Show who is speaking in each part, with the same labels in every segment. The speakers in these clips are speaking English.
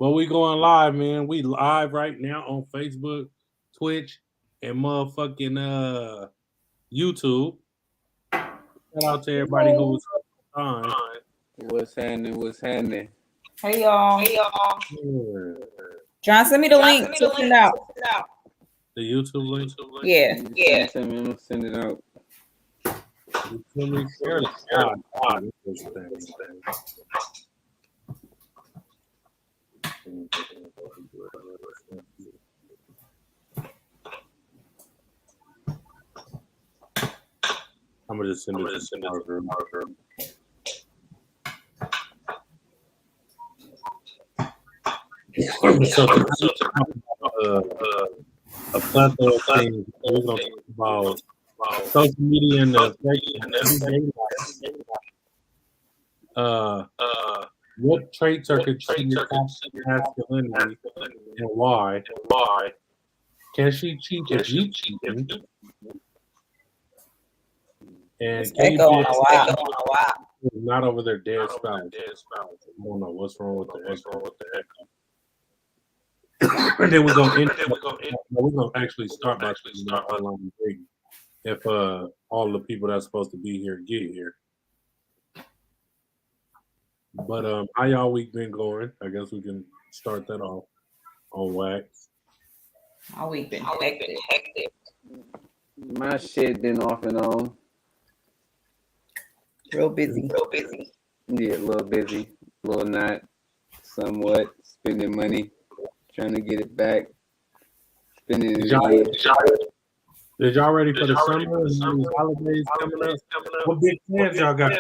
Speaker 1: Well, we going live, man. We live right now on Facebook, Twitch, and motherfucking YouTube. Shout out to everybody who was on.
Speaker 2: What's happening? What's happening?
Speaker 3: Hey y'all.
Speaker 1: Yeah.
Speaker 3: John, send me the link. Check it out.
Speaker 1: The YouTube link.
Speaker 3: Yeah.
Speaker 2: Send me, I'm gonna send it out.
Speaker 1: You feel me? Share the pod. This thing. I'm gonna just send it to our group. So, a plethora of things. We're gonna talk about social media and the effect on everyday life. What traits are considered masculinity and why? Can she cheat if you cheat? And can you be not over their dead spouse? I don't know what's wrong with the echo. And then we're gonna actually start by online dating if all the people that's supposed to be here get here. But how y'all week been going? I guess we can start that off on wax.
Speaker 3: My week been hectic.
Speaker 2: My shit been off and on.
Speaker 3: Real busy.
Speaker 2: Yeah, a little busy, a little not, somewhat spending money, trying to get it back. Spending it again.
Speaker 1: Is y'all ready for the summer and the holidays coming up? What big plans y'all got?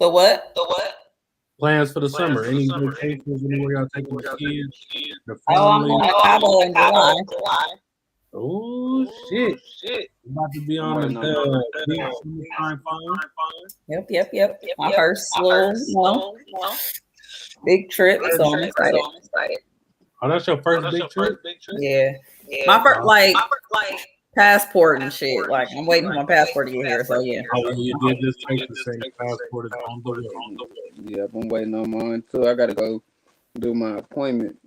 Speaker 3: The what?
Speaker 1: Plans for the summer? Any vacations? Anywhere y'all taking the kids? The
Speaker 3: I'm
Speaker 1: family?
Speaker 3: going to Cabo in July.
Speaker 1: Oh shit! About to be on the beach summertime fun.
Speaker 3: Yep. My first little, big trip, so I'm excited.
Speaker 1: Oh, that's your first big trip?
Speaker 3: Yeah. My first, like passport and shit. Like, I'm waiting for my passport to get here, so yeah.
Speaker 1: Oh, you did just take the same passport is on the way.
Speaker 2: Yeah, I'm waiting on mine too. I gotta go do my appointment.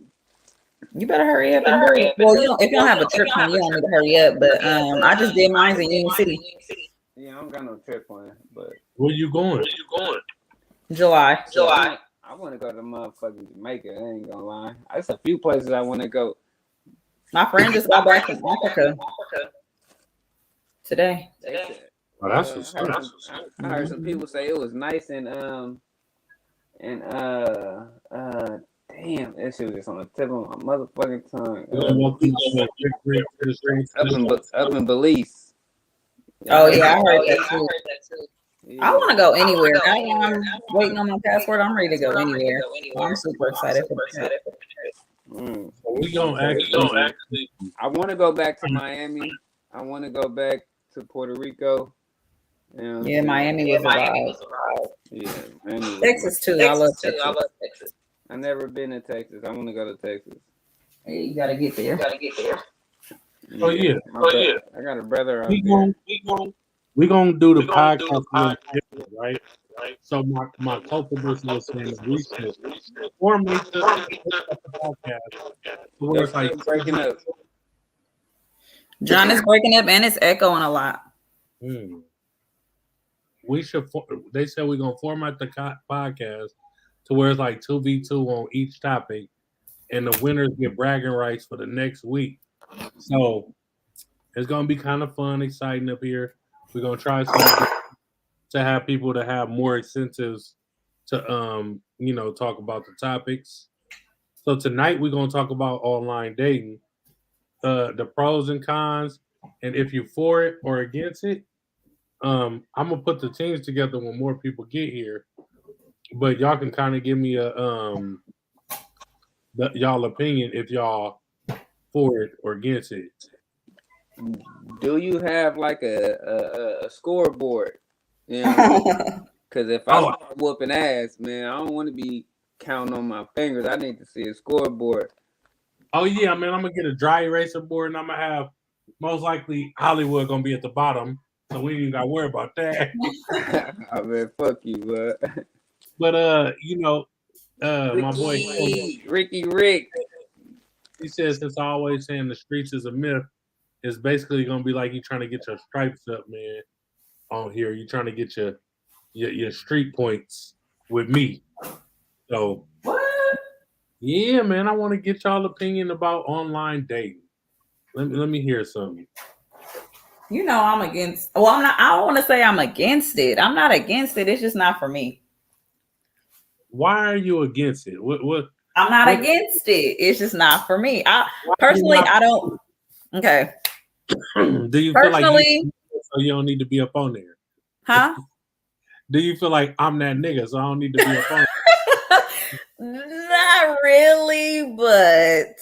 Speaker 3: You better hurry up and do it. Well, if you don't have a trip plan, you don't need to hurry up. But I just did mine in Union City.
Speaker 2: Yeah, I don't got no trip plan, but
Speaker 1: Where you going?
Speaker 3: July.
Speaker 2: I want to go to motherfucking Jamaica. I ain't gonna lie. There's a few places I want to go.
Speaker 3: My friend just got back from Africa today.
Speaker 1: Oh, that's what's up.
Speaker 2: I heard some people say it was nice and damn, that shit was just on the tip of my motherfucking tongue. Up in Belize.
Speaker 3: Oh yeah, I heard that too. Yeah. I want to go anywhere. Now I'm waiting on my passport. I'm ready to go anywhere. I'm super excited for the trip.
Speaker 1: We gonna actually.
Speaker 2: I want to go back to Miami. I want to go back to Puerto Rico.
Speaker 3: Yeah, Miami was a ride.
Speaker 2: Yeah, Miami
Speaker 3: Texas too. I love Texas.
Speaker 2: I've never been to Texas. I want to go to Texas.
Speaker 3: Hey, you gotta get there.
Speaker 1: Oh yeah.
Speaker 2: I got a brother out
Speaker 1: we gonna do the podcast, right? So my culpables was saying that we should formate the podcast where it's like
Speaker 2: breaking up.
Speaker 3: John is breaking up and it's echoing a lot.
Speaker 1: We should. They said we're gonna format the podcast to where it's like 2v2 on each topic, and the winners get bragging rights for the next week. So it's gonna be kind of fun, exciting up here. We're gonna try to have people to have more incentives to talk about the topics. So tonight we're gonna talk about online dating, the pros and cons, and if you're for it or against it. I'm gonna put the teams together when more people get here, but y'all can kind of give me a y'all opinion if y'all for it or against it.
Speaker 2: Do you have like a scoreboard? Because if I'm whooping ass, man, I don't want to be counting on my fingers. I need to see a scoreboard.
Speaker 1: Oh yeah, man, I'm gonna get a dry eraser board, and I'm gonna have most likely Hollywood gonna be at the bottom, so we ain't even gotta worry about that.
Speaker 2: I mean, fuck you, bud.
Speaker 1: But my boy,
Speaker 2: Ricky Rick.
Speaker 1: he says since I always saying the streets is a myth, it's basically gonna be like you trying to get your stripes up, man. On here, you trying to get your street points with me. So
Speaker 3: What?
Speaker 1: yeah, man, I want to get y'all opinion about online dating. Let me hear something.
Speaker 3: You know I'm against. Well, I'm not. I don't want to say I'm against it. I'm not against it. It's just not for me.
Speaker 1: Why are you against it? What?
Speaker 3: I'm not against it. It's just not for me. I
Speaker 1: Why
Speaker 3: personally,
Speaker 1: not,
Speaker 3: I don't. Okay.
Speaker 1: do you feel like
Speaker 3: Personally,
Speaker 1: so you don't need to be up on there?
Speaker 3: huh?
Speaker 1: Do you feel like I'm that nigga, so I don't need to be up on there?
Speaker 3: Not really, but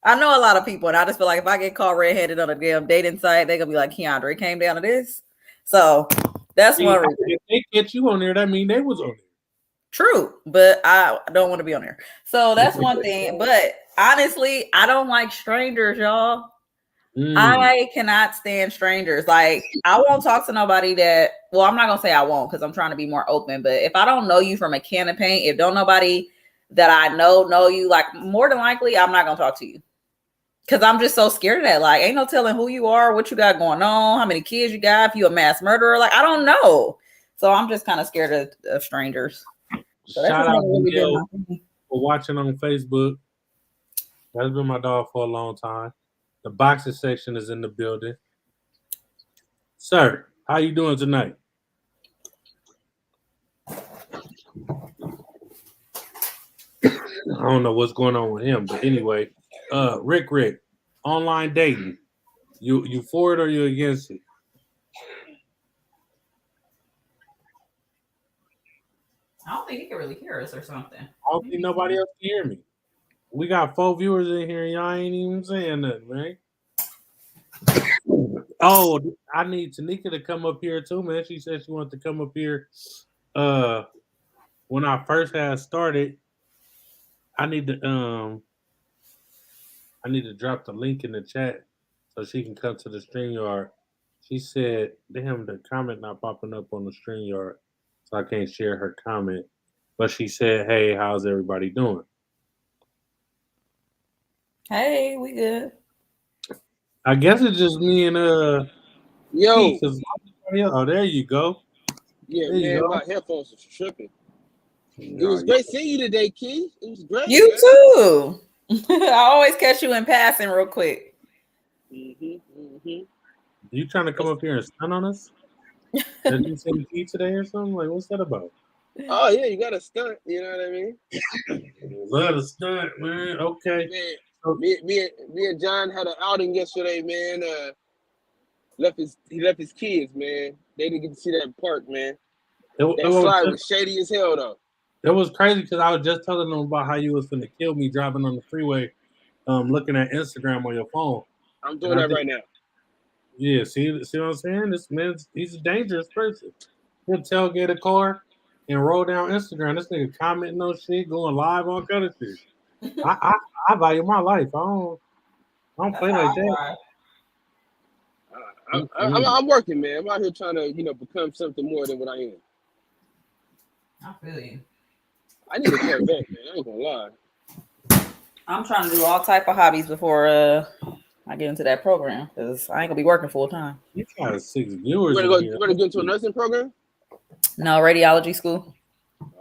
Speaker 3: I know a lot of people, and I just feel like if I get caught red-handed on a damn dating site, they're gonna be like, Keandre, it came down to this. So that's one reason.
Speaker 1: If they get you on there, that mean they was on there.
Speaker 3: True, but I don't want to be on there. So that's one thing. But honestly, I don't like strangers, y'all. I cannot stand strangers. Like, I won't talk to nobody that, well, I'm not gonna say I won't because I'm trying to be more open. But if I don't know you from a can of paint, if don't nobody that I know you, like, more than likely, I'm not gonna talk to you. Because I'm just so scared of that. Like, ain't no telling who you are, what you got going on, how many kids you got, if you a mass murderer. Like, I don't know. So I'm just kind of scared of strangers. So
Speaker 1: Shout out to Neil for watching on Facebook. That's been my dog for a long time. The boxing section is in the building. Sir, how you doing tonight? I don't know what's going on with him, but anyway, Rick, online dating. You for it or you against it?
Speaker 3: I don't think he can really hear us or something.
Speaker 1: I don't think nobody else can hear me. We got 4 viewers in here and y'all ain't even saying nothing, man. Oh, I need Tanika to come up here too, man. She said she wanted to come up here. When I first had started, I need to drop the link in the chat so she can come to the StreamYard. She said, damn, the comment not popping up on the StreamYard, so I can't share her comment. But she said, hey, how's everybody doing?
Speaker 3: Hey, we good.
Speaker 1: I guess it's just me and
Speaker 4: Yo.
Speaker 1: Oh, there you go.
Speaker 4: Yeah,
Speaker 1: there
Speaker 4: man, my headphones are tripping. It was great seeing you today, Key. It was great.
Speaker 3: You man. Too. I always catch you in passing real quick.
Speaker 1: You trying to come up here and stun on us? Did you say Key today or something? Like, what's that about?
Speaker 4: Oh yeah, you got to stunt. You know what I mean?
Speaker 1: Let a stunt, man. Okay.
Speaker 4: Man, me and John had an outing yesterday, man. He left his kids, man. They didn't get to see that park, man. That slide was shady as hell, though.
Speaker 1: It was crazy because I was just telling them about how you was finna kill me driving on the freeway, looking at Instagram on your phone.
Speaker 4: I'm doing that right now.
Speaker 1: Yeah, see what I'm saying? This man's he's a dangerous person. He'll tailgate a car and roll down Instagram. This nigga commenting on shit, going live on kind of shit. I value my life. I don't play like that.
Speaker 4: I'm working, man. I'm out here trying to, become something more than what I am.
Speaker 3: I feel you.
Speaker 4: I need a Corvette, man. I ain't gonna lie.
Speaker 3: I'm trying to do all type of hobbies before I get into that program because I ain't gonna be working full time.
Speaker 1: You got 6 viewers.
Speaker 4: You wanna get into a nursing program?
Speaker 3: No, radiology school.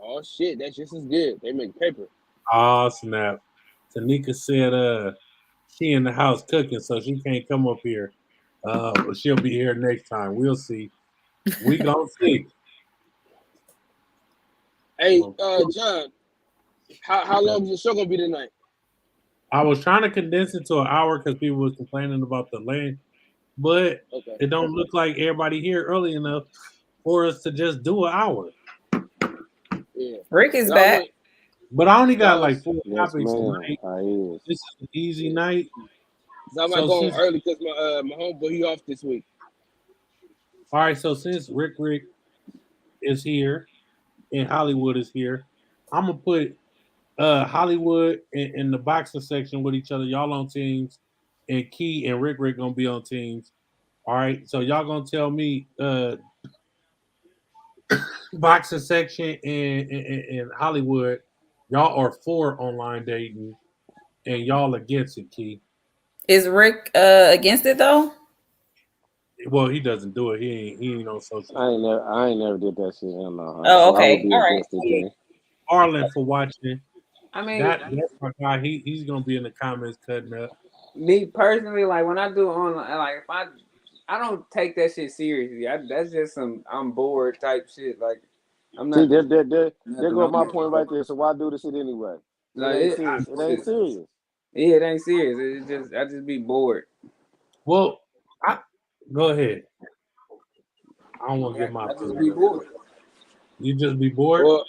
Speaker 4: Oh shit, that's just as good. They make paper.
Speaker 1: Oh snap! Tanika said she in the house cooking, so she can't come up here. But she'll be here next time. We'll see. We gonna see.
Speaker 4: Hey, John, how long is the show gonna be tonight?
Speaker 1: I was trying to condense it to an hour because people was complaining about the length, but it don't look like everybody here early enough for us to just do an hour.
Speaker 4: Yeah,
Speaker 3: Rick is back.
Speaker 1: But I only got like 4 topics tonight. This is an easy night.
Speaker 4: So I might go on early because my homeboy he off this week.
Speaker 1: All right, so since Rick is here and Hollywood is here, I'm gonna put Hollywood in the boxing section with each other. Y'all on teams, and Key and Rick gonna be on teams. All right, so y'all gonna tell me boxing section and Hollywood y'all are for online dating, and y'all against it, Key.
Speaker 3: Is Rick against it though?
Speaker 1: Well, he doesn't do it. He ain't on social.
Speaker 5: I ain't never did that shit. Hell no.
Speaker 3: Oh,
Speaker 5: So I would
Speaker 3: okay.
Speaker 5: be
Speaker 3: All right.
Speaker 5: against it then.
Speaker 1: Arlen for watching.
Speaker 2: I mean,
Speaker 1: That's my guy. He's gonna be in the comments cutting up.
Speaker 2: me personally, like when I do online, like if I don't take that shit seriously. That's just some I'm bored type shit. Like I'm
Speaker 5: See,
Speaker 2: not.
Speaker 5: there go my point right there. So why do the shit anyway? It
Speaker 2: Like
Speaker 5: ain't serious. It ain't serious.
Speaker 2: Yeah, it ain't serious. It's just I just be bored.
Speaker 1: Well, go ahead. I don't want to get my.
Speaker 2: I just be bored.
Speaker 1: You just be bored.
Speaker 4: Well,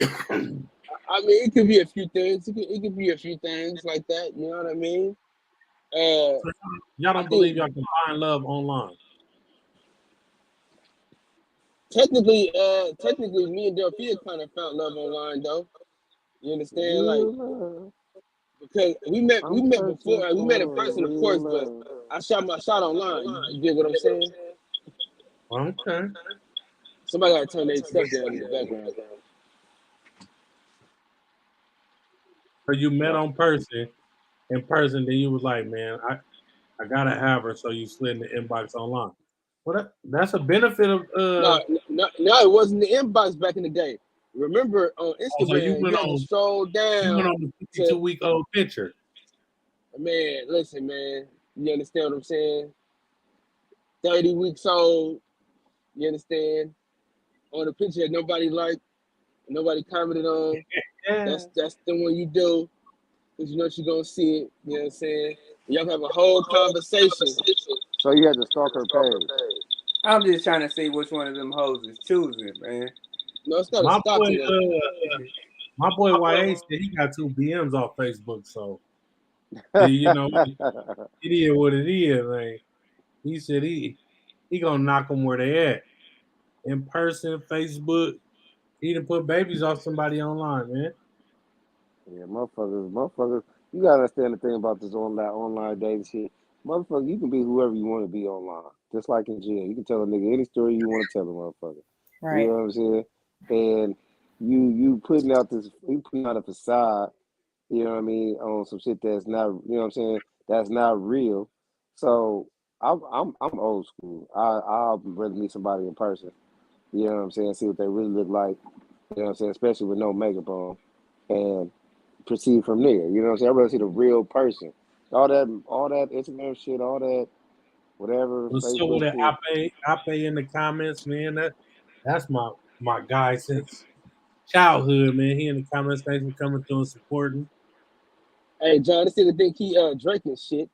Speaker 4: I mean, it could be a few things. It could be a few things like that. You know what I mean?
Speaker 1: Y'all don't believe y'all can find love online.
Speaker 4: Technically, me and Delphia kind of found love online, though. You understand? Like, because we met before. We met in person, of course, but I shot my shot online. You get what I'm saying?
Speaker 1: Okay.
Speaker 4: Somebody got to turn their stuff down in the background.
Speaker 1: So you met in person, then you was like, man, I gotta have her. So you slid in the inbox online. Well, that's a benefit of.
Speaker 4: No, it wasn't the inbox back in the day. Remember on Instagram,
Speaker 1: So you
Speaker 4: you had to scroll down.
Speaker 1: You went on the 52-week-old picture.
Speaker 4: Man, listen, man. You understand what I'm saying? 30 weeks old. You understand? On the picture that nobody liked, nobody commented on.
Speaker 1: Yeah.
Speaker 4: That's the one you do, because you know she's gonna see it. You know what I'm saying? Y'all have a whole conversation.
Speaker 5: So you had to stalk her page.
Speaker 2: I'm just trying to see which one of them hoes is choosing, man.
Speaker 4: No, it's not a stalking.
Speaker 1: My boy YA said he got 2 BMs off Facebook, so you know it is what it is, man. He said he gonna knock them where they at. In person, Facebook, he done put babies off somebody online, man.
Speaker 5: Yeah, motherfuckers. You gotta understand the thing about this online dating shit. Motherfucker, you can be whoever you want to be online. Just like in jail. You can tell a nigga any story you want to tell a motherfucker.
Speaker 3: Right.
Speaker 5: You know what I'm saying? And you putting out a facade, you know what I mean, on some shit that's not, you know what I'm saying, that's not real. So I'm old school. I'll rather meet somebody in person. You know what I'm saying? See what they really look like. You know what I'm saying? Especially with no makeup on. And proceed from there. You know what I'm saying? I'd rather see the real person. All that Instagram shit, all that whatever,
Speaker 1: So
Speaker 5: Facebook
Speaker 1: with
Speaker 5: shit.
Speaker 1: I pay in the comments, man. That's my guy since childhood, man. He in the comments, thanks for coming through and supporting.
Speaker 4: Hey, John, this nigga think he Drake and shit.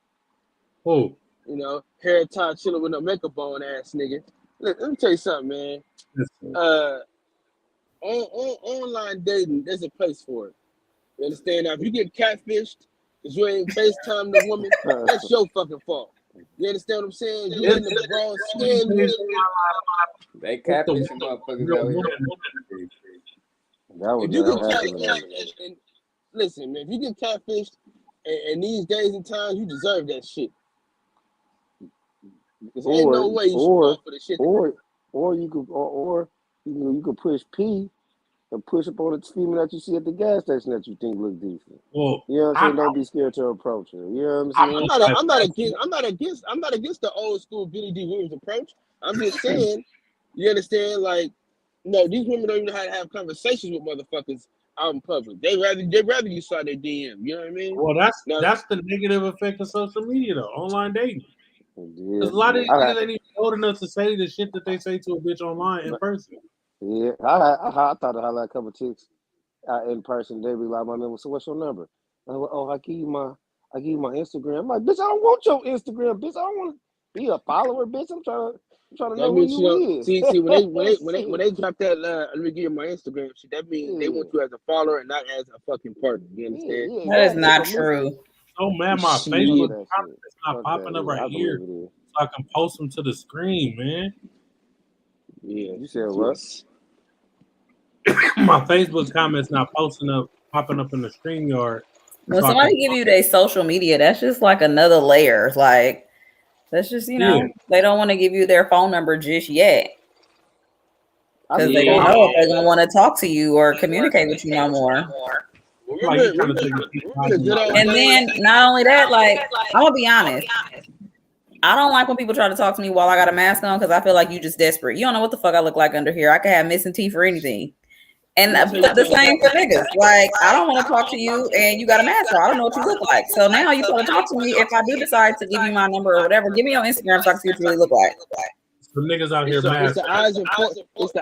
Speaker 1: Oh.
Speaker 4: You know, hair tied, chilling with no makeup on, ass nigga. Look, let me tell you something, man. Online dating, there's a place for it. You understand? Now, if you get catfished because you ain't FaceTime the woman, that's your fucking fault. You understand what I'm saying? You in the broad skin.
Speaker 2: They catfishing motherfuckers out here.
Speaker 5: That
Speaker 4: if you get
Speaker 5: catfished,
Speaker 4: and listen, man, if you get catfished in these days and times, you deserve that shit. Because ain't no way you should fall for the shit.
Speaker 5: Or you could push P and push up on the female that you see at the gas station that you think look decent.
Speaker 1: Well,
Speaker 5: you know what I'm saying? Don't be scared to approach her. You know what I'm saying?
Speaker 4: I'm not against the old school Billy D. Williams approach. I'm just saying, you understand? Like, no, these women don't even know how to have conversations with motherfuckers out in public. They rather you saw their DM. You know what I mean?
Speaker 1: Well, that's the negative effect of social media, though. Online dating.
Speaker 5: Yeah,
Speaker 1: a lot of these niggas ain't even old enough to say the shit that they say to a bitch online in person.
Speaker 5: Yeah, I thought I had a couple chicks in person. They be like, my number. So what's your number? I give you my Instagram. I'm like, bitch, I don't want your Instagram, bitch. I don't want to be a follower, bitch. I'm trying to know who you is.
Speaker 4: See when they drop that, let me give you my Instagram shit. That means they want you as a folloler and not as a fucking partner. You understand?
Speaker 3: Yeah, that is not true.
Speaker 1: Oh man, my Facebook comments is not popping up right here, so I can post them to the screen, man.
Speaker 4: Yeah,
Speaker 5: you said what?
Speaker 1: My Facebook comments not popping up in the StreamYard.
Speaker 3: When somebody give you their social media, that's just like another layer. Like, that's just, they don't want to give you their phone number just yet. because they don't know if they're gonna want to talk to you or communicate with you no more. And then not only that, like I'm gonna be honest, I don't like when people try to talk to me while I got a mask on because I feel like you just desperate. You don't know what the fuck I look like under here. I could have missing teeth or anything. And the same for niggas. Like, I don't want to talk to you and you got a mask on. I don't know what you look like. So now you want to talk to me. If I do decide to give you my number or whatever, give me your Instagram so I can see what you really look like.
Speaker 1: The niggas out here
Speaker 4: It's the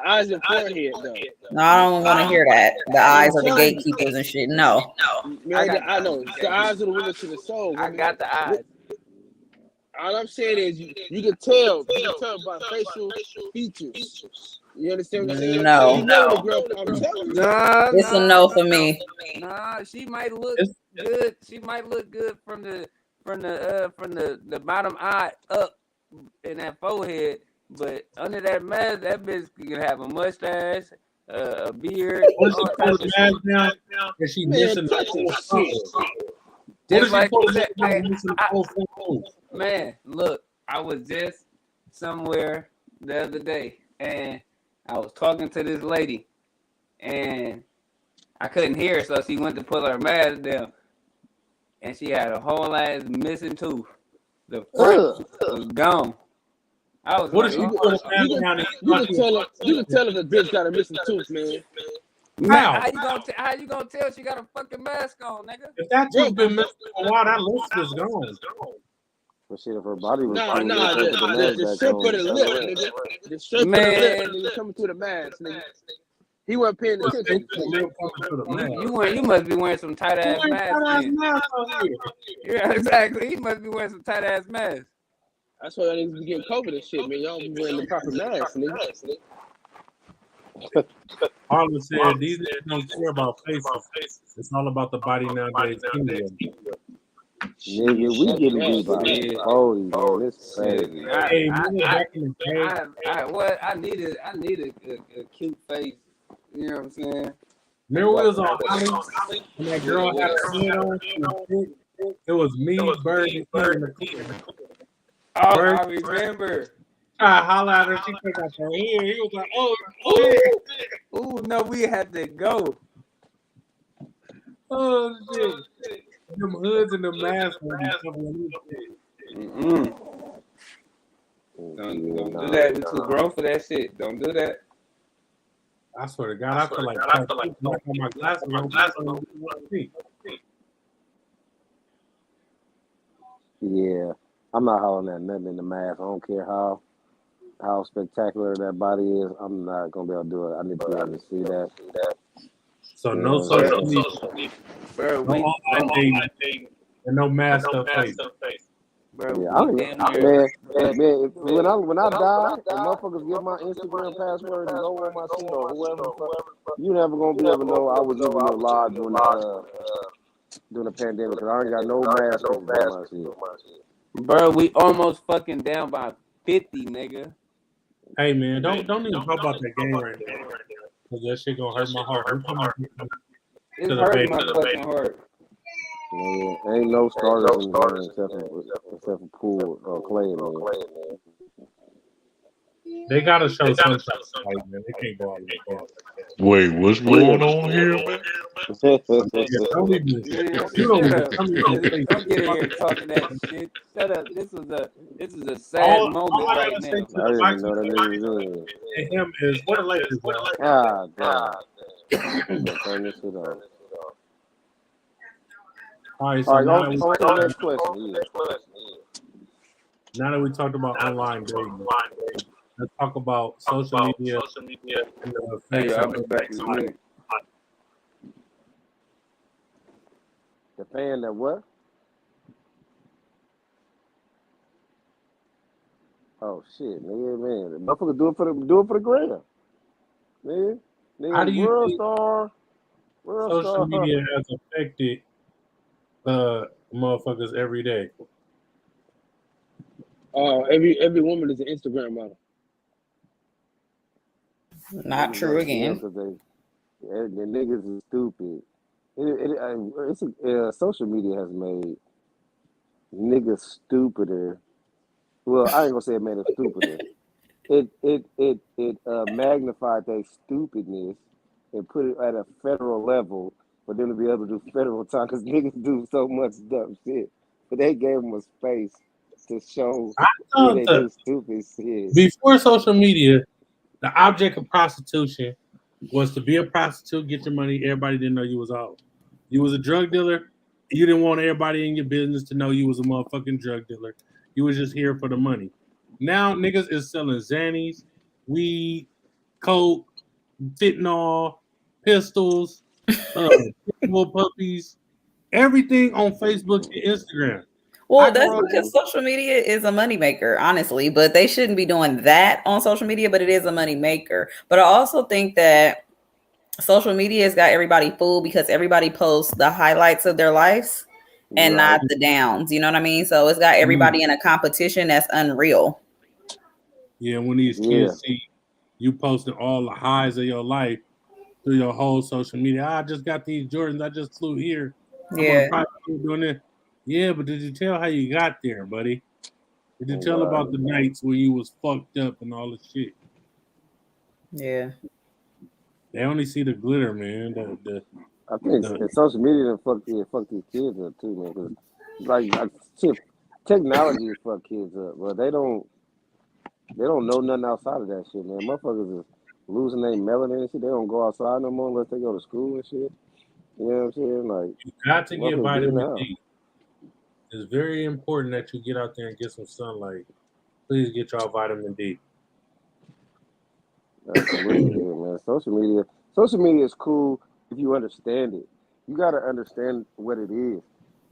Speaker 4: eyes and forehead, though.
Speaker 3: No, I don't want to hear that. The eyes are the gatekeepers and shit. No.
Speaker 4: Man, I know. It's the eyes of the window to the soul.
Speaker 2: I got the eyes.
Speaker 4: All I'm saying is you can tell by facial features. You understand what I'm saying?
Speaker 3: No.
Speaker 4: You know the girl, I'm telling you.
Speaker 3: It's a no for me.
Speaker 2: Nah, she might look good. She might look good from the bottom eye up in that forehead, but under that mask, that bitch can have a mustache, a beard.
Speaker 1: What's the mask now? Is she missing the whole
Speaker 2: Just like man, look, I was just somewhere the other day and I was talking to this lady and I couldn't hear her, so she went to pull her mask down and she had a whole ass missing tooth. The front was gone. I was
Speaker 1: what
Speaker 2: like,
Speaker 1: if you
Speaker 4: can tell if a bitch got a missing tooth, man.
Speaker 2: How you gonna tell she got a fucking mask on, nigga?
Speaker 1: If that tooth been missing for a while, that looks is gone.
Speaker 5: But shit, if her body was
Speaker 4: the shape of the lip, nigga. The shape of the lip, nigga, coming through the mask, nigga. He wasn't paying attention.
Speaker 2: You must be wearing some tight ass masks. Yeah, exactly. He must be wearing some tight ass masks.
Speaker 4: That's why y'all niggas be getting COVID and shit, man. Y'all be wearing the proper masks, nigga.
Speaker 1: Harlan said these niggas don't care about faces. It's all about the body nowadays.
Speaker 5: Nigga, we getting beat by 40, man. It's crazy.
Speaker 2: I needed a cute face. You know what I'm saying?
Speaker 1: Remember we was on Holly and that girl had her head on? It was me, Bird, and the kid.
Speaker 2: Oh, I remember.
Speaker 1: I hollered at her, she took out her hair. He was like,
Speaker 2: oh, no, we had to go.
Speaker 1: Oh, shit. Them hoods and the masks.
Speaker 2: Don't do that. We're too grown for that shit. Don't do that.
Speaker 1: I swear to God, I feel like my glasses.
Speaker 5: Yeah, I'm not hollering at nothing in the mask. I don't care how spectacular that body is. I'm not gonna be able to do it. I need to be able to see that.
Speaker 1: So no social media, no online dating, and no mask up face.
Speaker 5: Bro, yeah, man, when I die and motherfuckers get my Instagram password and go on my shit or whoever, you never gonna be able to know I was even alive during the pandemic because I ain't got no mask on my shit.
Speaker 2: Bro, we almost fucking down by 50, nigga.
Speaker 1: Hey man, don't even talk about that game right now. Cause that shit gonna hurt my heart.
Speaker 2: It's hurting my fucking heart.
Speaker 5: Yeah, ain't no starters in the game except for Poole or Clay, man.
Speaker 1: They gotta show some fight, man. They can't go out like that.
Speaker 6: Wait, what's going on here, man?
Speaker 2: Don't get in here talking that shit. Shut up. This is a sad moment right now.
Speaker 5: I didn't know that nigga was in.
Speaker 1: And him is what a Lakers.
Speaker 5: God. Turn this shit off.
Speaker 1: All right, so
Speaker 5: on to the next question.
Speaker 1: Now that we talked about online dating, let's talk about social media and the effects of it.
Speaker 5: The fan that what? Oh shit, nigga, man. The motherfucker do it for the gram. Nigga.
Speaker 1: How do you
Speaker 5: world
Speaker 1: think
Speaker 5: star.
Speaker 1: Social media has affected motherfuckers every day?
Speaker 4: Every woman is an Instagram model.
Speaker 3: Not true again.
Speaker 5: The niggas is stupid. Social media has made niggas stupider. Well, I ain't gonna say it made them stupider. it magnified their stupidness and put it at a federal level for them to be able to do federal time because niggas do so much dumb shit. But they gave them a space to show
Speaker 1: I
Speaker 5: where
Speaker 1: thought
Speaker 5: they do stupid shit.
Speaker 1: before social media, the object of prostitution was to be a prostitute, get your money. Everybody didn't know you was out. You was a drug dealer. You didn't want everybody in your business to know you was a motherfucking drug dealer. You was just here for the money. Now niggas is selling Xannies, weed, coke, fentanyl, pistols, pitbull puppies, everything on Facebook and Instagram.
Speaker 3: Well,
Speaker 1: I
Speaker 3: that's
Speaker 1: grow up.
Speaker 3: because social media is a moneymaker, honestly, but they shouldn't be doing that on social media, but it is a moneymaker. But I also think that social media has got everybody fooled because everybody posts the highlights of their lives and
Speaker 5: Right.
Speaker 3: not the downs. You know what I mean? So it's got everybody in a competition that's unreal.
Speaker 1: Yeah, when these kids see you posting all the highs of your life through your whole social media. I just got these Jordans. I just flew here. I'm on
Speaker 3: Yeah.
Speaker 1: a private school doing it. Yeah, but did you tell how you got there, buddy? Did you tell about the nights where you was fucked up and all the shit?
Speaker 3: Yeah.
Speaker 1: They only see the glitter, man.
Speaker 5: I think social media done fuck these kids up too, man. Cause like shit, technology has fucked kids up, but they don't know nothing outside of that shit, man. Motherfuckers is losing their melanin and shit. They don't go outside no more unless they go to school and shit. You know what I'm saying? Like,
Speaker 1: you got to get
Speaker 5: motherfuckers be in the
Speaker 1: vitamin
Speaker 5: house.
Speaker 1: D. It's very important that you get out there and get some sunlight. Please get y'all vitamin D.
Speaker 5: Absolutely, yeah, man. Social media is cool if you understand it. You gotta understand what it is.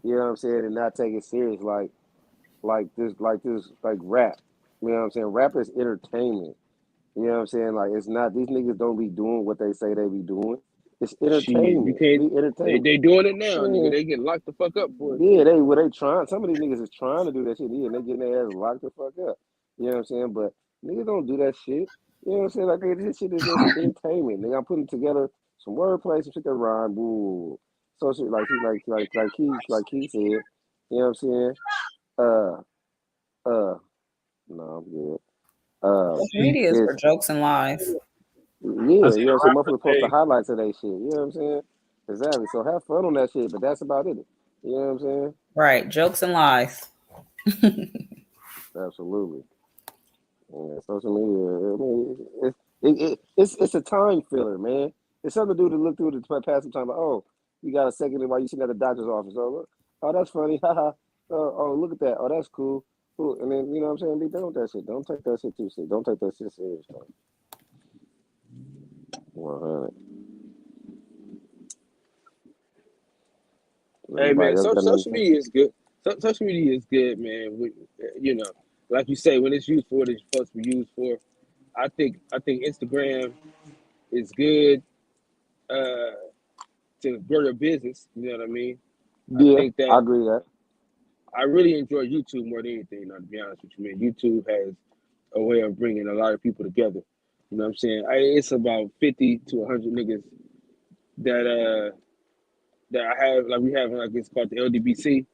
Speaker 5: You know what I'm saying, and not take it serious like rap. You know what I'm saying? Rap is entertainment. You know what I'm saying? Like it's not these niggas don't be doing what they say they be doing. It's entertainment.
Speaker 4: You can't.
Speaker 5: Be entertainment.
Speaker 4: They doing it now,
Speaker 5: Yeah.
Speaker 4: nigga. They get locked the fuck up for it.
Speaker 5: Yeah, they trying. Some of these niggas is trying to do that shit. Yeah, and they getting their ass locked the fuck up. You know what I'm saying? But niggas don't do that shit. You know what I'm saying? Like this shit is just entertainment. Nigga, I'm putting together some wordplay, some shit that rhyme. Boo. So shit like he said. You know what I'm saying? No, I'm good.
Speaker 3: Social media is for jokes and lies.
Speaker 5: Yeah, you know what I'm saying? Motherfuckers post the highlights of that shit. You know what I'm saying? Exactly. So have fun on that shit, but that's about it. You know what I'm saying?
Speaker 3: Right. Jokes and lies.
Speaker 5: Absolutely. Yeah, social media, it's a time filler, man. It's something to do to look through to pass some time. Like, oh, you got a second while you sitting at the doctor's office. Oh, that's funny. Oh, look at that. Oh, that's cool. Cool. And then, you know what I'm saying? Be done with that shit. Don't take that shit too serious. Don't take that shit serious, man. 100.
Speaker 4: Hey man, social media is good. Social media is good, man. You know, like you say, when it's used for what it's supposed to be used for. I think Instagram is good to grow your business. You know what I mean?
Speaker 5: Yeah,
Speaker 4: I think that
Speaker 5: I agree with that.
Speaker 4: I really enjoy YouTube more than anything. Now, to be honest with you, man, YouTube has a way of bringing a lot of people together. You know what I'm saying? It's about 50 to 100 niggas that I have, like we have, like it's called the LDBC,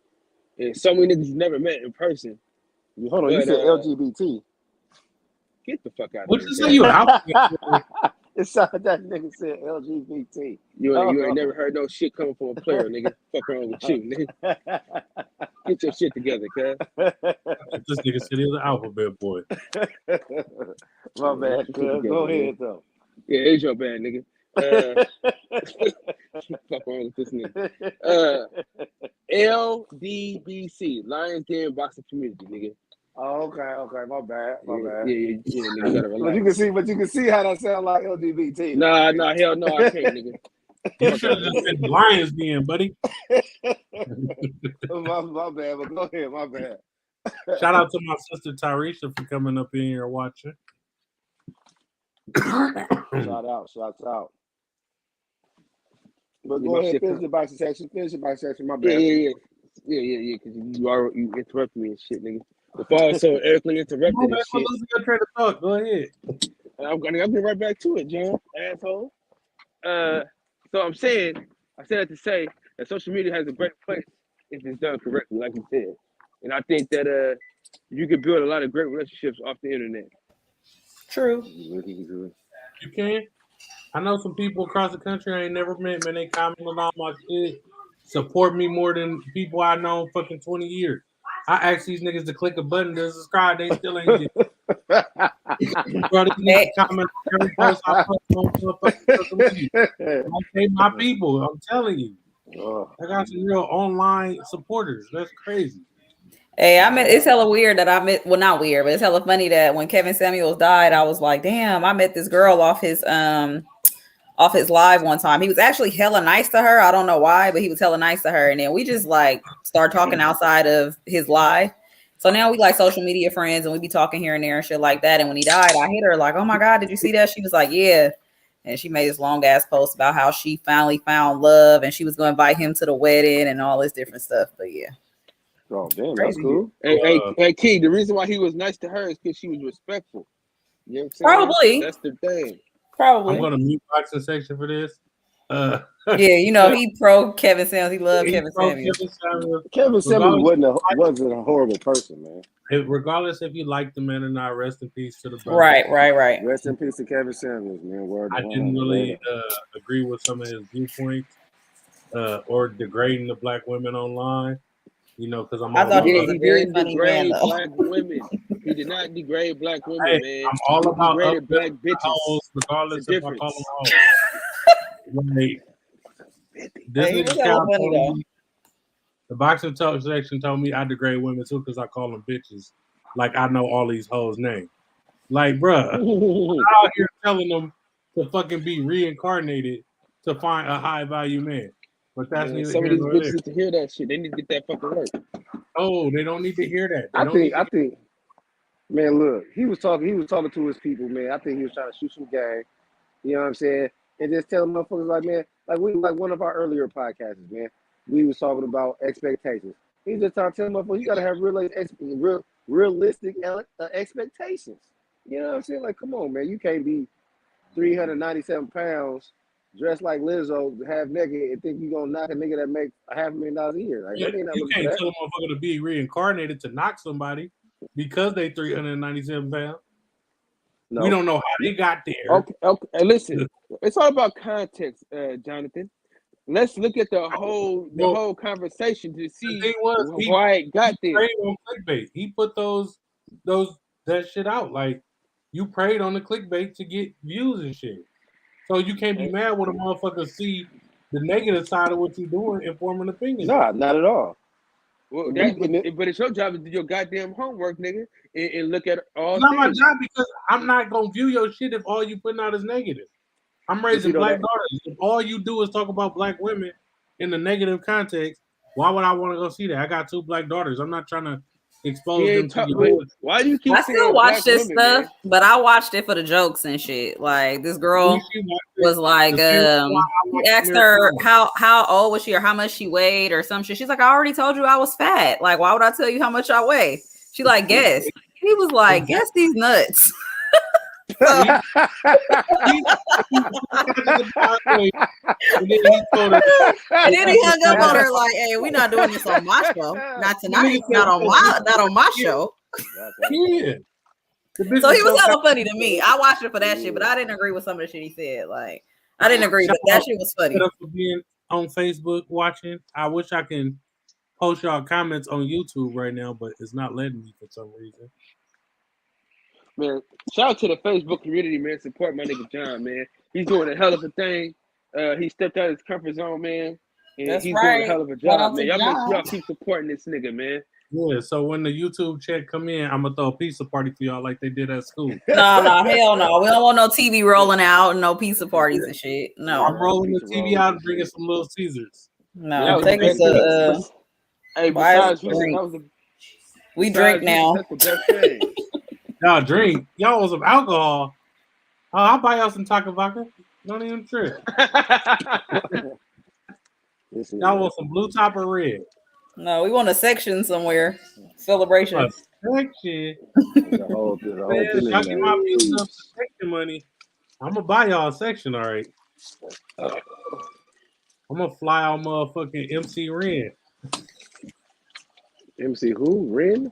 Speaker 4: and so many niggas you never met in person.
Speaker 5: Hold on, you said LGBT.
Speaker 4: Get the fuck out of
Speaker 1: What
Speaker 4: here.
Speaker 1: you say you out?
Speaker 5: It sounded that nigga said LGBT.
Speaker 4: You ain't never heard no shit coming from a player, nigga. Fuck wrong with you, nigga. Get your shit together, cuz.
Speaker 1: This nigga said he was an alphabet boy.
Speaker 5: My bad, cuz. Go ahead, though.
Speaker 4: Yeah, it's your bad, nigga. Fuck wrong with this nigga. LDBC, Lions Den Boxing Community, nigga.
Speaker 5: Oh, okay, my bad.
Speaker 4: Yeah, nigga, you gotta relax.
Speaker 5: But you can see how that sound like LGBT.
Speaker 4: Nah, hell no, I can't, nigga.
Speaker 1: You should have just said Lions Den, buddy.
Speaker 5: my bad, but go ahead, my bad.
Speaker 1: Shout out to my sister Tyresha for coming up in here and watching.
Speaker 5: Shouts out. But go ahead, finish your boxing section. My bad.
Speaker 4: Yeah, because you interrupted me and shit, nigga. Before so Erically interrupted and shit.
Speaker 1: Losing your train of thought. Go ahead.
Speaker 4: I'll get right back to it, John, asshole. So I said that to say that social media has a great place if it's done correctly, like you said. And I think that you can build a lot of great relationships off the internet.
Speaker 3: True.
Speaker 1: You can. I know some people across the country I ain't never met, man. They comment on all my shit, support me more than people I know in fucking 20 years. I ask these niggas to click a button to subscribe, they still ain't did. Bro, these niggas comment on every post I post on social media. They my people, I'm telling you. I got some real online supporters. That's crazy.
Speaker 3: Hey, it's hella weird that I met. Well, not weird, but it's hella funny that when Kevin Samuels died, I was like, damn, I met this girl off his live one time. He was actually hella nice to her. I don't know why, but he was hella nice to her. And then we just like start talking outside of his live. So now we like social media friends and we be talking here and there and shit like that. And when he died, I hit her like, oh my God, did you see that? She was like, yeah. And she made this long ass post about how she finally found love and she was going to invite him to the wedding and all this different stuff. But yeah.
Speaker 5: Oh, damn,
Speaker 3: Crazy.
Speaker 5: that's cool.
Speaker 4: Hey, Key, the reason why he was nice to her is because she was respectful. You know what I'm saying?
Speaker 3: Probably.
Speaker 4: That's the thing.
Speaker 3: Probably.
Speaker 1: I'm gonna mute boxing section for this.
Speaker 3: Yeah, you know, he pro Kevin Samuels. He loved Kevin Samuels.
Speaker 5: Kevin Samuels wasn't a horrible person, man.
Speaker 1: Regardless if you like the man or not, rest in peace to the brother.
Speaker 3: Right.
Speaker 5: Rest in peace to Kevin Samuels, man.
Speaker 1: I didn't really agree with some of his viewpoints or degrading the black women online. You know, because
Speaker 3: I thought he was a very funny man, though.
Speaker 4: Black women. He did not degrade black women, man.
Speaker 1: I'm all about
Speaker 4: degraded black bitches.
Speaker 1: Hoes, regardless if I call them hoes. Like, the boxing talk section told me I degrade women too because I call them bitches. Like I know all these hoes' names. Like, bruh, I'm out here telling them to fucking be reincarnated to find a high value man. But that's neither
Speaker 4: some of
Speaker 1: here
Speaker 4: these
Speaker 1: nor
Speaker 4: bitches
Speaker 1: there.
Speaker 4: need to hear that shit. They need to get that fucking work.
Speaker 1: Oh, they don't need to hear that.
Speaker 5: I think, man, look, he was talking to his people, man. I think he was trying to shoot some game. You know what I'm saying? And just telling motherfuckers like, man, like one of our earlier podcasts, man. We was talking about expectations. He just trying to tell motherfuckers you gotta have realistic expectations. You know what I'm saying? Like, come on, man. You can't be 397 pounds, dressed like Lizzo, half naked, and think you gonna knock a nigga that make $500,000 a year. Like,
Speaker 1: you can't tell a motherfucker to be reincarnated to knock somebody because they 397 pounds. No. We don't know how they got there.
Speaker 4: Okay. Listen, it's all about context, Jonathan. Let's look at the whole conversation to see why it got there.
Speaker 1: On clickbait. He put that shit out. Like, you preyed on the clickbait to get views and shit. So you can't be mad when a motherfucker see the negative side of what you're doing and form an opinion.
Speaker 5: Nah, not at all.
Speaker 4: Well, but it's your job to do your goddamn homework, nigga, and look at all.
Speaker 1: It's not my job because I'm not gonna view your shit if all you putting out is negative. I'm raising black daughters. If all you do is talk about black women in the negative context, why would I want to go see that? I got 2 black daughters. I'm not trying to expose them to you.
Speaker 4: Why do you keep?
Speaker 3: I still watch this stuff, man? But I watched it for the jokes and shit. Like this girl was like, he asked her how old was she or how much she weighed or some shit. She's like, I already told you I was fat. Like, why would I tell you how much I weigh? She like, guess. He was like, guess these nuts.
Speaker 1: And
Speaker 3: then he hung up on her like, hey, we're not doing this on my show. Not tonight. Not on my show.
Speaker 1: Yeah.
Speaker 3: So he was hella funny to me. I watched it for that shit, but I didn't agree with some of the shit he said. Like, I didn't agree, but that shit was funny.
Speaker 1: For being on Facebook watching. I wish I can post y'all comments on YouTube right now, but it's not letting me for some reason.
Speaker 4: Man, shout out to the Facebook community, man. Support my nigga John, man. He's doing a hell of a thing. He stepped out of his comfort zone, man. And he's doing a hell of a job, man. Y'all keep supporting this nigga, man.
Speaker 1: Yeah, so when the YouTube check come in, I'm gonna throw a pizza party for y'all like they did at school.
Speaker 3: No, hell no. We don't want no TV rolling out and no pizza parties and shit. No.
Speaker 1: I'm rolling the TV out and bringing some Little Caesars.
Speaker 3: No, take us a
Speaker 4: hey, besides
Speaker 3: we drink now.
Speaker 4: That's the best thing.
Speaker 1: Y'all drink. Y'all want some alcohol. Oh, I'll buy y'all some taco vodka. Don't even trip. Y'all want some blue top or red?
Speaker 3: No, we want a section somewhere. Celebration.
Speaker 1: A section. Y'all get my bills up section money. I'm gonna buy y'all a section, all right. I'm gonna fly out motherfucking MC Ren.
Speaker 5: MC who? Ren?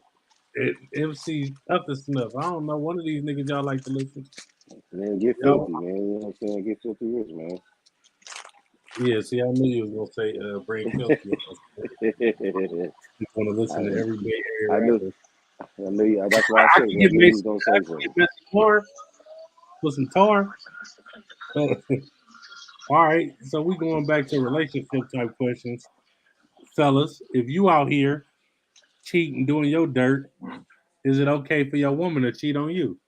Speaker 1: MC up the snuff. I don't know. One of these niggas y'all like to listen to.
Speaker 5: Man, get filthy, man. You know what I'm saying? Get filthy rich, man.
Speaker 1: Yeah, see, I knew you was gonna say bring filthy. You want to listen to everyday
Speaker 5: I knew. That's why I said
Speaker 1: can
Speaker 5: that.
Speaker 1: get
Speaker 5: I knew he was gonna say something.
Speaker 1: tar with some tar. All right, so we going back to relationship type questions, fellas. If you out here cheating, doing your dirt, is it okay for your woman to cheat on you?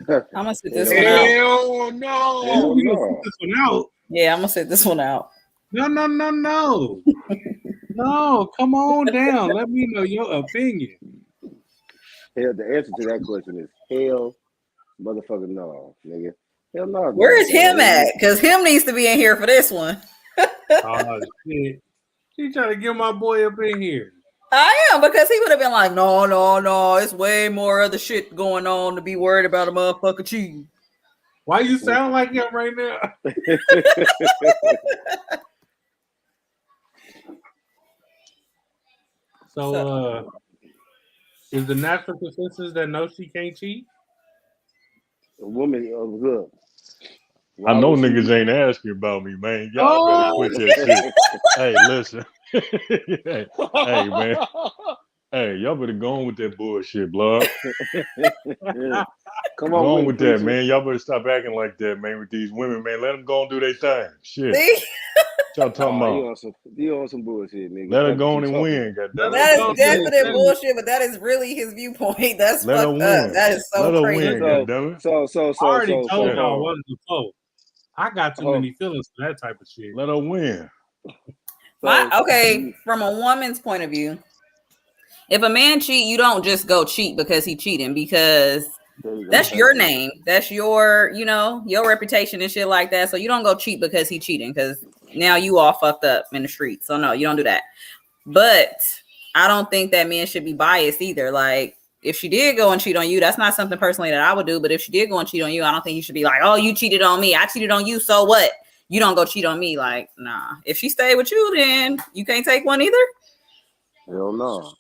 Speaker 3: I'm gonna sit this one out.
Speaker 4: Hell no.
Speaker 5: Hell
Speaker 1: You gonna
Speaker 5: no.
Speaker 1: sit this one out?
Speaker 3: Yeah, I'm gonna sit this one out.
Speaker 1: No. No, come on down. Let me know your opinion.
Speaker 5: Hell, the answer to that question is hell, motherfucker, no, nigga. Hell no.
Speaker 3: Where is him
Speaker 5: man.
Speaker 3: at? Because him needs to be in here for this one.
Speaker 1: Oh shit! She trying to get my boy up in here.
Speaker 3: I am, because he would have been like, no, it's way more other shit going on to be worried about a motherfucker cheating.
Speaker 1: Why you sound like him right now? So, is the natural consensus that no, she can't cheat?
Speaker 5: A woman, look.
Speaker 6: I know niggas ain't asking about me, man. Y'all better quit that shit. Hey, listen. hey, man. Hey, y'all better go on with that bullshit, blood.
Speaker 5: Come
Speaker 6: Go on with that,
Speaker 5: preacher.
Speaker 6: man. Y'all better stop acting like that, man, with these women, man. Let them go and do their thing. Shit.
Speaker 3: See?
Speaker 6: What y'all talking about?
Speaker 5: You on some bullshit, nigga.
Speaker 6: Let her go on and win, goddammit.
Speaker 3: That is definite bullshit, but that is really his viewpoint. That's
Speaker 6: Let her
Speaker 3: fucked
Speaker 6: win.
Speaker 3: up. That is so
Speaker 6: Let her
Speaker 3: crazy.
Speaker 6: win, goddammit.
Speaker 5: So,
Speaker 1: I already told y'all
Speaker 5: hold
Speaker 1: once before. I got too many feelings for that type of shit.
Speaker 6: Let her win.
Speaker 3: From a woman's point of view, if a man cheat, you don't just go cheat because he cheating, because that's your name. That's your, your reputation and shit like that. So you don't go cheat because he cheating, because now you all fucked up in the street. So no, you don't do that. But I don't think that men should be biased either. Like, if she did go and cheat on you, that's not something personally that I would do. But if she did go and cheat on you, I don't think you should be like, oh, you cheated on me. I cheated on you. So what? You don't go cheat on me. Like, nah. If she stayed with you, then you can't take one either.
Speaker 5: Hell no.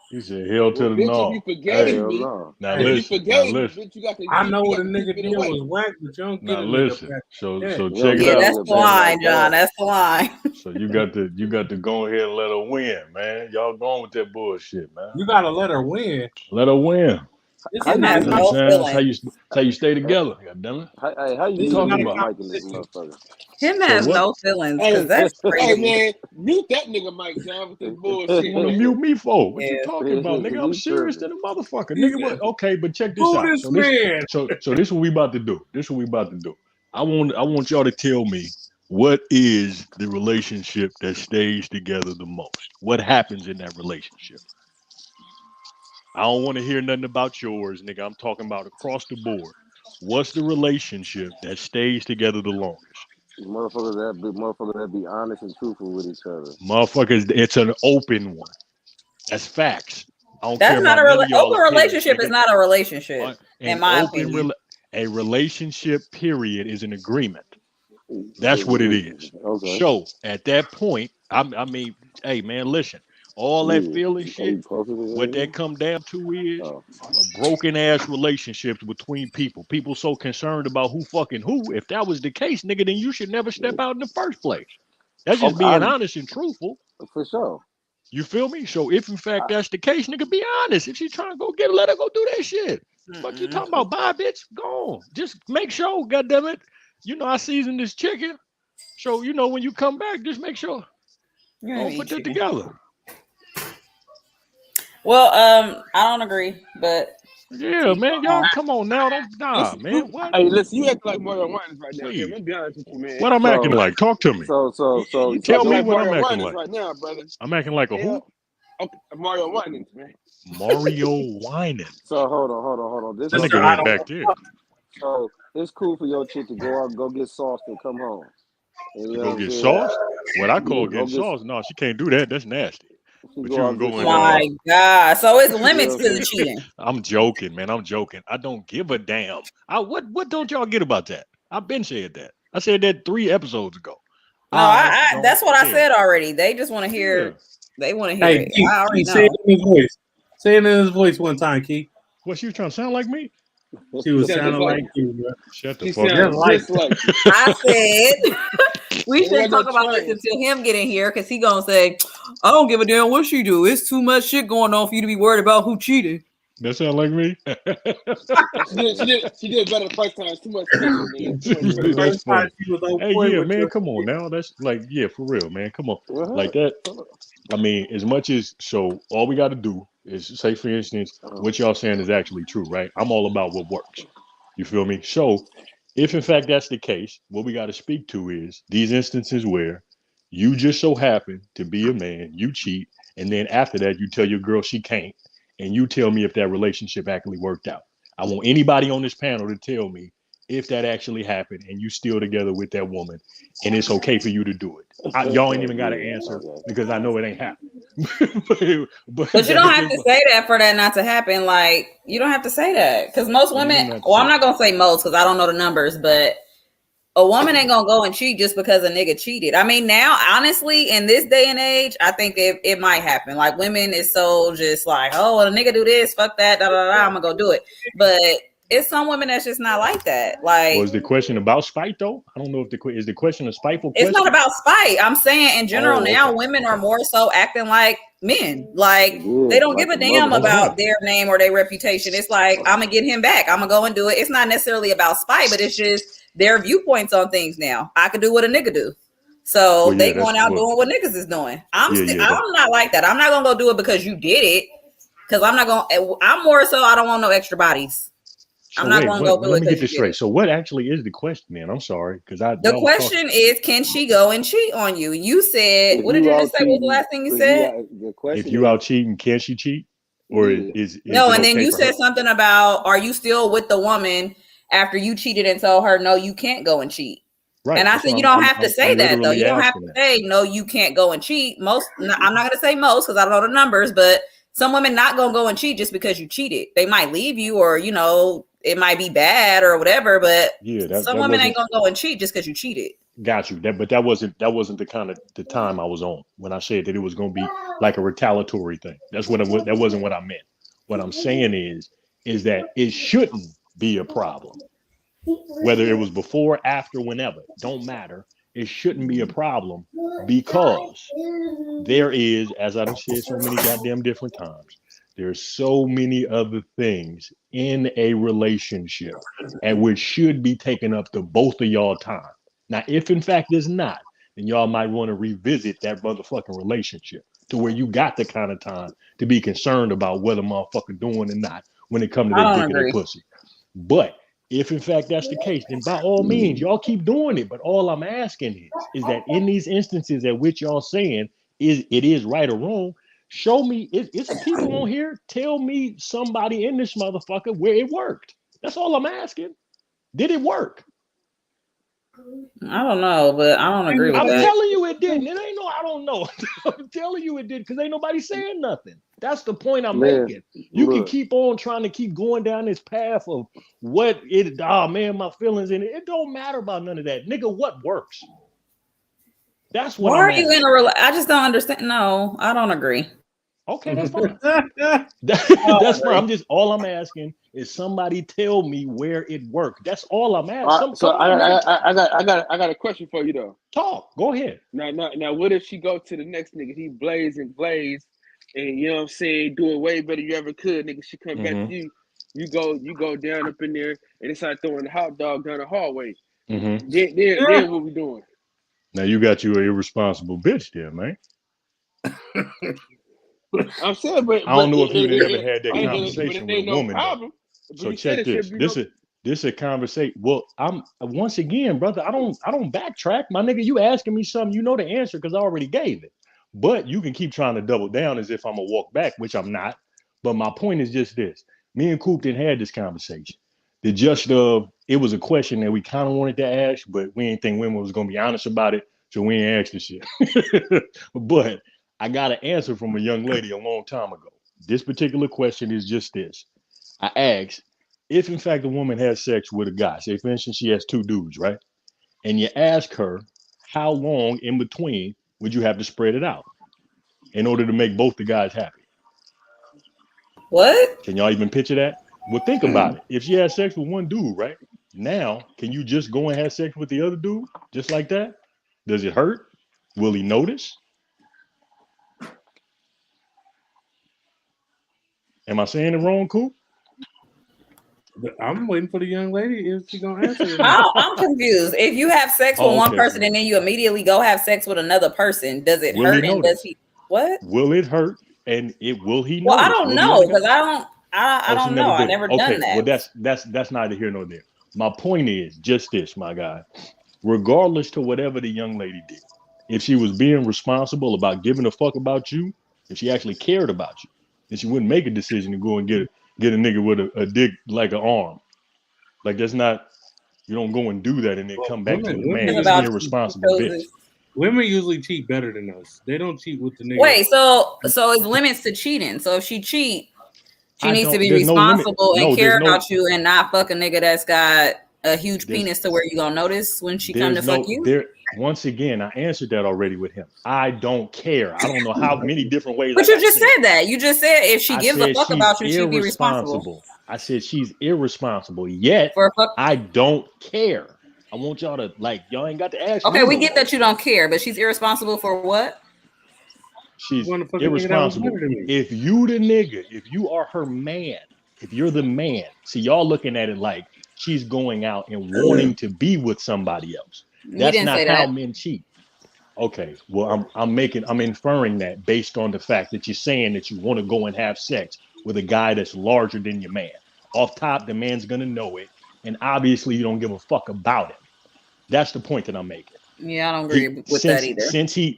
Speaker 6: He said, hell to the
Speaker 4: bitch,
Speaker 6: no.
Speaker 4: if you forgave
Speaker 5: Hell
Speaker 4: me,
Speaker 5: no.
Speaker 6: Now
Speaker 4: if
Speaker 6: listen.
Speaker 4: you forgave
Speaker 6: Now
Speaker 4: me,
Speaker 6: listen.
Speaker 4: bitch, you got to.
Speaker 1: I know what a
Speaker 4: keep
Speaker 1: nigga
Speaker 4: it
Speaker 1: did
Speaker 4: away.
Speaker 1: was whack, but you don't get
Speaker 6: Now
Speaker 1: a
Speaker 6: listen.
Speaker 1: nigga back.
Speaker 6: So
Speaker 1: Yeah.
Speaker 6: check it out.
Speaker 3: That's the line, John. That's the line.
Speaker 6: So you got to go ahead and let her win, man. Y'all going with that bullshit, man.
Speaker 1: You gotta let her win.
Speaker 6: Let her win.
Speaker 3: Him has no
Speaker 6: That's
Speaker 3: feelings.
Speaker 6: how you stay together. God damn it.
Speaker 5: How you
Speaker 6: What you talking about?
Speaker 5: Mike in this motherfucker?
Speaker 3: Him has no feelings, because that's crazy.
Speaker 4: Hey man, mute that nigga Mike John with this bullshit.
Speaker 6: You want to mute me for? What you
Speaker 3: Yeah.
Speaker 6: talking about, nigga? I'm serious to the motherfucker, nigga. What? Okay, but check this
Speaker 1: Who
Speaker 6: out.
Speaker 1: this man?
Speaker 6: So this what we about to do. I want y'all to tell me, what is the relationship that stays together the most? What happens in that relationship? I don't want to hear nothing about yours, nigga. I'm talking about across the board. What's the relationship that stays together the longest?
Speaker 5: Motherfuckers that be honest and truthful with each other.
Speaker 6: Motherfuckers, it's an open one. That's facts. I don't
Speaker 3: That's
Speaker 6: care
Speaker 3: not
Speaker 6: about none of y'all
Speaker 3: open
Speaker 6: opinions,
Speaker 3: relationship
Speaker 6: nigga.
Speaker 3: is not a relationship, in my opinion.
Speaker 6: A relationship, period, is an agreement. That's what it is.
Speaker 5: Okay.
Speaker 6: So at that point, I mean, hey man, listen, all that feeling shit, what that come down to is a broken ass relationships between people. People so concerned about who fucking who. If that was the case, nigga, then you should never step out in the first place. That's just being honest and truthful.
Speaker 5: For sure.
Speaker 6: You feel me? So if in fact that's the case, nigga, be honest. If she trying to go get it, let her go do that shit. Fuck you talking about? Bye, bitch. Go on. Just make sure, goddammit. I seasoned this chicken. So, when you come back, just make sure. Don't put that together.
Speaker 3: Well, I don't agree, but
Speaker 6: yeah, man, y'all come on now. Man. What?
Speaker 4: Hey, listen, you acting like Mario Winans right now. Okay, I'm gonna be honest with you, man.
Speaker 6: What I'm acting like? Talk to me.
Speaker 5: You
Speaker 6: tell me what I'm acting like
Speaker 4: right now, brother.
Speaker 6: I'm acting like a who?
Speaker 4: Okay, Mario Winans, man.
Speaker 6: Mario Winans.
Speaker 5: So hold on.
Speaker 6: That nigga went back there.
Speaker 5: So it's cool for your chick to go out, go get sauced, and come home.
Speaker 6: Go get sauced? What I call getting sauced? No, she can't do that. That's nasty. But you can go in.
Speaker 3: My God! So it's limits to the cheating.
Speaker 6: I'm joking, man. I'm joking. I don't give a damn. What don't y'all get about that? I've been saying that. I said that 3 episodes ago.
Speaker 3: No, I that's what I said already. They just want to hear. They want to hear it. I already know.
Speaker 1: Say it in his voice one time, Keith.
Speaker 6: What, she was trying to sound like me?
Speaker 1: She was
Speaker 4: Sound
Speaker 1: sounding
Speaker 4: just
Speaker 1: like
Speaker 4: like
Speaker 1: you, bro.
Speaker 6: Shut the
Speaker 4: She
Speaker 6: fuck
Speaker 4: sounds
Speaker 6: up.
Speaker 4: just like you.
Speaker 3: I said we
Speaker 4: It
Speaker 3: should
Speaker 4: wasn't
Speaker 3: talk
Speaker 4: no
Speaker 3: about this
Speaker 4: train.
Speaker 3: until him get in here because he gonna say, I don't give a damn what she do. It's too much shit going on for you to be worried about who cheated.
Speaker 6: That sound like me?
Speaker 4: She did better the first time. It's too much tension, man. Too much
Speaker 1: The
Speaker 4: tension.
Speaker 6: That's
Speaker 1: first time
Speaker 6: funny.
Speaker 1: she was on
Speaker 6: Hey,
Speaker 1: point
Speaker 6: yeah,
Speaker 1: with
Speaker 6: man,
Speaker 1: your
Speaker 6: come on
Speaker 1: shit.
Speaker 6: now. That's like, yeah, for real, man. Come on.
Speaker 5: What?
Speaker 6: Like that. I mean, as much as, so all we got to do is say, for instance, what y'all saying is actually true, right? I'm all about what works. You feel me? So if in fact that's the case, what we got to speak to is these instances where you just so happen to be a man, you cheat, and then after that, you tell your girl she can't, and you tell me if that relationship actually worked out. I want anybody on this panel to tell me if that actually happened and you still together with that woman and it's okay for you to do it. Y'all ain't even got to answer because I know it ain't happening.
Speaker 3: But you don't have to say that for that not to happen. Like, you don't have to say that because most women, well, I'm not gonna say most because I don't know the numbers, but a woman ain't gonna go and cheat just because a nigga cheated. I mean, now, honestly, in this day and age, I think it might happen. Like, women is so just like, oh, well, a nigga do this, fuck that, da da da, I'm gonna go do it. But it's some women that's just not like that. Like,
Speaker 6: was the question about spite though? I don't know if is the question a spiteful
Speaker 3: it's
Speaker 6: question?
Speaker 3: not about spite. I'm saying in general now, women are more so acting like men. Like, they don't give a damn about their name or their reputation. It's like, I'm gonna get him back. I'm gonna go and do it. It's not necessarily about spite, but it's just their viewpoints on things now. I could do what a nigga do. So
Speaker 6: Well, yeah,
Speaker 3: they going out doing what niggas is doing. I'm not like that. I'm not gonna go do it because you did it. Because I'm more so I don't want no extra bodies.
Speaker 6: So
Speaker 3: I'm not gonna go do it.
Speaker 6: Let me get this straight. So what actually is the question, man? I'm sorry, because the
Speaker 3: question is, can she go and cheat on you? You said, what did you just say? What was the last thing you said?
Speaker 6: If you out cheating, can she cheat? Or is
Speaker 3: no?
Speaker 6: it
Speaker 3: And then
Speaker 6: okay
Speaker 3: you
Speaker 6: for
Speaker 3: said
Speaker 6: her?
Speaker 3: something about, are you still with the woman after you cheated and told her no, you can't go and cheat?
Speaker 6: Right.
Speaker 3: And I said, you don't have to say that though. You don't have to say no, you can't go and cheat. I'm not gonna say most because I don't know the numbers, but some women not gonna go and cheat just because you cheated. They might leave you, or it might be bad or whatever. But some women ain't gonna go and cheat just because you cheated.
Speaker 6: Got you. But that wasn't the kind of the time I was on when I said that it was gonna be like a retaliatory thing. That wasn't what I meant. What I'm saying is that it shouldn't be a problem. Whether it was before, after, whenever, don't matter. It shouldn't be a problem because there is, as I've said so many goddamn different times, there's so many other things in a relationship and which should be taken up to both of y'all time. Now, if in fact it's not, then y'all might want to revisit that motherfucking relationship to where you got the kind of time to be concerned about whether motherfucker doing or not when it comes to their dick and their pussy. But if in fact that's the case, then by all means, y'all keep doing it. But all I'm asking is that in these instances at which y'all saying it is right or wrong, show me, it's people on here, tell me somebody in this motherfucker where it worked. That's all I'm asking. Did it work?
Speaker 3: I don't know, but I don't agree with that.
Speaker 6: I'm telling you it didn't. It ain't no, I don't know. I'm telling you it did because ain't nobody saying nothing. That's the point I'm making. You can keep on trying to keep going down this path of what it, my feelings in it. It don't matter about none of that. Nigga, what works? That's what I'm asking.
Speaker 3: Why are you in a I just don't understand. No, I don't agree.
Speaker 6: Okay, that's fine. That's fine. All I'm asking is somebody tell me where it worked. That's all I'm asking.
Speaker 4: So I got a question for you though.
Speaker 6: Talk. Go ahead.
Speaker 4: Now, what if she go to the next nigga? He blaze, and you know what I'm saying, do it way better than you ever could, nigga. She come back to you. You go down up in there and they start throwing the hot dog down the hallway. Then what we doing?
Speaker 6: Now you got you an irresponsible bitch there, man.
Speaker 4: I'm saying, but
Speaker 6: I don't know if you've ever had that conversation with a woman.
Speaker 4: Problem.
Speaker 6: So check this. This is a conversation. Well, I'm once again, brother. I don't backtrack, my nigga. You asking me something, you know the answer because I already gave it. But you can keep trying to double down as if I'm gonna walk back, which I'm not. But my point is just this: me and Coop didn't have this conversation. It was a question that we kind of wanted to ask, but we didn't think women was gonna be honest about it, so we ain't asked the shit. But I got an answer from a young lady a long time ago. This particular question is just this. I asked, if in fact a woman has sex with a guy, say for instance, she has two dudes, right? And you ask her, how long in between would you have to spread it out in order to make both the guys happy?
Speaker 3: What?
Speaker 6: Can y'all even picture that? Well, think about it. If she had sex with one dude, right? Now, can you just go and have sex with the other dude just like that? Does it hurt? Will he notice? Am I saying it wrong, Coop?
Speaker 1: I'm waiting for the young lady. Is she gonna answer it?
Speaker 3: I'm confused. If you have sex with one
Speaker 6: okay,
Speaker 3: person
Speaker 6: so
Speaker 3: and then you immediately go have sex with another person, does it
Speaker 6: will
Speaker 3: hurt?
Speaker 6: he
Speaker 3: And does
Speaker 6: notice?
Speaker 3: he what?
Speaker 6: Will it hurt? And will he
Speaker 3: Well, I
Speaker 6: notice?
Speaker 3: don't
Speaker 6: Will the other
Speaker 3: know
Speaker 6: guy?
Speaker 3: because I
Speaker 6: Oh, she
Speaker 3: don't
Speaker 6: never
Speaker 3: know. I
Speaker 6: did it.
Speaker 3: never
Speaker 6: Okay,
Speaker 3: done that.
Speaker 6: well that's neither here nor there. My point is just this, my guy. Regardless to whatever the young lady did, if she was being responsible about giving a fuck about you, if she actually cared about you, then she wouldn't make a decision to go and get a nigga with a dick like an arm. Like that's not, you don't go and do that and then
Speaker 1: Well,
Speaker 6: come back to a
Speaker 3: It's
Speaker 6: man.
Speaker 1: women
Speaker 6: It's
Speaker 3: about
Speaker 1: usually
Speaker 6: irresponsible bitch.
Speaker 3: choices.
Speaker 1: women usually cheat better than us. They don't cheat with the nigga.
Speaker 3: Wait, so it's limits to cheating. So if she cheat, she needs to be
Speaker 6: There's no limit.
Speaker 3: responsible and
Speaker 6: No,
Speaker 3: care
Speaker 6: there's no,
Speaker 3: about you and not fuck a nigga that's got a huge
Speaker 6: there's
Speaker 3: penis to where you gonna notice when she come to
Speaker 6: there's
Speaker 3: fuck
Speaker 6: no
Speaker 3: you.
Speaker 6: there. Once again, I answered that already with him. I don't care. I don't know how many different ways.
Speaker 3: But
Speaker 6: I
Speaker 3: you
Speaker 6: gotta
Speaker 3: just
Speaker 6: say it.
Speaker 3: said that. You just said if she
Speaker 6: I
Speaker 3: gives a
Speaker 6: said
Speaker 3: fuck
Speaker 6: she's
Speaker 3: about you, she'd be responsible
Speaker 6: irresponsible. I said she's irresponsible. Yet
Speaker 3: for a fuck.
Speaker 6: I don't care. I want y'all to y'all ain't got to ask
Speaker 3: Okay,
Speaker 6: me
Speaker 3: we
Speaker 6: no
Speaker 3: get
Speaker 6: more.
Speaker 3: that you don't care, but she's irresponsible for what?
Speaker 6: She's
Speaker 1: You wanna fuck a nigga that was
Speaker 6: irresponsible.
Speaker 1: better than me.
Speaker 6: If you the nigga, if you are her man, if you're the man, see y'all looking at it like she's going out and wanting to be with somebody else.
Speaker 3: We
Speaker 6: That's
Speaker 3: didn't
Speaker 6: not
Speaker 3: say
Speaker 6: how
Speaker 3: that.
Speaker 6: men cheat. Okay, well I'm inferring that based on the fact that you're saying that you want to go and have sex with a guy that's larger than your man. Off top, the man's gonna know it, and obviously you don't give a fuck about him. That's the point that I'm making.
Speaker 3: Yeah, I don't agree with that either.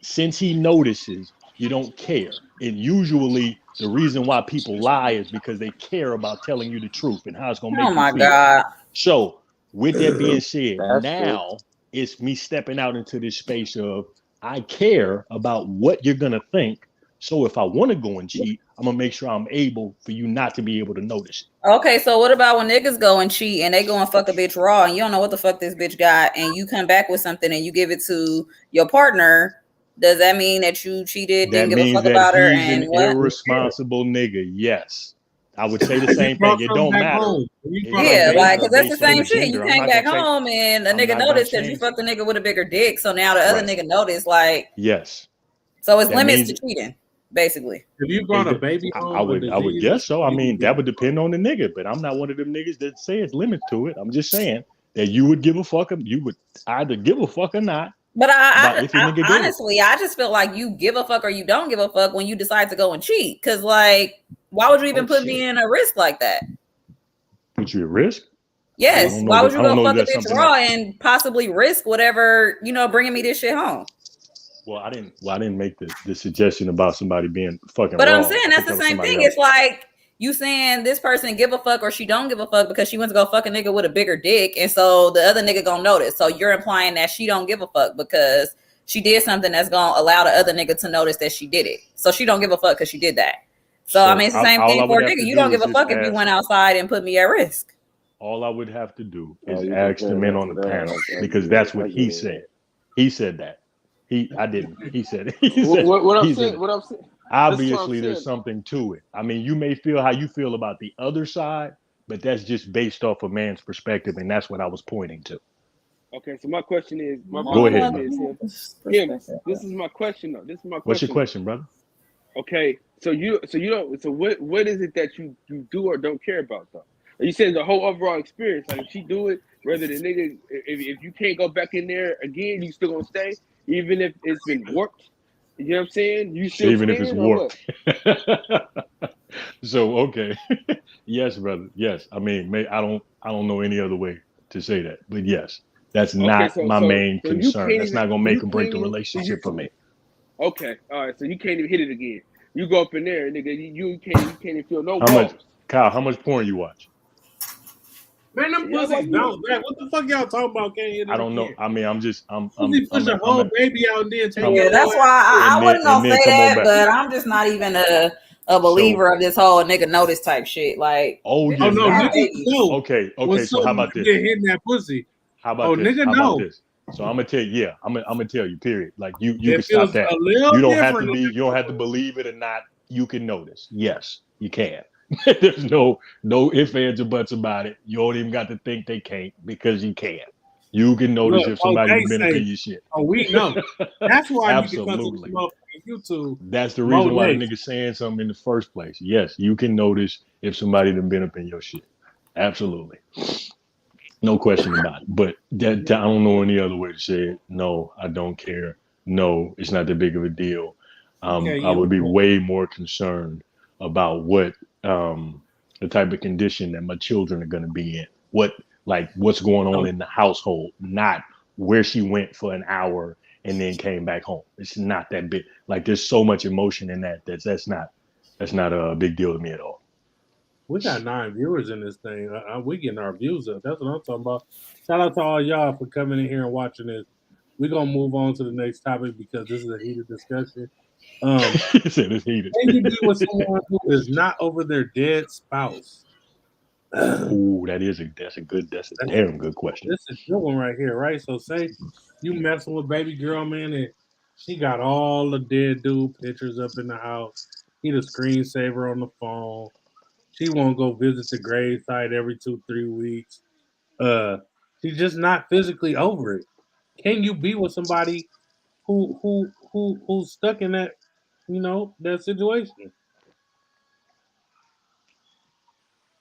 Speaker 6: Since he notices you don't care, and usually the reason why people lie is because they care about telling you the truth and how it's gonna
Speaker 3: Oh
Speaker 6: make you
Speaker 3: my
Speaker 6: feel.
Speaker 3: god.
Speaker 6: So with that being said,
Speaker 5: That's true.
Speaker 6: now it's me stepping out into this space of I care about what you're gonna think. So if I want to go and cheat, I'm gonna make sure I'm able for you not to be able to notice it.
Speaker 3: Okay, so what about when niggas go and cheat and they go and fuck a bitch raw and you don't know what the fuck this bitch got and you come back with something and you give it to your partner? Does that mean that you cheated,
Speaker 6: That
Speaker 3: didn't give a
Speaker 6: means
Speaker 3: fuck
Speaker 6: that
Speaker 3: about her,
Speaker 6: he's
Speaker 3: and
Speaker 6: an
Speaker 3: what?
Speaker 6: irresponsible nigga. Yes. I would say the
Speaker 1: You
Speaker 6: same
Speaker 1: brought
Speaker 6: thing. It
Speaker 1: something
Speaker 6: don't
Speaker 1: back
Speaker 6: matter.
Speaker 1: home. You
Speaker 6: It
Speaker 1: brought
Speaker 6: don't
Speaker 3: Yeah,
Speaker 1: a
Speaker 3: like,
Speaker 1: baby.
Speaker 3: cause that's the
Speaker 6: based on
Speaker 3: same
Speaker 6: the
Speaker 3: shit. You
Speaker 6: gender. I'm
Speaker 3: came
Speaker 6: not
Speaker 3: back
Speaker 6: gonna say
Speaker 3: home and a
Speaker 6: I'm
Speaker 3: nigga
Speaker 6: not gonna
Speaker 3: noticed that you
Speaker 6: change.
Speaker 3: fucked a nigga with a bigger dick. So now the other
Speaker 6: Right.
Speaker 3: nigga noticed, like,
Speaker 6: Yes.
Speaker 3: so it's
Speaker 6: That
Speaker 3: limits
Speaker 6: means
Speaker 3: to cheating, basically.
Speaker 1: If you brought a
Speaker 6: it,
Speaker 1: baby
Speaker 6: I
Speaker 1: home, a
Speaker 6: would
Speaker 1: disease,
Speaker 6: guess so. I
Speaker 1: you
Speaker 6: mean,
Speaker 1: would
Speaker 6: that
Speaker 1: give
Speaker 6: would
Speaker 1: a fuck.
Speaker 6: depend on the nigga, but I'm not one of them niggas that say it's limits to it. I'm just saying that you would give a fuck. You would either give a fuck or not
Speaker 3: But
Speaker 6: about if your nigga gave it.
Speaker 3: honestly, I just feel like you give a fuck or you don't give a fuck when you decide to go and cheat. Cause like, why would you even
Speaker 6: Oh
Speaker 3: put me
Speaker 6: shit.
Speaker 3: in a risk like that?
Speaker 6: Put you at risk? I
Speaker 3: Yes.
Speaker 6: don't know
Speaker 3: Why would
Speaker 6: that.
Speaker 3: you
Speaker 6: I don't
Speaker 3: go
Speaker 6: know
Speaker 3: fuck
Speaker 6: that
Speaker 3: a
Speaker 6: that's
Speaker 3: bitch
Speaker 6: something
Speaker 3: raw
Speaker 6: that.
Speaker 3: and possibly risk whatever, bringing me this shit home?
Speaker 6: Well, I didn't make the suggestion about somebody being fucking
Speaker 3: But I'm
Speaker 6: raw.
Speaker 3: saying
Speaker 6: I
Speaker 3: that's
Speaker 6: think
Speaker 3: the
Speaker 6: that was
Speaker 3: same
Speaker 6: somebody
Speaker 3: thing.
Speaker 6: else.
Speaker 3: It's like you saying this person give a fuck or she don't give a fuck because she went to go fuck a nigga with a bigger dick, and so the other nigga gonna notice. So you're implying that she don't give a fuck because she did something that's gonna allow the other nigga to notice that she did it. So she don't give a fuck because she did that. So I mean, it's the same
Speaker 6: all
Speaker 3: thing
Speaker 6: I
Speaker 3: for
Speaker 6: would
Speaker 3: a
Speaker 6: have
Speaker 3: nigga.
Speaker 6: to
Speaker 3: You don't
Speaker 6: do
Speaker 3: give
Speaker 6: is
Speaker 3: a
Speaker 6: just
Speaker 3: fuck if you
Speaker 6: ask.
Speaker 3: went outside and put me at risk.
Speaker 6: All I would have to do
Speaker 5: Oh,
Speaker 6: is
Speaker 5: you
Speaker 6: ask the
Speaker 5: comparing
Speaker 6: men
Speaker 5: that
Speaker 6: on
Speaker 5: to
Speaker 6: the
Speaker 5: that?
Speaker 6: panel
Speaker 5: I
Speaker 6: because
Speaker 5: get
Speaker 6: that's
Speaker 5: it.
Speaker 6: what
Speaker 5: I
Speaker 6: he
Speaker 5: get
Speaker 6: said.
Speaker 5: it.
Speaker 6: He said that. I didn't. He said it. He said
Speaker 4: What I'm
Speaker 6: he said
Speaker 4: saying,
Speaker 6: it.
Speaker 4: what I'm saying, this is what I'm
Speaker 6: Obviously, there's
Speaker 4: saying.
Speaker 6: something to it. I mean, you may feel how you feel about the other side, but that's just based off a man's perspective, and that's what I was pointing to.
Speaker 4: Okay, so my question is,
Speaker 6: Go ahead,
Speaker 4: question
Speaker 6: brother.
Speaker 4: is him. This is my question though. This is my
Speaker 6: What's your
Speaker 4: question.
Speaker 6: question, brother?
Speaker 4: Okay, so you don't. So what is it that you do or don't care about though? You said the whole overall experience. Like if she do it, whether the nigga, if you can't go back in there again, you still gonna stay, even if it's been warped. You know what I'm saying? You still
Speaker 6: Even if it's
Speaker 4: staying or what?
Speaker 6: warped. So okay, yes, brother. Yes, I mean, I don't know any other way to say that, but yes, that's
Speaker 4: Okay,
Speaker 6: not my main
Speaker 4: so you
Speaker 6: concern.
Speaker 4: can't
Speaker 6: That's
Speaker 4: even
Speaker 6: not gonna
Speaker 4: so you
Speaker 6: make or break
Speaker 4: can't
Speaker 6: the
Speaker 4: even so you
Speaker 6: relationship for me.
Speaker 4: okay, all right, so you can't even hit it again. You go up in there, nigga, you can't even feel no
Speaker 6: How much,
Speaker 4: walls.
Speaker 6: Kyle? How much porn you watch?
Speaker 1: Man, them
Speaker 4: Yeah,
Speaker 1: pussies
Speaker 4: like
Speaker 1: bounce back. What the fuck y'all talking about? Can't hit
Speaker 6: I
Speaker 1: it
Speaker 6: don't know.
Speaker 1: again.
Speaker 6: I mean, I'm
Speaker 1: Pussy push a whole baby out and then take
Speaker 3: Yeah,
Speaker 1: your
Speaker 3: that's
Speaker 1: ass.
Speaker 3: why I
Speaker 6: and
Speaker 3: wasn't gonna
Speaker 6: then
Speaker 3: say
Speaker 6: come on
Speaker 3: that,
Speaker 6: back.
Speaker 3: but I'm just not even a
Speaker 6: So,
Speaker 3: believer of this whole nigga notice type shit. Like,
Speaker 6: oh,
Speaker 3: bitch,
Speaker 1: Oh
Speaker 6: you're
Speaker 1: no,
Speaker 3: have
Speaker 6: not.
Speaker 1: niggas
Speaker 3: babies.
Speaker 1: know
Speaker 6: Okay,
Speaker 1: when
Speaker 6: okay. So how
Speaker 1: someone
Speaker 6: about this?
Speaker 1: get hitting that pussy.
Speaker 6: How about
Speaker 1: Oh,
Speaker 6: this?
Speaker 1: nigga
Speaker 6: How about
Speaker 1: know.
Speaker 6: this? So I'm gonna tell you. Yeah, I'm gonna tell you. Period. Like you can
Speaker 1: It
Speaker 6: stop
Speaker 1: feels
Speaker 6: that.
Speaker 1: a little
Speaker 6: You don't have to
Speaker 1: different.
Speaker 6: be. You don't have to believe it or not. You can notice. Yes, you can. There's no ifs, ands, or buts about it. You don't even got to think they can't because you can. You can notice
Speaker 1: Look,
Speaker 6: if somebody's
Speaker 1: they
Speaker 6: been up
Speaker 1: say,
Speaker 6: in your shit.
Speaker 1: oh, we know. That's why I need to come to
Speaker 6: Absolutely.
Speaker 1: this motherfucking YouTube.
Speaker 6: That's the
Speaker 1: Mo
Speaker 6: reason why the
Speaker 1: Days.
Speaker 6: nigga's saying something in the first place. Yes, you can notice if somebody done been up in your shit. Absolutely. No question about it. But that I don't know any other way to say it. No, I don't care. No, it's not that big of a deal.
Speaker 1: Okay,
Speaker 6: I would be
Speaker 1: you.
Speaker 6: way more concerned about what the type of condition that my children are going to be in. What's going on in the household, not where she went for an hour and then came back home. It's not that big. Like there's so much emotion in that that's not a big deal to me at all.
Speaker 1: We got 9 viewers in this thing. We getting our views up. That's what I'm talking about. Shout out to all y'all for coming in here and watching this. We're gonna move on to the next topic because this is a heated discussion.
Speaker 6: He said it's heated.
Speaker 1: Can you be with someone who is not over their dead spouse?
Speaker 6: Ooh, that's a damn good question.
Speaker 1: This is a good one right here, right? So say you messing with baby girl, man, and she got all the dead dude pictures up in the house. He the screensaver on the phone. She won't go visit the gravesite every 2-3 weeks. She's just not physically over it. Can you be with somebody who's stuck in that, that situation?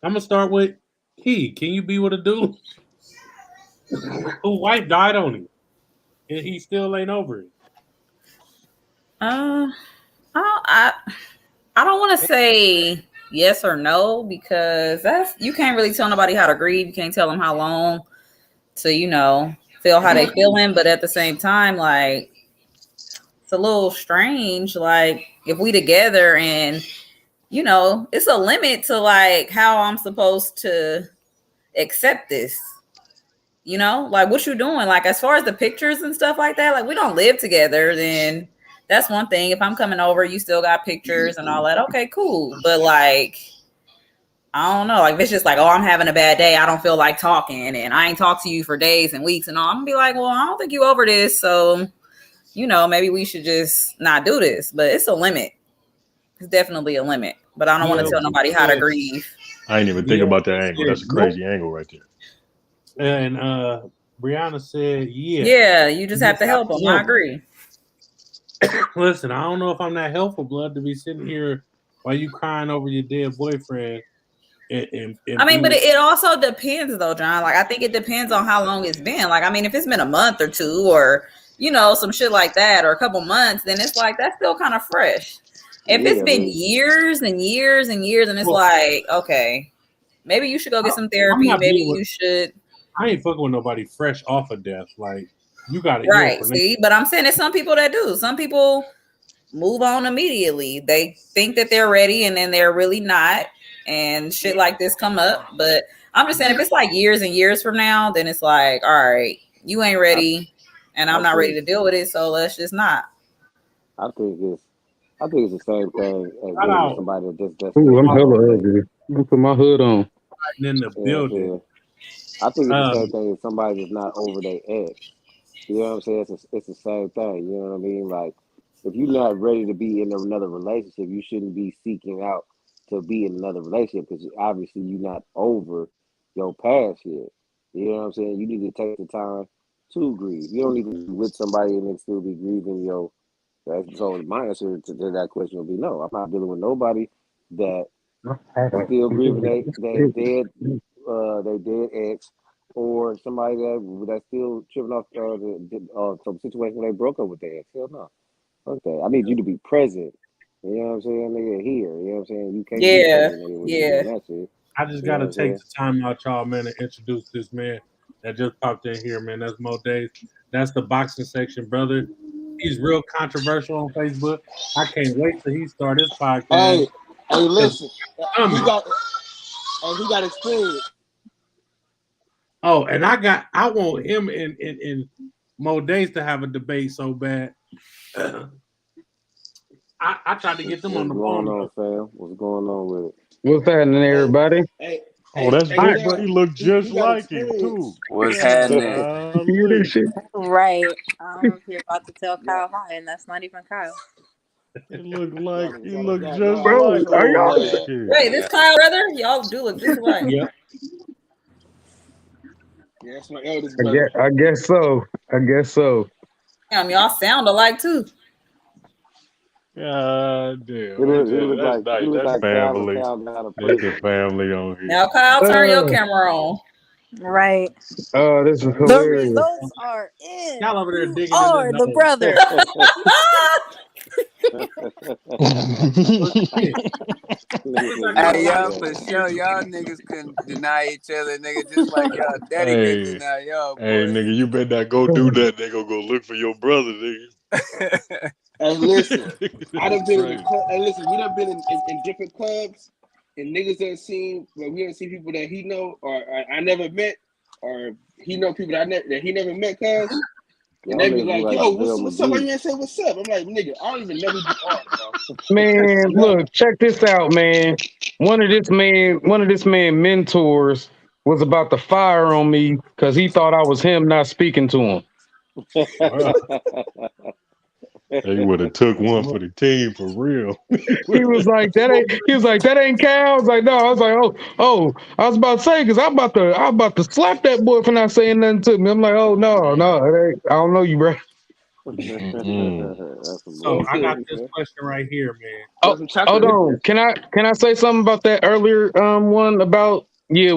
Speaker 1: I'm gonna start with Key. Can you be with a dude whose wife died on him and he still ain't over it?
Speaker 3: I don't want to say yes or no because you can't really tell nobody how to grieve. You can't tell them how long to feel how they feeling. But at the same time, like it's a little strange. Like if we together and it's a limit to like how I'm supposed to accept this. Like what you doing? Like as far as the pictures and stuff like that, like we don't live together, then that's one thing. If I'm coming over, you still got pictures and all that. Okay, cool. But like, I don't know. Like if it's just like, oh, I'm having a bad day. I don't feel like talking and I ain't talked to you for days and weeks and all. I'm gonna be like, well, I don't think you over this. So, maybe we should just not do this. But it's a limit. It's definitely a limit. But I don't want to tell nobody how to grieve.
Speaker 6: I ain't even think about that angle. That's a crazy angle right there.
Speaker 1: And Brianna said,
Speaker 3: yeah, you just have to help them. I agree.
Speaker 1: Listen, I don't know if I'm that helpful, blood, to be sitting here while you crying over your dead boyfriend. And
Speaker 3: I mean, but it also depends, though, John. Like, I think it depends on how long it's been. Like, I mean, if it's been a month or two, or some shit like that, or a couple months, then it's like that's still kind of fresh. If it's been years and years and years, and it's like, okay, maybe you should go get some therapy. Maybe you should.
Speaker 1: I ain't fucking with nobody fresh off of death. Like, you got to
Speaker 3: right. See, but I'm saying there's some people that do. Some people move on immediately. They think that they're ready, and then they're really not, and shit like this come up. But I'm just saying, if it's like years and years from now, then it's like, all right, you ain't ready, and I'm not ready to deal with it. So let's just not.
Speaker 5: I think it's the same thing as being with somebody that just.
Speaker 4: Ooh, I'm hella ugly. I'm put my hood on.
Speaker 1: In the building.
Speaker 5: I think it's the same thing as somebody that's not over their ex. You know what I'm saying? It's the same thing. You know what I mean? Like, if you're not ready to be in another relationship, you shouldn't be seeking out to be in another relationship because obviously you're not over your past yet. You know what I'm saying? You need to take the time to grieve. You don't need to be with somebody and then still be grieving your. So my answer to that question would be no. I'm not dealing with nobody that still grieving they dead ex, or somebody that's still tripping off some situation where they broke up with their ex. Hell no. Okay, I need you to be present. You know what I'm saying? Nigga, here. You know what I'm saying? You can't be present, nigga, when you're doing that shit.
Speaker 1: I just got to take the time out, y'all, man, to introduce this man that just popped in here, man. That's Mo Days. That's the boxing section, brother. He's real controversial on Facebook. I can't wait till he start his podcast.
Speaker 4: Hey, listen. He got experience.
Speaker 1: Oh, and I want him and Mo Days to have a debate so bad. I tried to get them on the phone.
Speaker 5: What's going on with it?
Speaker 4: What's happening, everybody?
Speaker 6: That's good. He looked just like him too.
Speaker 2: What's happening?
Speaker 7: Right. You're about to tell Kyle hi, and that's not even Kyle.
Speaker 6: He look
Speaker 4: Y'all
Speaker 6: just
Speaker 7: Bro,
Speaker 6: like
Speaker 7: are
Speaker 6: old
Speaker 7: y'all?
Speaker 6: light skin.
Speaker 3: Wait, this Kyle brother? Y'all do look just alike.
Speaker 1: Yeah.
Speaker 4: Yeah, that's my eldest brother.
Speaker 7: I guess so. I guess so.
Speaker 3: Damn, y'all sound alike too.
Speaker 6: God damn.
Speaker 5: He look
Speaker 6: That's
Speaker 5: like
Speaker 6: nice. That's
Speaker 5: Calvin
Speaker 6: family.
Speaker 5: Calvin out of
Speaker 6: That's the
Speaker 5: prison.
Speaker 6: family on here.
Speaker 3: Now, Kyle, turn your
Speaker 7: Uh,
Speaker 3: camera on.
Speaker 8: Right.
Speaker 7: this is
Speaker 8: The
Speaker 7: hilarious.
Speaker 8: results are in.
Speaker 1: Y'all over there
Speaker 8: You
Speaker 1: digging in the
Speaker 8: are the
Speaker 1: nose.
Speaker 8: brother.
Speaker 2: Hey, y'all,
Speaker 5: Yeah.
Speaker 2: for sure, y'all niggas couldn't deny each other, nigga, just like y'all daddy couldn't
Speaker 6: Hey,
Speaker 2: deny y'all,
Speaker 6: hey,
Speaker 2: boy.
Speaker 6: nigga, you better not go do that. They gonna go look for your brother, nigga.
Speaker 4: Hey, listen, I done
Speaker 6: That's
Speaker 4: been in the
Speaker 6: crazy.
Speaker 4: club. Hey, listen, we done been in different clubs, and niggas done seen, but we done seen people that he know or I never met, or he know people that he never met, cuz. And
Speaker 5: Y'all
Speaker 4: they be
Speaker 5: niggas look
Speaker 4: like,
Speaker 5: like
Speaker 4: yo,
Speaker 5: Bill
Speaker 4: what's up? Why you
Speaker 5: McGee.
Speaker 4: ain't say what's up? I'm like, nigga, I don't even know who you are, bro.
Speaker 7: Man,
Speaker 4: Never.
Speaker 7: look, check this out, man. One of this man mentors was about to fire on me because he thought I was him not speaking to him.
Speaker 6: Wow. They would have took one for the team for real.
Speaker 7: He was like, that ain't Cal. I was like, no. I was like, oh, I was about to say, because I'm about to slap that boy for not saying nothing to me. I'm like, oh no, it ain't, I don't know you, bro.
Speaker 6: Mm-mm.
Speaker 5: That's some
Speaker 1: So I got
Speaker 5: bullshit,
Speaker 1: this
Speaker 5: man.
Speaker 1: question right here, man.
Speaker 7: Oh,
Speaker 4: Want some
Speaker 7: hold
Speaker 4: chocolate?
Speaker 7: on. Can I say something about that earlier one about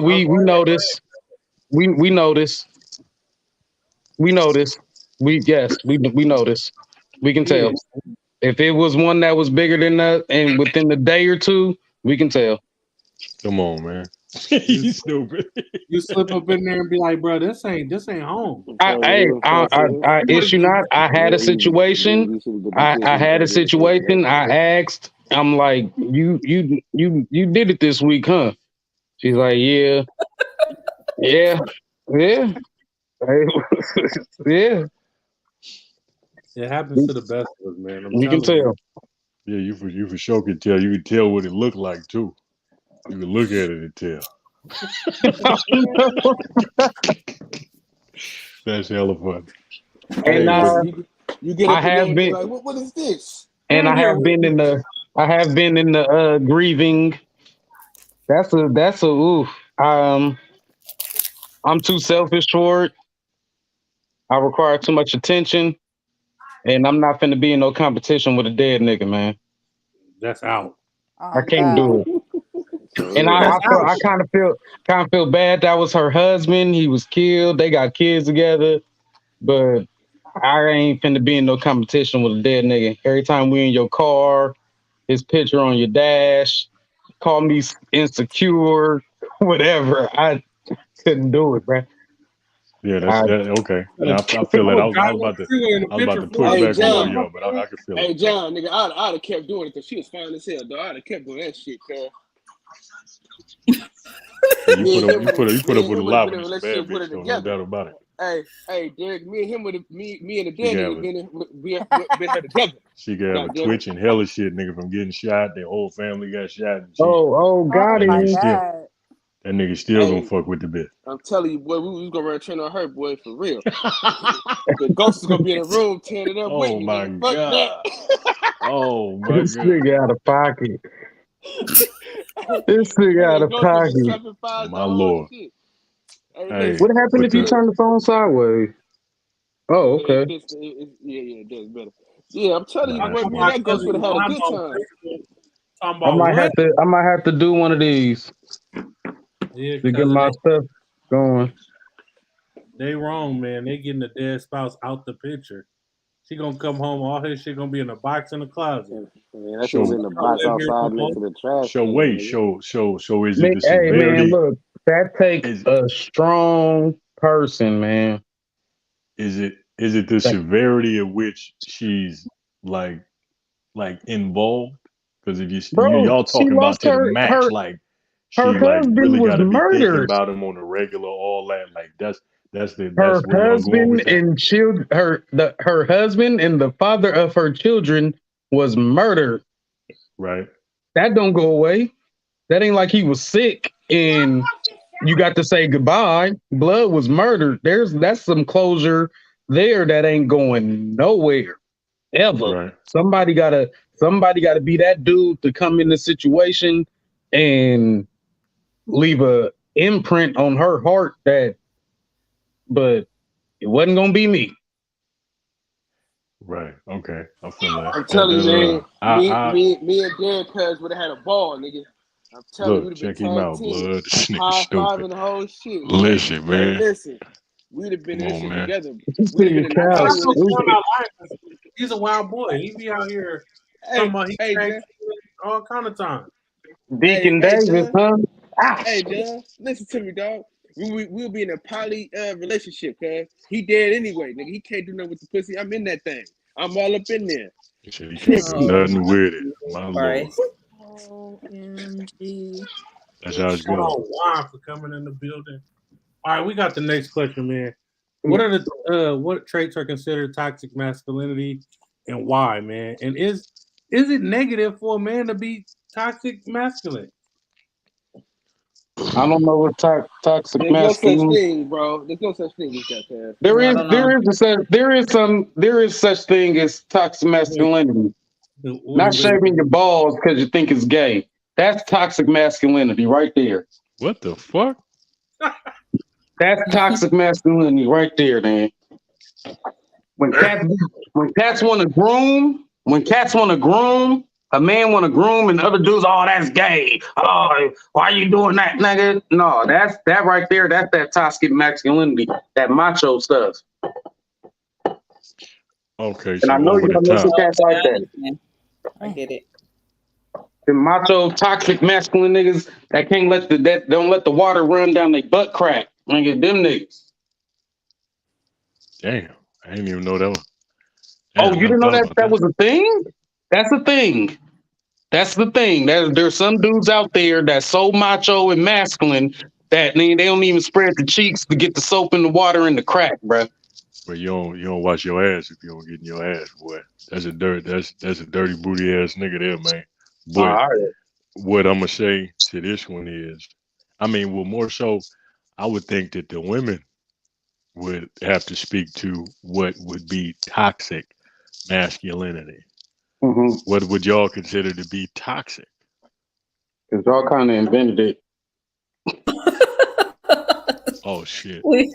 Speaker 1: Oh,
Speaker 7: we
Speaker 1: go ahead, go
Speaker 7: noticed. We noticed. We noticed. We noticed. We can
Speaker 1: ahead.
Speaker 7: tell. If it was one that was bigger than that and within a day or two, we can tell.
Speaker 6: Come on, man.
Speaker 1: Yeah.
Speaker 6: You stupid.
Speaker 1: You slip up in there and be like, bro, this ain't home.
Speaker 5: Tell me he was fussing.
Speaker 7: I issue not. I had a situation.
Speaker 5: You should have been
Speaker 7: I
Speaker 5: he should
Speaker 7: had a
Speaker 5: have been attention.
Speaker 7: situation. I asked. I'm like, you did it this week, huh? She's like, yeah, yeah, yeah, yeah.
Speaker 1: It happens to the best of us, man. I'm
Speaker 7: You can
Speaker 1: telling you.
Speaker 7: tell.
Speaker 6: Yeah, you for sure can tell. You can tell what it looked like too. You can look at it and tell. That's hella fun.
Speaker 7: and
Speaker 4: Hey,
Speaker 6: But
Speaker 4: listen, you get
Speaker 7: I
Speaker 4: up in there
Speaker 7: have
Speaker 4: and be
Speaker 7: been,
Speaker 4: like, what is this?
Speaker 7: and
Speaker 1: Stand here.
Speaker 7: I have been in the grieving. That's a oof. Um, I'm too selfish for it. I require too much attention, and I'm not finna be in no competition with a dead nigga, man.
Speaker 1: That's out.
Speaker 7: I
Speaker 8: Oh
Speaker 7: can't do
Speaker 8: God.
Speaker 7: it.
Speaker 5: For
Speaker 7: And
Speaker 5: real.
Speaker 3: That's
Speaker 7: I
Speaker 3: ouch.
Speaker 7: kind of feel bad. That was her husband. He was killed. They got kids together, but I ain't finna be in no competition with a dead nigga. Every time we in your car, his picture on your dash, call me insecure, whatever. I couldn't do it, man.
Speaker 6: yeah,
Speaker 7: I,
Speaker 6: that okay.
Speaker 1: Gotta
Speaker 6: Now I feel that
Speaker 1: go drive on the freeway in a
Speaker 6: I was about
Speaker 1: picture
Speaker 6: to push
Speaker 1: flying
Speaker 4: Hey,
Speaker 1: in
Speaker 6: back on
Speaker 1: front of
Speaker 6: one of
Speaker 4: John.
Speaker 6: y'all, but
Speaker 1: you.
Speaker 6: I can feel it
Speaker 4: Hey,
Speaker 6: though.
Speaker 4: John, nigga, I'd have kept doing it because she was fine as hell, though. I'd have kept doing that shit, cuz.
Speaker 6: Yeah,
Speaker 4: Me and him would have,
Speaker 6: you put
Speaker 4: me
Speaker 6: up
Speaker 4: and
Speaker 6: with a
Speaker 4: him would have
Speaker 6: lot
Speaker 4: been
Speaker 6: when
Speaker 4: in a
Speaker 6: it's a bad
Speaker 4: relationship with her
Speaker 6: bitch though, no
Speaker 4: together.
Speaker 6: doubt about it.
Speaker 4: Hey, Derek, me and him would have, me and the
Speaker 6: She
Speaker 4: daddy would
Speaker 6: got
Speaker 4: have been her together.
Speaker 6: she could have a
Speaker 4: God damn it.
Speaker 6: twitch and hella shit, nigga, from getting shot. Their whole family got shot, and
Speaker 8: Oh
Speaker 7: got
Speaker 6: that
Speaker 8: my
Speaker 6: nigga
Speaker 7: him.
Speaker 6: still
Speaker 8: God.
Speaker 6: that nigga still gonna
Speaker 4: Hey,
Speaker 6: fuck with the bitch.
Speaker 4: I'm telling you, boy, we was gonna run a train on her, boy, for real. The ghost is gonna be in the room tearing it up with
Speaker 6: Oh
Speaker 4: me,
Speaker 6: my
Speaker 4: nigga. Fuck that.
Speaker 6: god. Oh my
Speaker 7: This
Speaker 6: god.
Speaker 7: nigga out of pocket. This
Speaker 4: Me
Speaker 7: nigga out
Speaker 4: and
Speaker 7: of
Speaker 4: Ghost gonna be
Speaker 7: pocket.
Speaker 4: slapping fives the
Speaker 6: My
Speaker 4: whole
Speaker 6: lord.
Speaker 4: shit. Hey,
Speaker 6: Hey,
Speaker 7: What
Speaker 4: listen,
Speaker 7: happened
Speaker 6: but
Speaker 7: if you
Speaker 6: the
Speaker 7: turn the phone sideways? Oh,
Speaker 4: it
Speaker 7: okay.
Speaker 4: fits. Yeah, it does better. Yeah, I'm telling
Speaker 6: nah,
Speaker 4: you,
Speaker 6: that
Speaker 4: boy,
Speaker 6: shit
Speaker 4: me and
Speaker 1: My
Speaker 6: good.
Speaker 4: that Ghost
Speaker 1: cousin
Speaker 4: would have had a
Speaker 1: Yolanda
Speaker 4: good
Speaker 1: on
Speaker 4: time.
Speaker 1: Facebook talking about what?
Speaker 7: I might have to do one of these
Speaker 1: Yeah,
Speaker 7: to get
Speaker 1: cousin,
Speaker 7: my stuff going.
Speaker 1: they wrong, man. They getting the dead spouse out the picture. She gonna come home, all his shit gonna be in a box in the closet.
Speaker 5: Man, that should have
Speaker 6: So
Speaker 5: been the
Speaker 1: I
Speaker 5: box
Speaker 1: live here
Speaker 5: outside
Speaker 1: no more.
Speaker 5: next to the trash
Speaker 6: so
Speaker 5: can,
Speaker 6: wait,
Speaker 5: nigga.
Speaker 6: so is it
Speaker 7: Man,
Speaker 6: the
Speaker 7: hey man,
Speaker 6: severity?
Speaker 7: look, that take
Speaker 6: Is
Speaker 7: a strong person, man.
Speaker 6: is it the
Speaker 7: Like,
Speaker 6: severity of which she's like involved? Because if
Speaker 7: bro,
Speaker 6: y'all
Speaker 7: she
Speaker 6: talking about
Speaker 7: lost
Speaker 6: to the max, like
Speaker 7: her
Speaker 6: she like
Speaker 7: husband
Speaker 6: really
Speaker 7: was
Speaker 6: got to be thinking
Speaker 7: murdered.
Speaker 6: about him on a regular, all that. Like
Speaker 7: Her
Speaker 6: that's where y'all going
Speaker 7: husband
Speaker 6: with that,
Speaker 7: and children, her husband and the father of her children was murdered.
Speaker 6: right?
Speaker 7: That don't go away. That ain't like he was sick and you got to say goodbye. Blood was murdered. That's some closure there that ain't going nowhere ever.
Speaker 6: Right.
Speaker 7: Somebody gotta somebody got to be that dude to come in the situation and leave a imprint on her heart but it wasn't gonna be me.
Speaker 6: Right. Okay. I feel that.
Speaker 4: I'm telling you, man.
Speaker 6: I
Speaker 4: Me and Dan Cuz would have had a ball, nigga. I'm telling you,
Speaker 6: look,
Speaker 4: we'd have
Speaker 6: check
Speaker 4: been
Speaker 6: him
Speaker 4: tag
Speaker 6: out,
Speaker 4: team,
Speaker 6: blood. This nigga
Speaker 4: high five
Speaker 6: stupid.
Speaker 4: and the whole shit, man.
Speaker 6: Listen,
Speaker 4: Hey,
Speaker 6: man.
Speaker 4: listen, we'd have been
Speaker 6: Come
Speaker 4: in this
Speaker 6: on,
Speaker 4: shit
Speaker 6: man.
Speaker 4: together.
Speaker 7: This
Speaker 4: We'd have been
Speaker 7: nigga
Speaker 4: in
Speaker 1: Why
Speaker 4: the
Speaker 7: Cal
Speaker 1: y'all
Speaker 4: alley
Speaker 1: so
Speaker 4: with this
Speaker 1: going
Speaker 7: stupid.
Speaker 4: shit.
Speaker 1: out life? He's a wild boy. He be out here talking about he
Speaker 4: Hey,
Speaker 1: crack
Speaker 4: John.
Speaker 1: all kind of time.
Speaker 7: Deacon
Speaker 4: Hey,
Speaker 7: Davis,
Speaker 4: John.
Speaker 7: huh?
Speaker 4: Hey, John. Listen to me, dog. We'll be in a poly relationship, cuz he dead anyway, nigga. He can't do nothing with the pussy. I'm in that thing. I'm all up in there.
Speaker 6: He said he can't do
Speaker 3: Oh,
Speaker 6: nothing with it. My lord.
Speaker 3: Christ.
Speaker 8: OMG.
Speaker 6: That's how it's
Speaker 1: Shout
Speaker 6: going.
Speaker 1: out Juan for coming in the building. All right, we got the next question, man. What are the what traits are considered toxic masculinity and why, man? And is it negative for a man to be toxic masculine?
Speaker 7: I don't know what toxic
Speaker 4: There's no such
Speaker 7: masculinity.
Speaker 4: thing, bro. There's no such thing as that, cuz.
Speaker 3: I don't know.
Speaker 7: There is such thing as toxic masculinity.
Speaker 1: What
Speaker 7: Not
Speaker 1: is it?
Speaker 7: shaving your balls because you think it's gay. That's toxic masculinity right there.
Speaker 6: What the fuck?
Speaker 7: That's toxic masculinity right there, man. When cats want to groom, a man want to groom, and the other dudes, oh, that's gay. Oh, why you doing that, nigga? No, that right there. That's that toxic masculinity, that macho stuff.
Speaker 6: Okay,
Speaker 7: And
Speaker 6: so
Speaker 7: I know
Speaker 6: over
Speaker 7: you
Speaker 6: the
Speaker 7: don't know some
Speaker 6: top.
Speaker 7: cats like that.
Speaker 3: I get it.
Speaker 7: The macho, toxic, masculine niggas that can't that don't let the water run down their butt crack. Nigga, them niggas.
Speaker 6: Damn, I didn't even know that was.
Speaker 7: Oh,
Speaker 6: Damn,
Speaker 7: you
Speaker 6: never
Speaker 7: didn't know
Speaker 6: thought
Speaker 7: that
Speaker 6: about
Speaker 7: that
Speaker 6: that.
Speaker 7: was a thing? That's a thing. That's the thing. There's some dudes out there that's so macho and masculine that they don't even spread the cheeks to get the soap in the water in the crack, bruh.
Speaker 6: But you don't wash your ass if you don't get in your ass, boy. That's a dirty booty ass nigga there, man.
Speaker 7: All
Speaker 6: But
Speaker 7: right.
Speaker 6: what I'm gonna say to this one is, I mean, well, more so, I would think that the women would have to speak to what would be toxic masculinity.
Speaker 7: Mm-hmm.
Speaker 6: What would y'all consider to be toxic?
Speaker 7: Because y'all kind of invented it.
Speaker 6: Oh shit!
Speaker 3: We-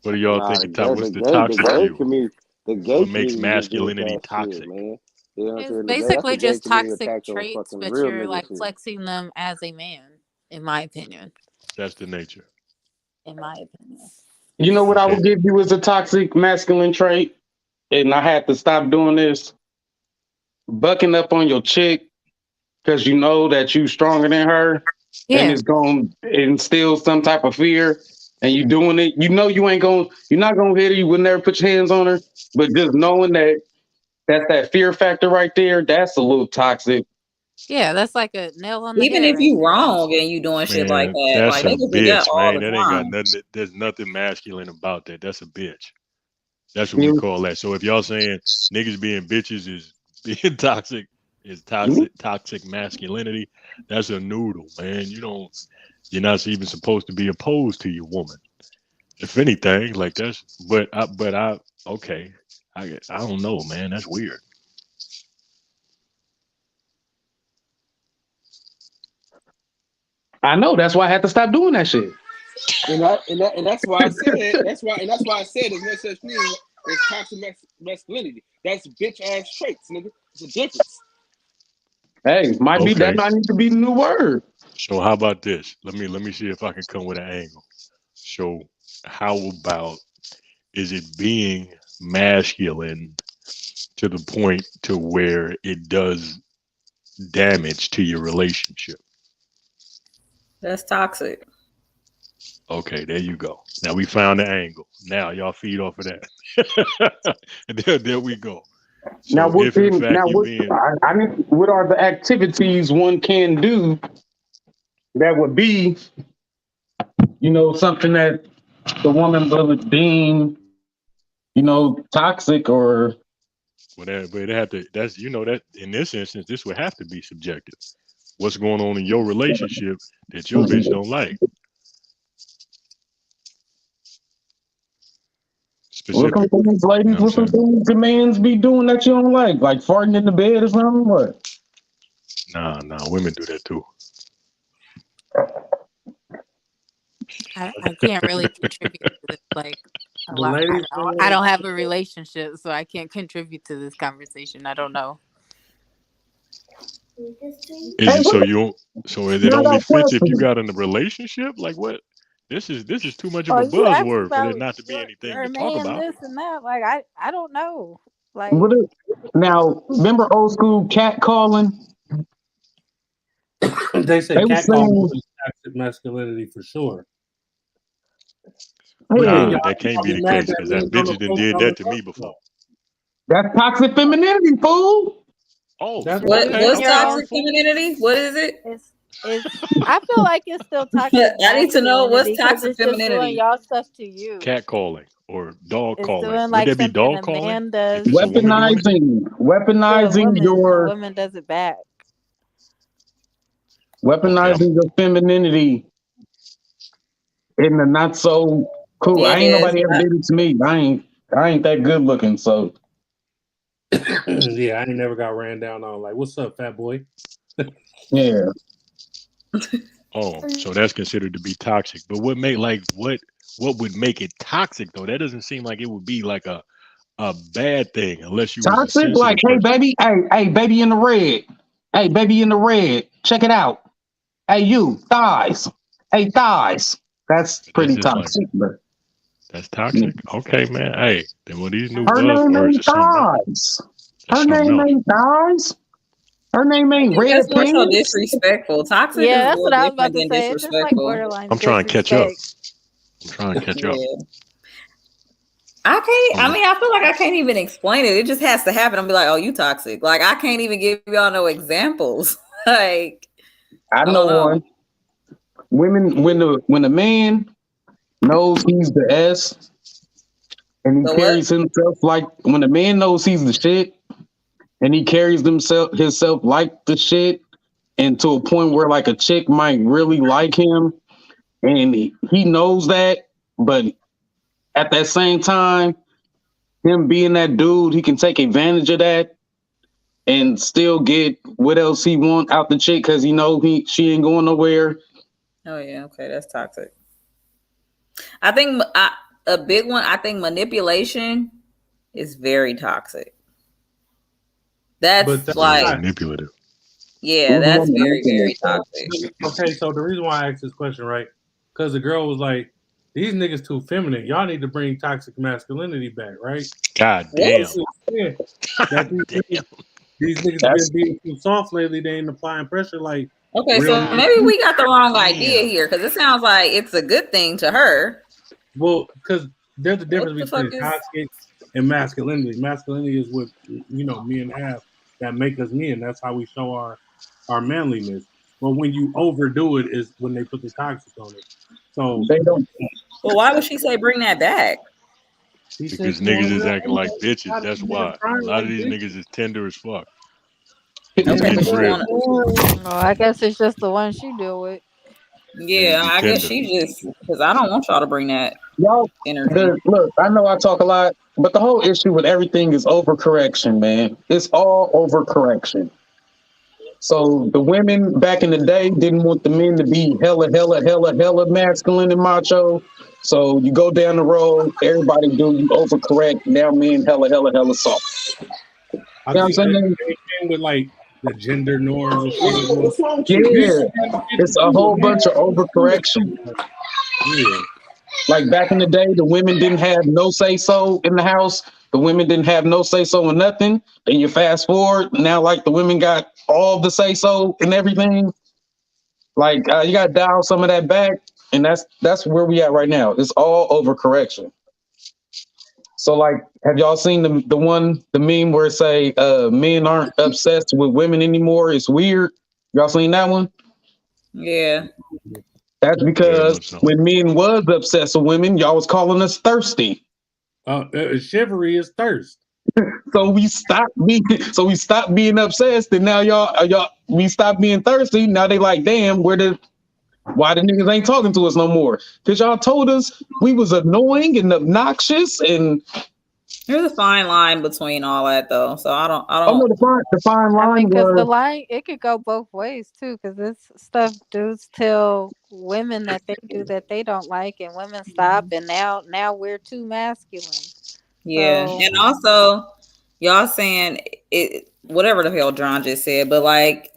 Speaker 6: What do y'all
Speaker 5: Nah,
Speaker 6: think? What's the
Speaker 5: the
Speaker 6: toxic
Speaker 5: gay
Speaker 6: view?
Speaker 5: community, the gay
Speaker 6: What makes
Speaker 5: community invented
Speaker 6: masculinity
Speaker 5: that shit,
Speaker 6: toxic?
Speaker 5: man. You know what I'm
Speaker 8: It's
Speaker 5: saying? That's the
Speaker 8: basically
Speaker 5: gay
Speaker 8: just
Speaker 5: community
Speaker 8: toxic
Speaker 5: attacked on
Speaker 8: traits,
Speaker 5: fucking
Speaker 8: but
Speaker 5: real
Speaker 8: you're
Speaker 5: niggas
Speaker 8: like
Speaker 5: shit.
Speaker 8: flexing them as a man, in my opinion.
Speaker 6: That's the nature.
Speaker 8: In my opinion.
Speaker 7: You know what I
Speaker 6: Okay.
Speaker 7: would give you as a toxic masculine trait? And I had to stop doing this. Bucking up on your chick because you know that you stronger than her and
Speaker 8: Yeah.
Speaker 7: it's going to instill some type of fear and you doing it. You know you're not going to hit her. You would never put your hands on her. But just knowing that's that fear factor right there, that's a little toxic.
Speaker 8: Yeah, that's like a nail on the
Speaker 3: Even
Speaker 8: head
Speaker 3: if
Speaker 8: right
Speaker 3: you
Speaker 8: there.
Speaker 3: wrong and you doing shit like
Speaker 6: Man,
Speaker 3: that,
Speaker 6: that's
Speaker 3: like
Speaker 6: a
Speaker 3: niggas do that
Speaker 6: bitch,
Speaker 3: all
Speaker 6: man.
Speaker 3: the
Speaker 6: That ain't got
Speaker 3: time.
Speaker 6: nothing. There's nothing masculine about that. That's a bitch. That's what we
Speaker 7: You,
Speaker 6: call that. So if y'all saying niggas being bitches is being toxic, is
Speaker 7: you,
Speaker 6: toxic masculinity, that's a noodle, man. You're not even supposed to be opposed to your woman. If anything, like that's. Okay. I don't know, man. That's weird.
Speaker 7: I know. That's why I had to stop doing that shit.
Speaker 4: And that's why I said there's no such thing as toxic masculinity. That's bitch ass traits, nigga. It's a difference.
Speaker 7: Hey, that
Speaker 6: Okay.
Speaker 7: might need to be the new word.
Speaker 6: So how about this? Let me see if I can come with an angle. So how about, is it being masculine to the point to where it does damage to your relationship?
Speaker 3: That's toxic.
Speaker 6: Okay, there you go. Now we found the angle. Now y'all feed off of that. And there we go.
Speaker 7: Now,
Speaker 6: So if in fact you're being,
Speaker 7: I mean, what are the activities one can do that would be, something that the woman would deem, toxic or
Speaker 6: whatever, but it have to, that's, that in this instance, this would have to be subjective. What's going on in your relationship that your bitch don't like? specific.
Speaker 7: What some things, ladies?
Speaker 6: You know
Speaker 7: What some things the mans be doing that you don't like farting in the bed or something? What?
Speaker 6: Nah, women do that too.
Speaker 8: I can't really contribute to this. Like,
Speaker 1: The ladies,
Speaker 8: I don't have a relationship, so I can't contribute to this conversation. I don't know.
Speaker 6: Is it so you? So it
Speaker 7: Now
Speaker 6: only
Speaker 7: that
Speaker 6: fits if you
Speaker 7: question.
Speaker 6: got in a relationship? Like what? This is too much of
Speaker 8: Oh,
Speaker 6: a
Speaker 8: you asked
Speaker 6: buzzword for there
Speaker 8: about
Speaker 6: not to be anything
Speaker 8: her
Speaker 6: to talk
Speaker 8: man,
Speaker 6: about.
Speaker 8: this and that. Like, I don't know. Like,
Speaker 7: What is, now, remember old school cat calling?
Speaker 1: they say
Speaker 7: They were
Speaker 1: catcalling
Speaker 7: saying,
Speaker 1: is toxic masculinity for sure.
Speaker 7: hey,
Speaker 1: But then
Speaker 6: Nah,
Speaker 1: y'all
Speaker 6: that can't be
Speaker 1: be
Speaker 6: the
Speaker 1: mad
Speaker 6: case
Speaker 1: that
Speaker 6: because
Speaker 1: men
Speaker 6: that
Speaker 1: don't
Speaker 6: bitches done
Speaker 1: approach
Speaker 6: did
Speaker 1: on the
Speaker 6: that to me before.
Speaker 7: that's toxic femininity, fool.
Speaker 6: Oh,
Speaker 1: That's
Speaker 8: it's
Speaker 1: what
Speaker 3: What
Speaker 1: it
Speaker 6: okay,
Speaker 3: what's
Speaker 1: is.
Speaker 8: your own.
Speaker 3: toxic femininity? What is it?
Speaker 8: It's. I feel like it's still toxic
Speaker 3: I need to know what's
Speaker 8: masculinity because
Speaker 3: toxic
Speaker 8: it's just doing
Speaker 3: femininity.
Speaker 8: y'all stuff to you.
Speaker 6: cat calling or dog
Speaker 8: It's
Speaker 6: calling.
Speaker 8: doing
Speaker 6: Would
Speaker 8: like
Speaker 6: that be
Speaker 8: something
Speaker 6: dog
Speaker 8: a
Speaker 6: calling
Speaker 8: man
Speaker 6: if
Speaker 8: does
Speaker 6: it's a woman doing it?
Speaker 8: to a
Speaker 7: Weaponizing
Speaker 8: woman, and a
Speaker 7: your
Speaker 8: woman does it back.
Speaker 6: Okay,
Speaker 7: femininity in the not so cool.
Speaker 3: Yeah,
Speaker 7: I
Speaker 3: it
Speaker 7: ain't
Speaker 3: is.
Speaker 7: nobody ever did it to me. I ain't that good looking, so
Speaker 1: Yeah, I ain't never got ran down on like, what's up, fat boy?
Speaker 7: yeah.
Speaker 6: Oh, so that's considered to be toxic. But what would make it toxic though? That doesn't seem like it would be like a bad thing unless you was a
Speaker 7: Toxic, like,
Speaker 6: sensitive
Speaker 7: hey
Speaker 6: person.
Speaker 7: baby, hey baby in the red. Hey baby in the red. Check it out. Hey you, thighs. Hey thighs. That's
Speaker 6: But that's
Speaker 7: pretty
Speaker 6: just like
Speaker 7: toxic, but
Speaker 6: that's toxic. Okay, man. Hey, then when these new
Speaker 7: her name
Speaker 6: buzzwords
Speaker 7: ain't
Speaker 6: are something else.
Speaker 7: thighs.
Speaker 6: That's
Speaker 7: Her
Speaker 6: something
Speaker 7: name
Speaker 6: else.
Speaker 7: ain't thighs. Her name
Speaker 3: I
Speaker 7: ain't
Speaker 3: think
Speaker 7: red
Speaker 3: that's more so
Speaker 7: pants.
Speaker 3: disrespectful. Toxic is
Speaker 8: Yeah,
Speaker 3: a
Speaker 8: that's
Speaker 3: little
Speaker 8: what I was about
Speaker 3: different
Speaker 8: to
Speaker 3: than
Speaker 8: say. It's just like
Speaker 3: disrespectful.
Speaker 8: borderline
Speaker 6: I'm trying to catch up.
Speaker 8: disrespect.
Speaker 6: I'm trying to catch up.
Speaker 3: Yeah. I can't. I mean, I feel like I can't even explain it. It just has to happen. I'll be like, "Oh, you toxic." Like I can't even give y'all no examples. Like
Speaker 7: I
Speaker 3: I
Speaker 7: know
Speaker 3: don't know.
Speaker 7: one. Women, when the man knows he's the S and he
Speaker 3: The what?
Speaker 7: carries himself like when a man knows he's the shit and he carries himself like the shit, and to a point where like a chick might really like him, and he knows that, but at that same time, him being that dude, he can take advantage of that and still get what else he want out the chick because he know she ain't going nowhere.
Speaker 3: Oh yeah, okay, that's toxic. I think a big one. I think manipulation is very toxic.
Speaker 1: But
Speaker 3: That's
Speaker 1: that's
Speaker 6: Very
Speaker 3: like,
Speaker 1: not
Speaker 6: manipulative.
Speaker 3: yeah,
Speaker 7: Who's more
Speaker 3: that's very, very
Speaker 7: manipulative?
Speaker 3: toxic.
Speaker 1: okay. So the reason why I asked this question, right? Because the girl was like, "These niggas too feminine. Y'all need to bring toxic masculinity back, right?"
Speaker 6: God
Speaker 3: What?
Speaker 6: damn.
Speaker 1: Yeah,
Speaker 6: God
Speaker 1: that
Speaker 6: damn.
Speaker 1: these niggas
Speaker 7: That's
Speaker 1: been being too soft lately. They ain't applying pressure like
Speaker 3: Okay,
Speaker 1: real
Speaker 3: so
Speaker 1: men.
Speaker 3: maybe we got the wrong idea
Speaker 6: Damn.
Speaker 3: here because it sounds like it's a good thing to her.
Speaker 1: Well, because there's a
Speaker 3: What
Speaker 1: difference
Speaker 3: the fuck
Speaker 1: between
Speaker 3: is?
Speaker 1: toxic and masculinity. Masculinity is what men have that make us men. That's how we show our manliness. But when you overdo it, is when they put the toxic on it. So
Speaker 7: they don't.
Speaker 3: Well, why would she say bring that back?
Speaker 1: he said
Speaker 6: Because
Speaker 1: she want
Speaker 6: niggas
Speaker 1: a
Speaker 6: is
Speaker 1: real
Speaker 6: acting
Speaker 1: man.
Speaker 6: like
Speaker 1: A
Speaker 6: bitches.
Speaker 1: lot of
Speaker 6: That's
Speaker 1: these niggas
Speaker 6: why. A
Speaker 1: crying
Speaker 6: lot
Speaker 1: like
Speaker 6: of these
Speaker 1: bitches.
Speaker 6: niggas is tender as fuck. They just
Speaker 3: Okay,
Speaker 6: getting
Speaker 3: but you
Speaker 6: real.
Speaker 3: want to?
Speaker 8: Oh, I guess it's just the one she deal with.
Speaker 3: Yeah,
Speaker 6: Niggas be
Speaker 3: I guess
Speaker 6: tender.
Speaker 3: she just because I don't want y'all to bring that
Speaker 7: Y'all,
Speaker 3: energy.
Speaker 7: look, I know I talk a lot, but the whole issue with everything is overcorrection, man. It's all overcorrection. So the women back in the day didn't want the men to be hella masculine and macho. So you go down the road, everybody do, you overcorrect. Now men hella soft.
Speaker 1: I
Speaker 7: You know
Speaker 1: think
Speaker 7: what I'm
Speaker 1: that
Speaker 7: saying?
Speaker 1: they came with like the gender norms and shit. Well,
Speaker 4: What's wrong with you?
Speaker 1: bitches
Speaker 7: Yeah,
Speaker 1: gotta get
Speaker 7: it's a
Speaker 1: you a
Speaker 7: whole
Speaker 1: man.
Speaker 7: bunch of overcorrection.
Speaker 1: Yeah.
Speaker 7: Like back in the day, the women didn't have no say so in the house. The women didn't have no say so in nothing. Then you fast forward now, like the women got all the say so in everything. Like you got to dial some of that back, and that's where we at right now. It's all overcorrection. So, like, have y'all seen the meme where it say men aren't obsessed with women anymore? It's weird. Y'all seen that one?
Speaker 3: Yeah,
Speaker 7: That's
Speaker 6: Very
Speaker 7: because
Speaker 6: much so.
Speaker 7: when men was obsessed with women, y'all was calling us thirsty.
Speaker 1: Chivalry is thirst.
Speaker 7: So we stopped being obsessed, and now y'all we stopped being thirsty. Now they like, damn, Why the niggas ain't talking to us no more? Because y'all told us we was annoying and obnoxious and
Speaker 3: There's a fine line between all that though. So I don't
Speaker 7: oh no, the fine
Speaker 8: I mean,
Speaker 7: line
Speaker 8: because the
Speaker 7: was
Speaker 8: line, it could go both ways too. Because this stuff dudes tell women that they do that they don't like, and women stop, and now we're too masculine.
Speaker 3: yeah.
Speaker 8: So
Speaker 3: And also y'all saying it whatever the hell John just said, but like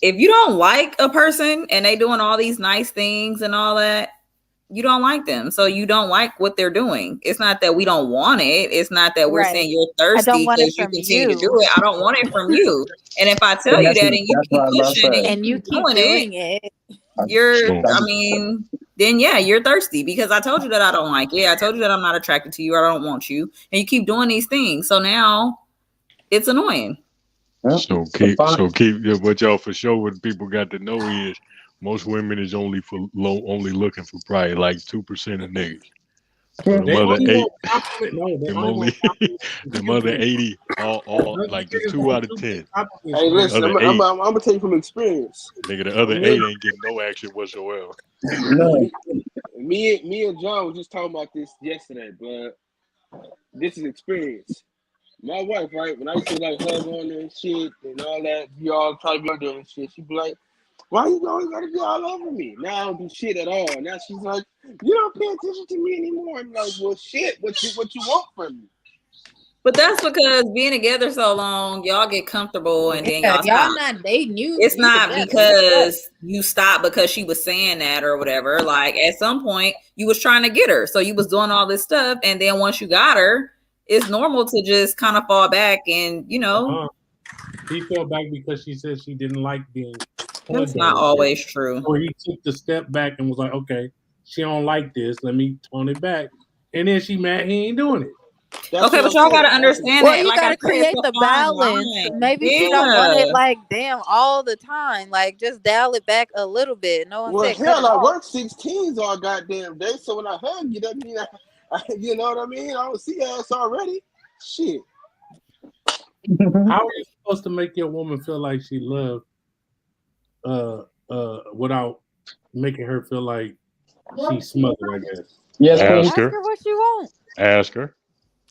Speaker 3: if you don't like a person and they doing all these nice things and all that, you don't like them. So you don't like what they're doing. It's not that we don't want it. It's not that we're saying
Speaker 8: right,
Speaker 3: you're
Speaker 8: I don't
Speaker 3: thirsty
Speaker 8: want it
Speaker 3: because you
Speaker 8: from
Speaker 3: continue to do
Speaker 8: you,
Speaker 3: it. I don't want it from you. And if I tell
Speaker 7: and
Speaker 3: you that and you
Speaker 7: that's what
Speaker 3: keep
Speaker 7: I was about to
Speaker 3: pushing and
Speaker 7: say.
Speaker 8: and
Speaker 3: you
Speaker 8: you
Speaker 3: keep
Speaker 8: keep
Speaker 3: doing it,
Speaker 8: doing it.
Speaker 6: So
Speaker 3: I mean, then yeah, you're thirsty because I told you that I don't like it. I told you that I'm not attracted to you or I don't want you. And you keep doing these things. So now it's annoying.
Speaker 7: Yeah.
Speaker 6: So
Speaker 7: The fine,
Speaker 6: keep what y'all for sure. What people got to know is most women is only looking for probably like 2% of niggas. So the
Speaker 1: They
Speaker 6: mother
Speaker 1: only
Speaker 6: eight,
Speaker 1: want compliment. No, they
Speaker 6: them
Speaker 1: only want
Speaker 6: only
Speaker 1: compliments.
Speaker 6: the mother 80, all
Speaker 1: Those
Speaker 6: like just
Speaker 1: niggas
Speaker 6: 2
Speaker 1: want
Speaker 6: out of 10.
Speaker 1: compliments,
Speaker 4: Hey,
Speaker 1: man.
Speaker 4: listen,
Speaker 6: Other
Speaker 4: I'm
Speaker 6: eight,
Speaker 4: gonna tell you from experience.
Speaker 6: nigga, the other
Speaker 4: Me
Speaker 6: 8 ain't getting no action whatsoever.
Speaker 7: no.
Speaker 4: me and John was just talking about this yesterday, but this is experience. My wife, right, when I used to like hug on her and shit and all that, we all try to be doing and shit. She'd be like, "Why you always gotta be all over me?" Now I don't do shit at all. Now she's like, "You don't pay attention to me anymore." I'm like, "Well, shit, what you want from me?"
Speaker 3: But that's because being together so long, y'all get comfortable and then
Speaker 8: Yeah,
Speaker 3: y'all
Speaker 8: y'all
Speaker 3: stop.
Speaker 8: not dating
Speaker 3: It's
Speaker 8: you
Speaker 3: not
Speaker 8: together. What's up?
Speaker 3: because you stopped because she was saying that or whatever. Like at some point you was trying to get her. So you was doing all this stuff. And then once you got her, it's normal to just kind of fall back and
Speaker 1: He fell back because she said she didn't like being
Speaker 3: that's
Speaker 1: hugged
Speaker 3: not
Speaker 1: on.
Speaker 3: always true.
Speaker 1: Or he took the step back and was like, okay, she don't like this. Let me tone it back. And then she mad he ain't doing it.
Speaker 4: That's
Speaker 3: Okay,
Speaker 4: what
Speaker 3: but
Speaker 4: I'm
Speaker 3: y'all
Speaker 4: saying.
Speaker 3: gotta understand
Speaker 8: Well,
Speaker 3: that.
Speaker 8: you
Speaker 3: Like I
Speaker 8: gotta
Speaker 3: said, it's
Speaker 8: create
Speaker 3: a
Speaker 8: the
Speaker 3: fine
Speaker 8: balance.
Speaker 3: line.
Speaker 8: Maybe she don't want it
Speaker 3: Yeah.
Speaker 8: like damn all the time. Like just dial it back a little bit. No one
Speaker 4: Well,
Speaker 8: said cut it
Speaker 4: hell, I
Speaker 8: off.
Speaker 4: work 16s all goddamn day, so when I hug you, that mean you know what I mean? I don't see ass already. Shit.
Speaker 1: How are you supposed to make your woman feel like she loved without making her feel like she's smothered, I guess?
Speaker 7: Yes, Queen.
Speaker 6: Ask
Speaker 8: Ask
Speaker 6: her,
Speaker 8: her what she want.
Speaker 6: ask her.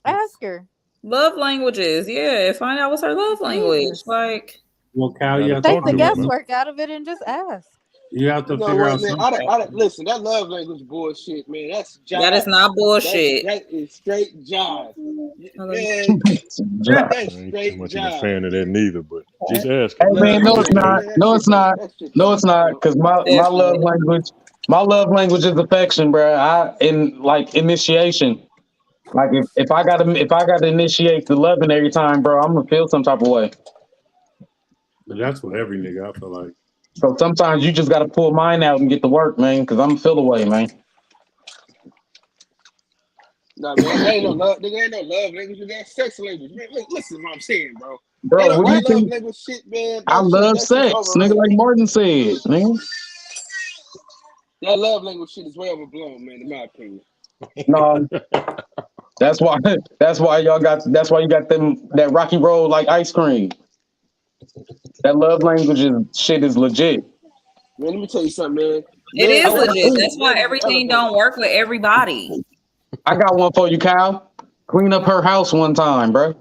Speaker 8: Ask her.
Speaker 3: Love languages. Yeah. Find out what's her love language.
Speaker 8: Jesus.
Speaker 3: Like
Speaker 1: Well, Cal,
Speaker 6: You
Speaker 1: you
Speaker 6: gotta
Speaker 1: have to
Speaker 8: Take
Speaker 6: talk
Speaker 8: the
Speaker 6: to her,
Speaker 1: figure
Speaker 6: man.
Speaker 1: out,
Speaker 8: guesswork out of it and just ask.
Speaker 1: you have
Speaker 4: You
Speaker 1: to
Speaker 4: know
Speaker 1: figure
Speaker 4: what,
Speaker 1: out
Speaker 4: man?
Speaker 1: something.
Speaker 4: Listen, that love language bullshit, man. That's
Speaker 3: that is
Speaker 4: jive.
Speaker 3: not bullshit.
Speaker 4: That is straight jive.
Speaker 3: Hold on.
Speaker 4: Man,
Speaker 7: Hey
Speaker 4: that's
Speaker 6: I ain't too
Speaker 4: straight
Speaker 6: much of a
Speaker 4: jive.
Speaker 6: fan of that neither, but just ask her.
Speaker 4: Love,
Speaker 7: man, no, it's
Speaker 4: man,
Speaker 7: not.
Speaker 4: that
Speaker 7: No,
Speaker 4: shit
Speaker 7: it's not.
Speaker 4: that shit
Speaker 7: No, it's not.
Speaker 4: dope.
Speaker 7: Because my
Speaker 3: Definitely.
Speaker 7: love language is affection, bro. Like initiation. Like if I gotta initiate the loving every time, bro, I'm gonna feel some type of way.
Speaker 1: But that's what every nigga I feel like.
Speaker 7: So sometimes you just gotta pull mine out and get to work, man. Because I'm gonna feel away, man.
Speaker 4: Nah, man, that ain't no love. Nigga, ain't no love language. That's sex language. Man, listen to what I'm saying, bro.
Speaker 7: Bro, what do you
Speaker 4: That love
Speaker 7: think?
Speaker 4: language shit, man.
Speaker 7: I love
Speaker 4: That shit's
Speaker 7: sex, nigga.
Speaker 4: overrated.
Speaker 7: Like Martin said, nigga.
Speaker 4: That love language shit is way overblown, man, in my opinion.
Speaker 7: No, that's why. That's why you got that rocky road like ice cream. That love language shit is legit.
Speaker 4: Man, let me tell you something, man.
Speaker 3: It is
Speaker 4: Marriage
Speaker 3: legit.
Speaker 4: is
Speaker 3: That's why
Speaker 4: an
Speaker 3: everything
Speaker 4: elevator.
Speaker 3: don't work with everybody.
Speaker 7: I got one for you, Kyle. Clean up her house one time, bro.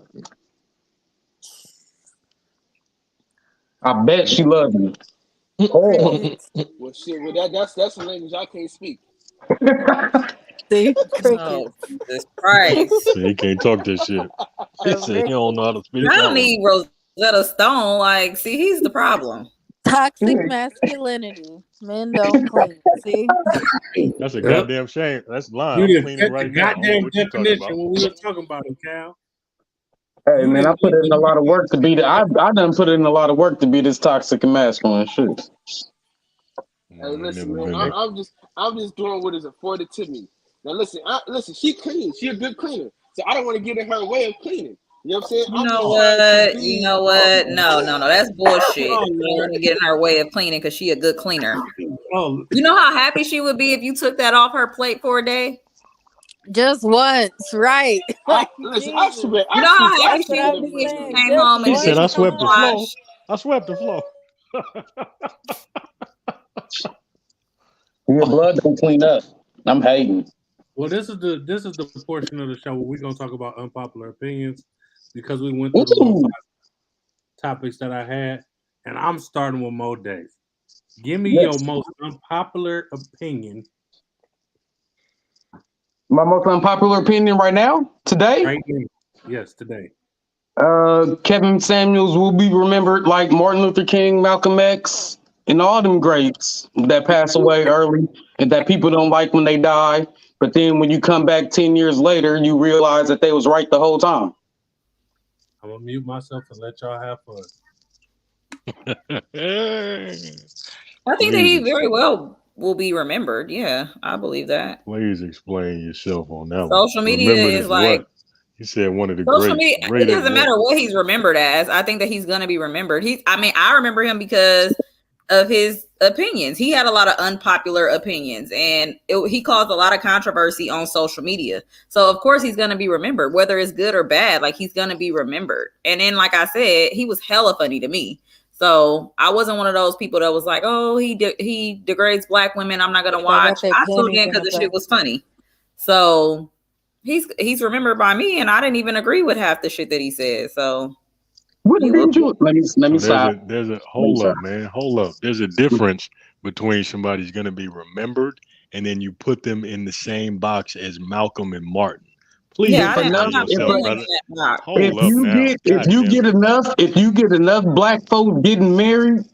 Speaker 7: I bet she loves you. Oh.
Speaker 8: Crickets.
Speaker 4: Well, shit. Well, that's a language I can't speak.
Speaker 8: See?
Speaker 3: Oh,
Speaker 8: Crickets.
Speaker 3: Jesus Christ.
Speaker 6: He can't talk this shit. He said he don't know how to speak
Speaker 3: I
Speaker 6: that
Speaker 3: don't
Speaker 6: one.
Speaker 3: need Rosetta Stone. Like, see, he's the problem.
Speaker 8: Toxic masculinity. Men don't clean. See?
Speaker 6: That's a
Speaker 1: Yep.
Speaker 6: goddamn shame. That's lying.
Speaker 1: You
Speaker 6: I'm
Speaker 1: just
Speaker 6: cleaning
Speaker 1: fit the
Speaker 6: right now. I don't know
Speaker 1: goddamn
Speaker 6: what you talking
Speaker 1: definition
Speaker 6: about.
Speaker 1: when we were talking about it, Cal.
Speaker 7: Hey
Speaker 1: You
Speaker 7: man, I
Speaker 1: didn't
Speaker 7: put
Speaker 1: fit
Speaker 7: in a lot of work to be I done put in a lot of work to be this toxic and masculine shit.
Speaker 4: Hey,
Speaker 6: I ain't
Speaker 4: listen,
Speaker 6: never
Speaker 4: man.
Speaker 6: been there.
Speaker 4: I'm just doing what is afforded to me. Now, listen. She clean. She a good cleaner. So I don't want to get in her way of cleaning. You know what I'm saying?
Speaker 3: You
Speaker 4: I'm
Speaker 3: know
Speaker 4: just trying to
Speaker 3: what? You
Speaker 4: be.
Speaker 3: know what? No. That's bullshit.
Speaker 1: Oh,
Speaker 3: You don't
Speaker 1: Lord.
Speaker 3: want to get in her way of cleaning because she a good cleaner.
Speaker 1: Oh,
Speaker 3: You know how happy she would be if you took that off her plate for a day?
Speaker 8: Just once, right? Like
Speaker 4: Listen, I
Speaker 8: Jesus.
Speaker 4: swear,
Speaker 3: You know how happy
Speaker 8: That's what
Speaker 3: she
Speaker 8: I
Speaker 3: would
Speaker 8: be
Speaker 3: be if
Speaker 8: saying.
Speaker 3: she came
Speaker 8: Just
Speaker 3: home
Speaker 6: He
Speaker 3: and
Speaker 8: one
Speaker 6: said,
Speaker 3: did
Speaker 6: I
Speaker 3: your
Speaker 6: swept the
Speaker 8: time.
Speaker 6: floor.
Speaker 3: wash.
Speaker 6: I swept the floor.
Speaker 7: Your blood don't clean up. I'm hating.
Speaker 1: Well, this is the portion of the show where we're gonna talk about unpopular opinions because we went through the little
Speaker 7: Ooh.
Speaker 1: 5 topics that I had, and I'm starting with Mo Dave. Give me
Speaker 7: Yes.
Speaker 1: your most unpopular opinion
Speaker 7: My most unpopular opinion right now, today,
Speaker 1: right now. Yes, today.
Speaker 7: Kevin Samuels will be remembered like Martin Luther King, Malcolm X, and all them greats that pass away early and that people don't like when they die. But then when you come back 10 years later, you realize that they was right the whole time.
Speaker 1: I'm gonna mute myself and let y'all have fun.
Speaker 3: I think that he very well will be remembered. Yeah, I believe that.
Speaker 6: Please explain yourself on that one.
Speaker 3: Social media
Speaker 6: Remembered
Speaker 3: is
Speaker 6: as
Speaker 3: like
Speaker 6: what? You said one of the
Speaker 3: social
Speaker 6: greats.
Speaker 3: media. It
Speaker 6: Great as
Speaker 3: doesn't
Speaker 6: what?
Speaker 3: matter what he's remembered as. I think that he's gonna be remembered. I remember him because of his opinions. He had a lot of unpopular opinions, and he caused a lot of controversy on social media. So of course he's gonna be remembered, whether it's good or bad. Like he's gonna be remembered. And then, like I said, he was hella funny to me. So I wasn't one of those people that was like, "Oh, he degrades black women. I'm not gonna watch." I tuned in because the shit was funny. So he's remembered by me, and I didn't even agree with half the shit that he said. So
Speaker 7: What did you? Let me stop.
Speaker 6: There's a hold up, man. Hold up. There's a difference between somebody's gonna be remembered and then you put them in the same box as Malcolm and Martin. Please explain yourself, brother.
Speaker 7: If you get enough black folks getting married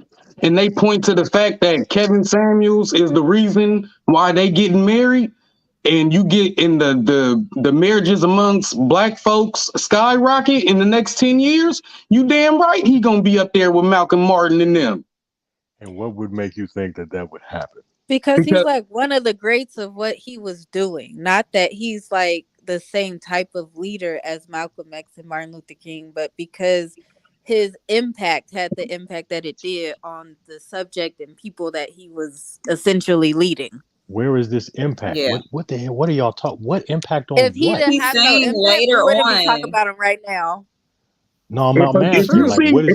Speaker 7: and they point to the fact that Kevin Samuels is the reason why they getting married, and you get in the marriages amongst black folks skyrocket in the next 10 years, you damn right he gonna be up there with Malcolm, Martin, and them.
Speaker 6: And what would make you think that would happen?
Speaker 8: Because he's like one of the greats of what he was doing. Not that he's like the same type of leader as Malcolm X and Martin Luther King, but because his impact had the impact that it did on the subject and people that he was essentially leading.
Speaker 6: Where is this impact?
Speaker 3: Yeah.
Speaker 6: What the hell? What are y'all talking? What impact on
Speaker 8: if he
Speaker 6: what?
Speaker 8: didn't have no impact, we wouldn't be talking about him right now.
Speaker 6: No, I'm not mad.
Speaker 7: If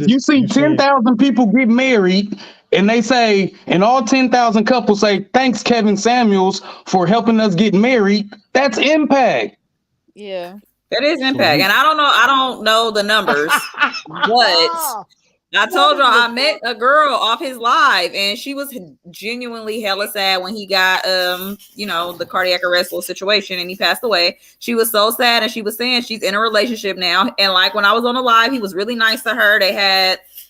Speaker 7: you see 10,000 people get married and they say, and all 10,000 couples say, "Thanks, Kevin Samuels, for helping us get married," that's impact.
Speaker 8: Yeah.
Speaker 3: That is impact. And I don't know the numbers, but I told y'all I met a girl off his live and she was genuinely hella sad when he got the cardiac arrest little situation and he passed away. She was so sad and she was saying she's in a relationship now. And like when I was on the live, he was really nice to her.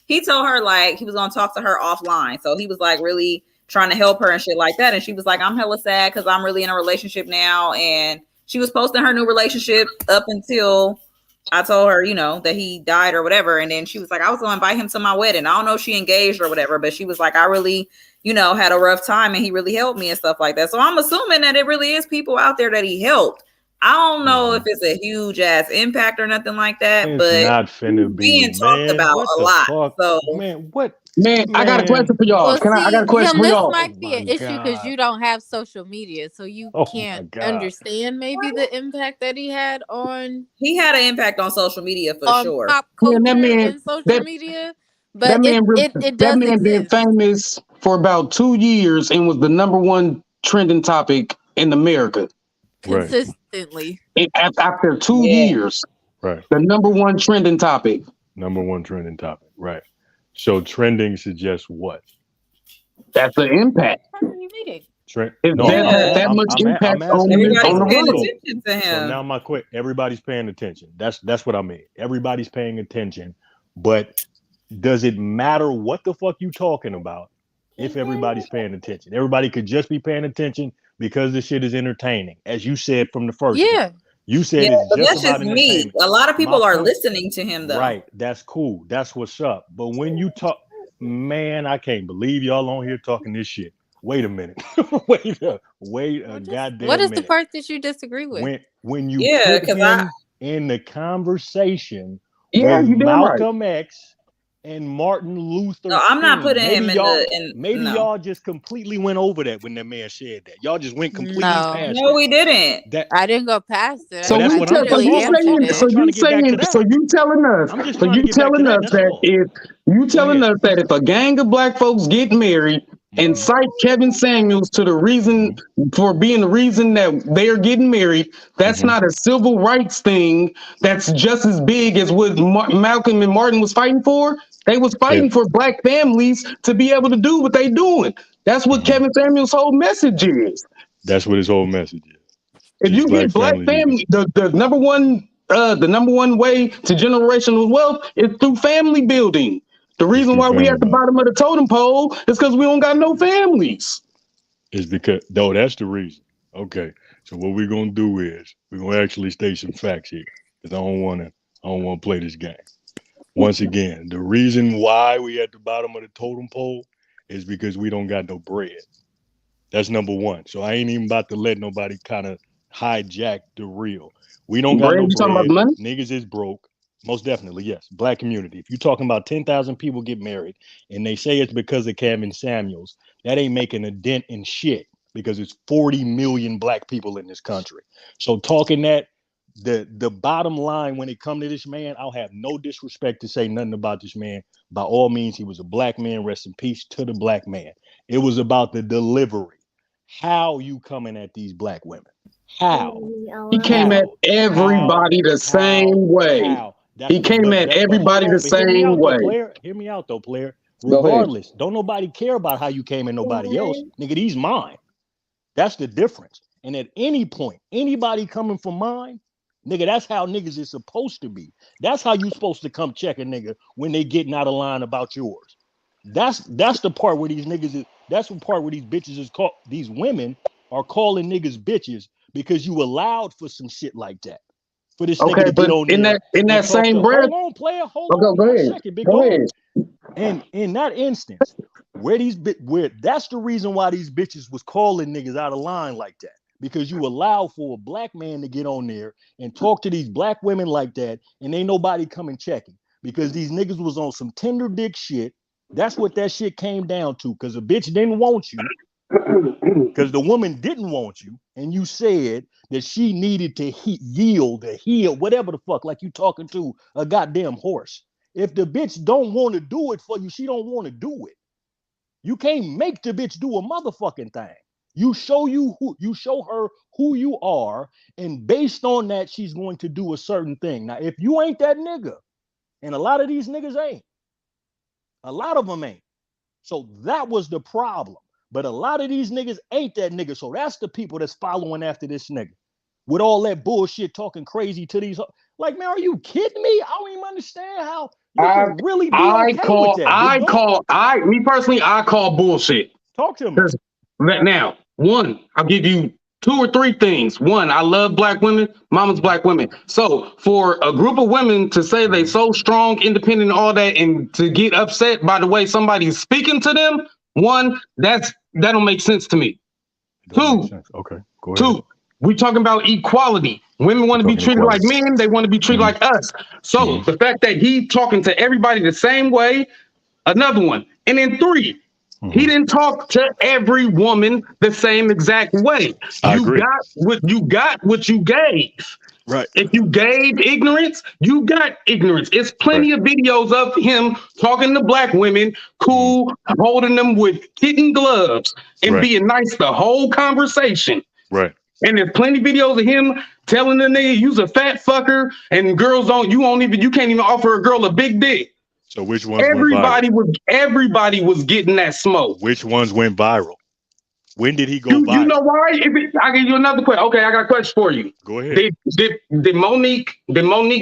Speaker 3: He told her like he was gonna talk to her offline. So he was like really trying to help her and shit like that. And she was like, "I'm hella sad because I'm really in a relationship now." And she was posting her new relationship up until I told her, that he died or whatever. And then she was like, "I was going to invite him to my wedding." I don't know if she engaged or whatever, but she was like, "I really, had a rough time and he really helped me and stuff like that." So I'm assuming that it really is people out there that he helped. I don't know if it's a huge ass impact or nothing like that,
Speaker 6: it's
Speaker 3: but
Speaker 6: not finna be
Speaker 3: being talked about a lot.
Speaker 6: Fuck?
Speaker 3: So
Speaker 7: Man, I got a question for y'all. I got a question for y'all.
Speaker 8: This might be an issue because you don't have social media, so you can't understand maybe the impact that he had on.
Speaker 3: He had an impact on social media for sure.
Speaker 8: Pop culture and social media, but it does
Speaker 7: exist. Been famous for about 2 years and was the #1 trending topic in America
Speaker 8: consistently.
Speaker 7: After 2 years,
Speaker 6: right?
Speaker 7: The #1 trending topic.
Speaker 6: #1 trending topic, right? So trending suggests what?
Speaker 7: That's the impact. That much impact on the world.
Speaker 6: So now everybody's paying attention. That's what I mean. Everybody's paying attention, but does it matter what the fuck you talking about if everybody's paying attention? Everybody could just be paying attention because this shit is entertaining, as you said from the first.
Speaker 8: Yeah.
Speaker 6: You said it's just about
Speaker 3: me. A lot of people are listening to him though.
Speaker 6: Right. That's cool. That's what's up. But when you talk, man, I can't believe y'all on here talking this shit. Wait a minute. wait a goddamn minute.
Speaker 8: What is the part that you disagree with?
Speaker 6: When you put him in the conversation with Malcolm X and Martin Luther
Speaker 3: No, I'm not
Speaker 6: King.
Speaker 3: putting him
Speaker 6: Maybe y'all just completely went over that when that man said that. Y'all just went completely past it.
Speaker 3: No, we didn't.
Speaker 8: I didn't go past it.
Speaker 7: So you telling us that if a gang of black folks get married and cite Kevin Samuels to the reason for being the reason that they are getting married, that's not a civil rights thing. That's just as big as what Malcolm and Martin was fighting for. They was fighting for black families to be able to do what they doing. That's what Kevin Samuels' whole message is.
Speaker 6: That's what his whole message is.
Speaker 7: If you get black family, the number one way to generational wealth is through family building. The reason why we at the bottom of the totem pole is because we don't got no families.
Speaker 6: It's because that's the reason. Okay, so what we're gonna do is we're gonna actually state some facts here, because I don't wanna play this game. Once again, the reason why we at the bottom of the totem pole is because we don't got no bread. That's number one. So I ain't even about to let nobody kind of hijack the real. We don't got no bread. Niggas is broke. Most definitely, yes. Black community. If you're talking about 10,000 people get married and they say it's because of Kevin Samuels, that ain't making a dent in shit, because it's 40 million black people in this country. So talking that, the bottom line when it come to this man, I'll have no disrespect to say nothing about this man. By all means, he was a black man. Rest in peace to the black man. It was about the delivery. How you coming at these black women? How?
Speaker 7: He came at everybody the same way. He came at everybody the same way.
Speaker 6: Hear me out though, player. Regardless, don't nobody care about how you came at nobody else. Nigga, these mine. That's the difference. And at any point, anybody coming for mine, nigga, that's how niggas is supposed to be. That's how you supposed to come check a nigga when they getting out of line about yours. That's the part where these niggas is. That's the part where these bitches is called. These women are calling niggas bitches because you allowed for some shit like that. For this nigga to get on there
Speaker 7: in that same breath.
Speaker 6: Hold on, player. Hold on one second, big dog. And in that instance, where that's the reason why these bitches was calling niggas out of line like that. Because you allow for a black man to get on there and talk to these black women like that, and ain't nobody coming checking. Because these niggas was on some tender dick shit. That's what that shit came down to. Because a bitch didn't want you. Because the woman didn't want you. And you said that she needed to yield, to heal, whatever the fuck, like you talking to a goddamn horse. If the bitch don't want to do it for you, she don't want to do it. You can't make the bitch do a motherfucking thing. You show her who you are, and based on that, she's going to do a certain thing. Now, if you ain't that nigga, and a lot of these niggas ain't, a lot of them ain't. So that was the problem. But a lot of these niggas ain't that nigga. So that's the people that's following after this nigga with all that bullshit, talking crazy to these. Like, man, are you kidding me? I don't even understand how you can really be okay with that.
Speaker 7: I call bullshit.
Speaker 6: Talk to me.
Speaker 7: Now, one, I'll give you 2 or 3 things. One, I love black women. Mama's black women. So for a group of women to say they so strong, independent, and all that, and to get upset by the way somebody's speaking to them, one, that don't make sense to me. 2,
Speaker 6: okay, go ahead.
Speaker 7: 2, we talking about equality. Women want to be treated like men. They want to be treated like us. So the fact that he talking to everybody the same way, another one. And then 3, he didn't talk to every woman the same exact way. You got what you gave.
Speaker 6: Right.
Speaker 7: If you gave ignorance, you got ignorance. It's plenty of videos of him talking to black women, cool, holding them with kitten gloves and being nice the whole conversation.
Speaker 6: Right.
Speaker 7: And there's plenty of videos of him telling the nigga you's a fat fucker, and girls you can't even offer a girl a big dick.
Speaker 6: So which ones
Speaker 7: everybody was getting that smoke.
Speaker 6: Which ones went viral? When did he go viral?
Speaker 7: You know why? I give you another question. Okay, I got a question for you.
Speaker 6: Go ahead.
Speaker 7: Did Monique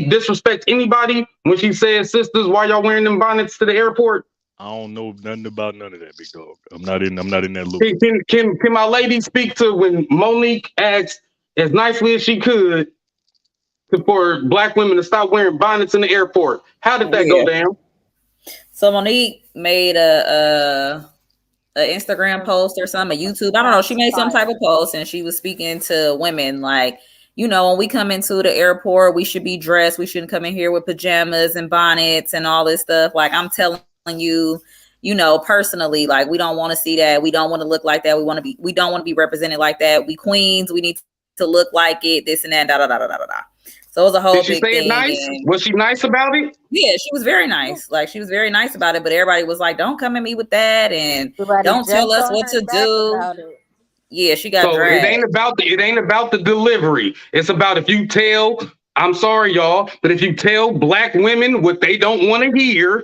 Speaker 7: disrespect anybody when she said, "Sisters, why y'all wearing them bonnets to the airport"?
Speaker 6: I don't know nothing about none of that, big dog. I'm not in that loop.
Speaker 7: Can my lady speak to when Monique asked as nicely as she could for black women to stop wearing bonnets in the airport? How did that go down?
Speaker 3: So Monique made a Instagram post or something, a YouTube. I don't know. She made some type of post and she was speaking to women like, when we come into the airport, we should be dressed. We shouldn't come in here with pajamas and bonnets and all this stuff. Like, I'm telling you, personally, like, we don't want to see that. We don't want to look like that. We don't want to be represented like that. We queens, we need to look like it, this and that, da, da, da, da, da, da. So it was a whole
Speaker 9: Did she
Speaker 3: big
Speaker 9: say it
Speaker 3: thing.
Speaker 9: nice?
Speaker 3: And
Speaker 9: Was she nice about it?
Speaker 3: yeah, she was very nice. Like, she was very nice about it, but everybody was like, don't come at me with that, and
Speaker 8: Everybody
Speaker 3: don't tell
Speaker 8: jumped
Speaker 3: us
Speaker 8: on
Speaker 3: what
Speaker 8: her
Speaker 3: to
Speaker 8: back
Speaker 3: do.
Speaker 8: about it.
Speaker 3: Yeah, she got
Speaker 9: So it
Speaker 3: dragged.
Speaker 9: ain't about the delivery. It's about if you tell, I'm sorry, y'all, but if you tell black women what they don't want to hear,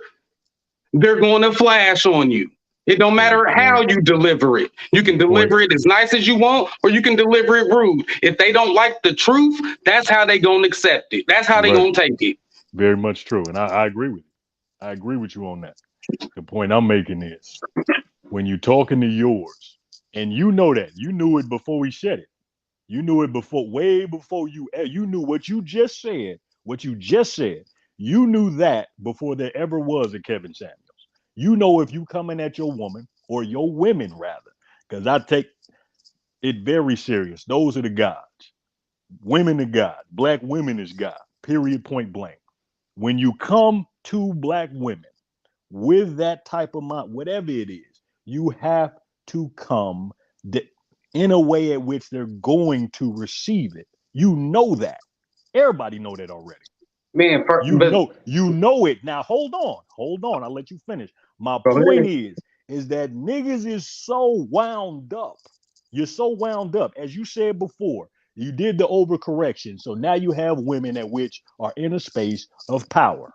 Speaker 9: they're going to flash on you. It don't matter how you deliver it. You can deliver it as nice as you want, or you can deliver it rude. If they don't like the truth, that's how they gonna accept it. That's how they gonna take it.
Speaker 6: Very much true. And I agree with you. I agree with you on that. The point I'm making is when you're talking to yours, and you know that, you knew it before we said it. You knew it before, way before you knew what you just said, You knew that before there ever was a Kevin Samuels. You know if you coming at your woman, or your women rather, because I take it very serious. Those are the gods. Women are God. Black women is God. Period, point blank. When you come to black women with that type of mind, whatever it is, you have to come in a way at which they're going to receive it. You know that. Everybody know that already.
Speaker 9: Man,
Speaker 6: You know it. Now hold on. I'll let you finish. My point is that niggas is so wound up. You're so wound up. As you said before, you did the overcorrection. So now you have women at which are in a space of power.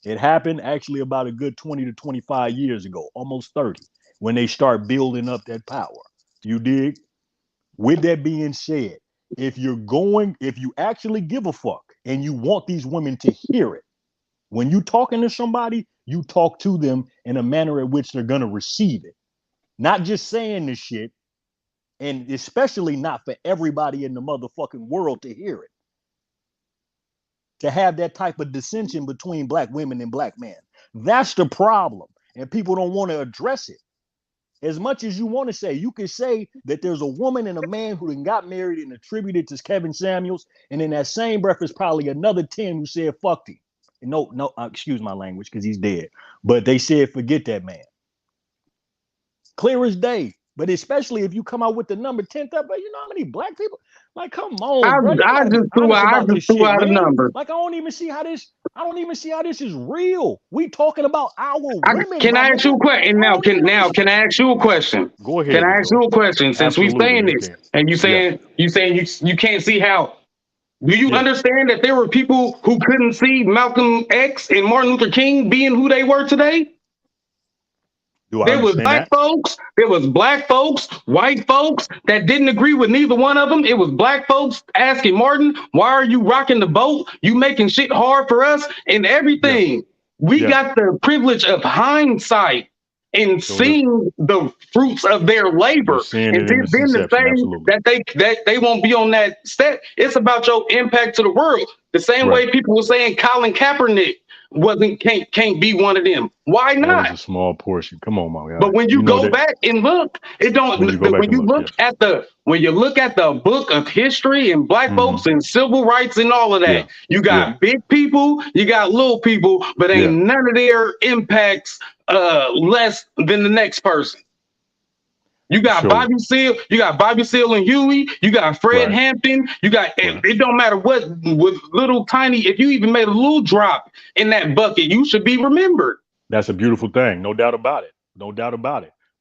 Speaker 6: It happened actually about a good 20 to 25 years ago, almost 30, when they start building up that power. You dig? With that being said, if you actually give a fuck and you want these women to hear it, when you talking to somebody, you talk to them in a manner in which they're gonna receive it. Not just saying this shit, and especially not for everybody in the motherfucking world to hear it. To have that type of dissension between black women and black men. That's the problem. And people don't want to address it. As much as you want to say, you can say that there's a woman and a man who got married and attributed to Kevin Samuels, and in that same breath is probably another 10 who said fuck him. No, excuse my language because he's dead. But they said forget that man. Clear as day. But especially if you come out with the number 10th up, you know how many black people? Like, come on, bro.
Speaker 9: I just threw out a number.
Speaker 6: Like, I don't even see how this is real. We talking about our women.
Speaker 9: Can I ask you a question? Can I ask you a question?
Speaker 6: Go ahead.
Speaker 9: Can I ask you a question? Since we saying this, and you saying you can't see how. Do you understand that there were people who couldn't see Malcolm X and Martin Luther King being who they were today? There was black folks, there was black folks, white folks that didn't agree with neither one of them. It was black folks asking Martin, why are you rocking the boat? You making shit hard for us and everything. We got the privilege of hindsight and seeing the fruits of their labor. And then to say that they won't be on that step, it's about your impact to the world. The same way people were saying Colin Kaepernick can't be one of them. Why not?
Speaker 6: That was a small portion. Come on, my guy.
Speaker 9: But when you go back and look, it don't. When you look at the book of history and black folks and civil rights and all of that, you got big people, you got little people, but ain't none of their impacts less than the next person. You got Bobby Seale and Huey, you got Fred Hampton, you got it don't matter what with little tiny, if you even made a little drop in that bucket, you should be remembered.
Speaker 6: That's a beautiful thing, no doubt about it.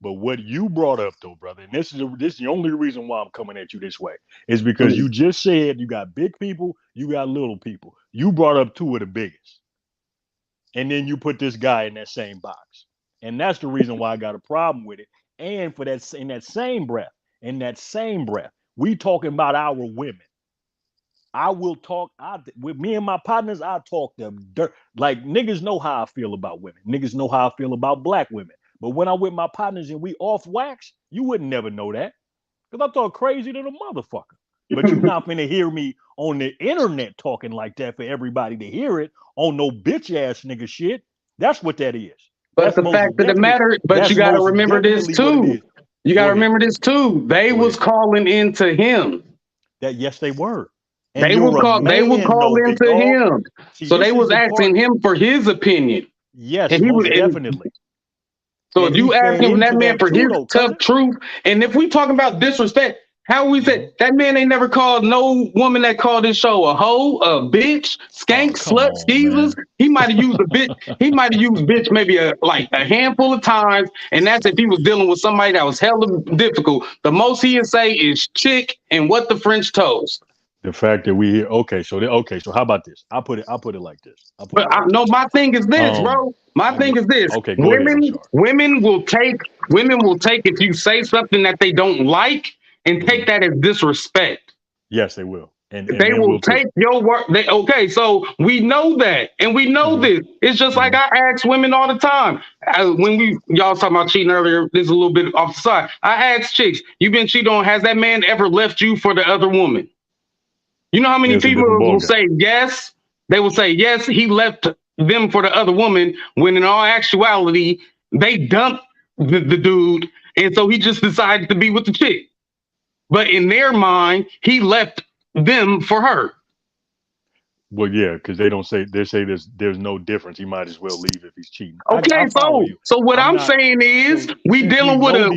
Speaker 6: But what you brought up though, brother, and this is the only reason why I'm coming at you this way, is because you just said you got big people, you got little people. You brought up two of the biggest. And then you put this guy in that same box. And that's the reason why I got a problem with it. And for that, in that same breath, we talking about our women. I will talk with me and my partners. I talk them dirt. Like, niggas know how I feel about women. Niggas know how I feel about black women. But when I'm with my partners and we off wax, you wouldn't never know that. Because I thought crazy to the motherfucker. But you're not finna hear me on the internet talking like that for everybody to hear it on no bitch ass nigga shit. That's what that is.
Speaker 9: But the fact of the matter, but you got to remember this too. You got to remember this too. They was calling into him.
Speaker 6: That yes, they were.
Speaker 9: And they would call into him. So they was asking him for his opinion.
Speaker 6: Yes, and he was definitely.
Speaker 9: So if you ask him that man for his tough truth, and if we talking about disrespect, How we say that man ain't never called no woman that called this show a hoe, a bitch, skank, slut, skeezers. He might have used a bitch. He might have used bitch maybe a handful of times, and that's if he was dealing with somebody that was hella difficult. The most he'd say is chick and what the French toast.
Speaker 6: The fact that we hear so how about this? I'll put it like this.
Speaker 9: My thing is this, bro. My thing is this.
Speaker 6: Okay, go ahead.
Speaker 9: Women will take if you say something that they don't like and take that as disrespect.
Speaker 6: Yes, they will. And
Speaker 9: they will take your work. So we know that, and we know this. It's just like I ask women all the time. When y'all talking about cheating earlier, this is a little bit off the side. I ask chicks, "You been cheated on? Has that man ever left you for the other woman?" You know how many people will say yes? They will say yes. He left them for the other woman. When in all actuality, they dumped the dude, and so he just decided to be with the chick. But in their mind, he left them for her.
Speaker 6: Well, yeah, because they say there's no difference. He might as well leave if he's cheating.
Speaker 9: Okay, so what I'm saying is we dealing with a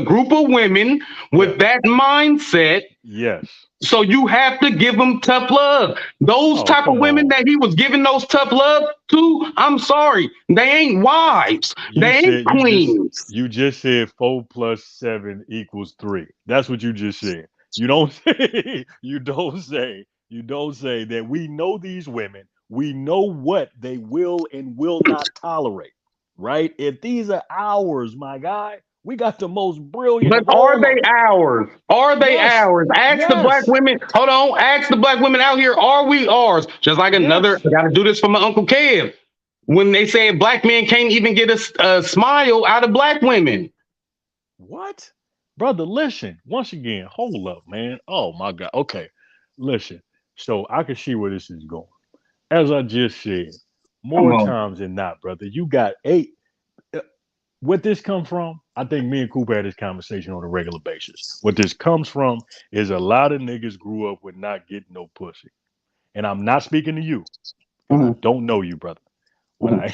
Speaker 9: group of women with that mindset.
Speaker 6: Yes.
Speaker 9: So you have to give them tough love. Those type of women that he was giving those tough love to, I'm sorry, they ain't wives. They ain't queens.
Speaker 6: You just said 4 + 7 = 3. That's what you just said. You don't say that we know these women. We know what they will and will not tolerate, right? If these are ours, my guy, we got the most brilliant.
Speaker 9: But are they ours? Are they ours? Ask the black women. Hold on. Ask the black women out here. Are we ours? Just like another. I got to do this for my Uncle Kev. When they said black men can't even get a smile out of black women.
Speaker 6: What? Brother, listen. Once again, hold up, man. Oh, my God. Okay. Listen. So I can see where this is going. As I just said, more times than not, brother, you got 8. What this comes from, I think me and Cooper had this conversation on a regular basis. What this comes from is a lot of niggas grew up with not getting no pussy. And I'm not speaking to you. I don't know you, brother. What I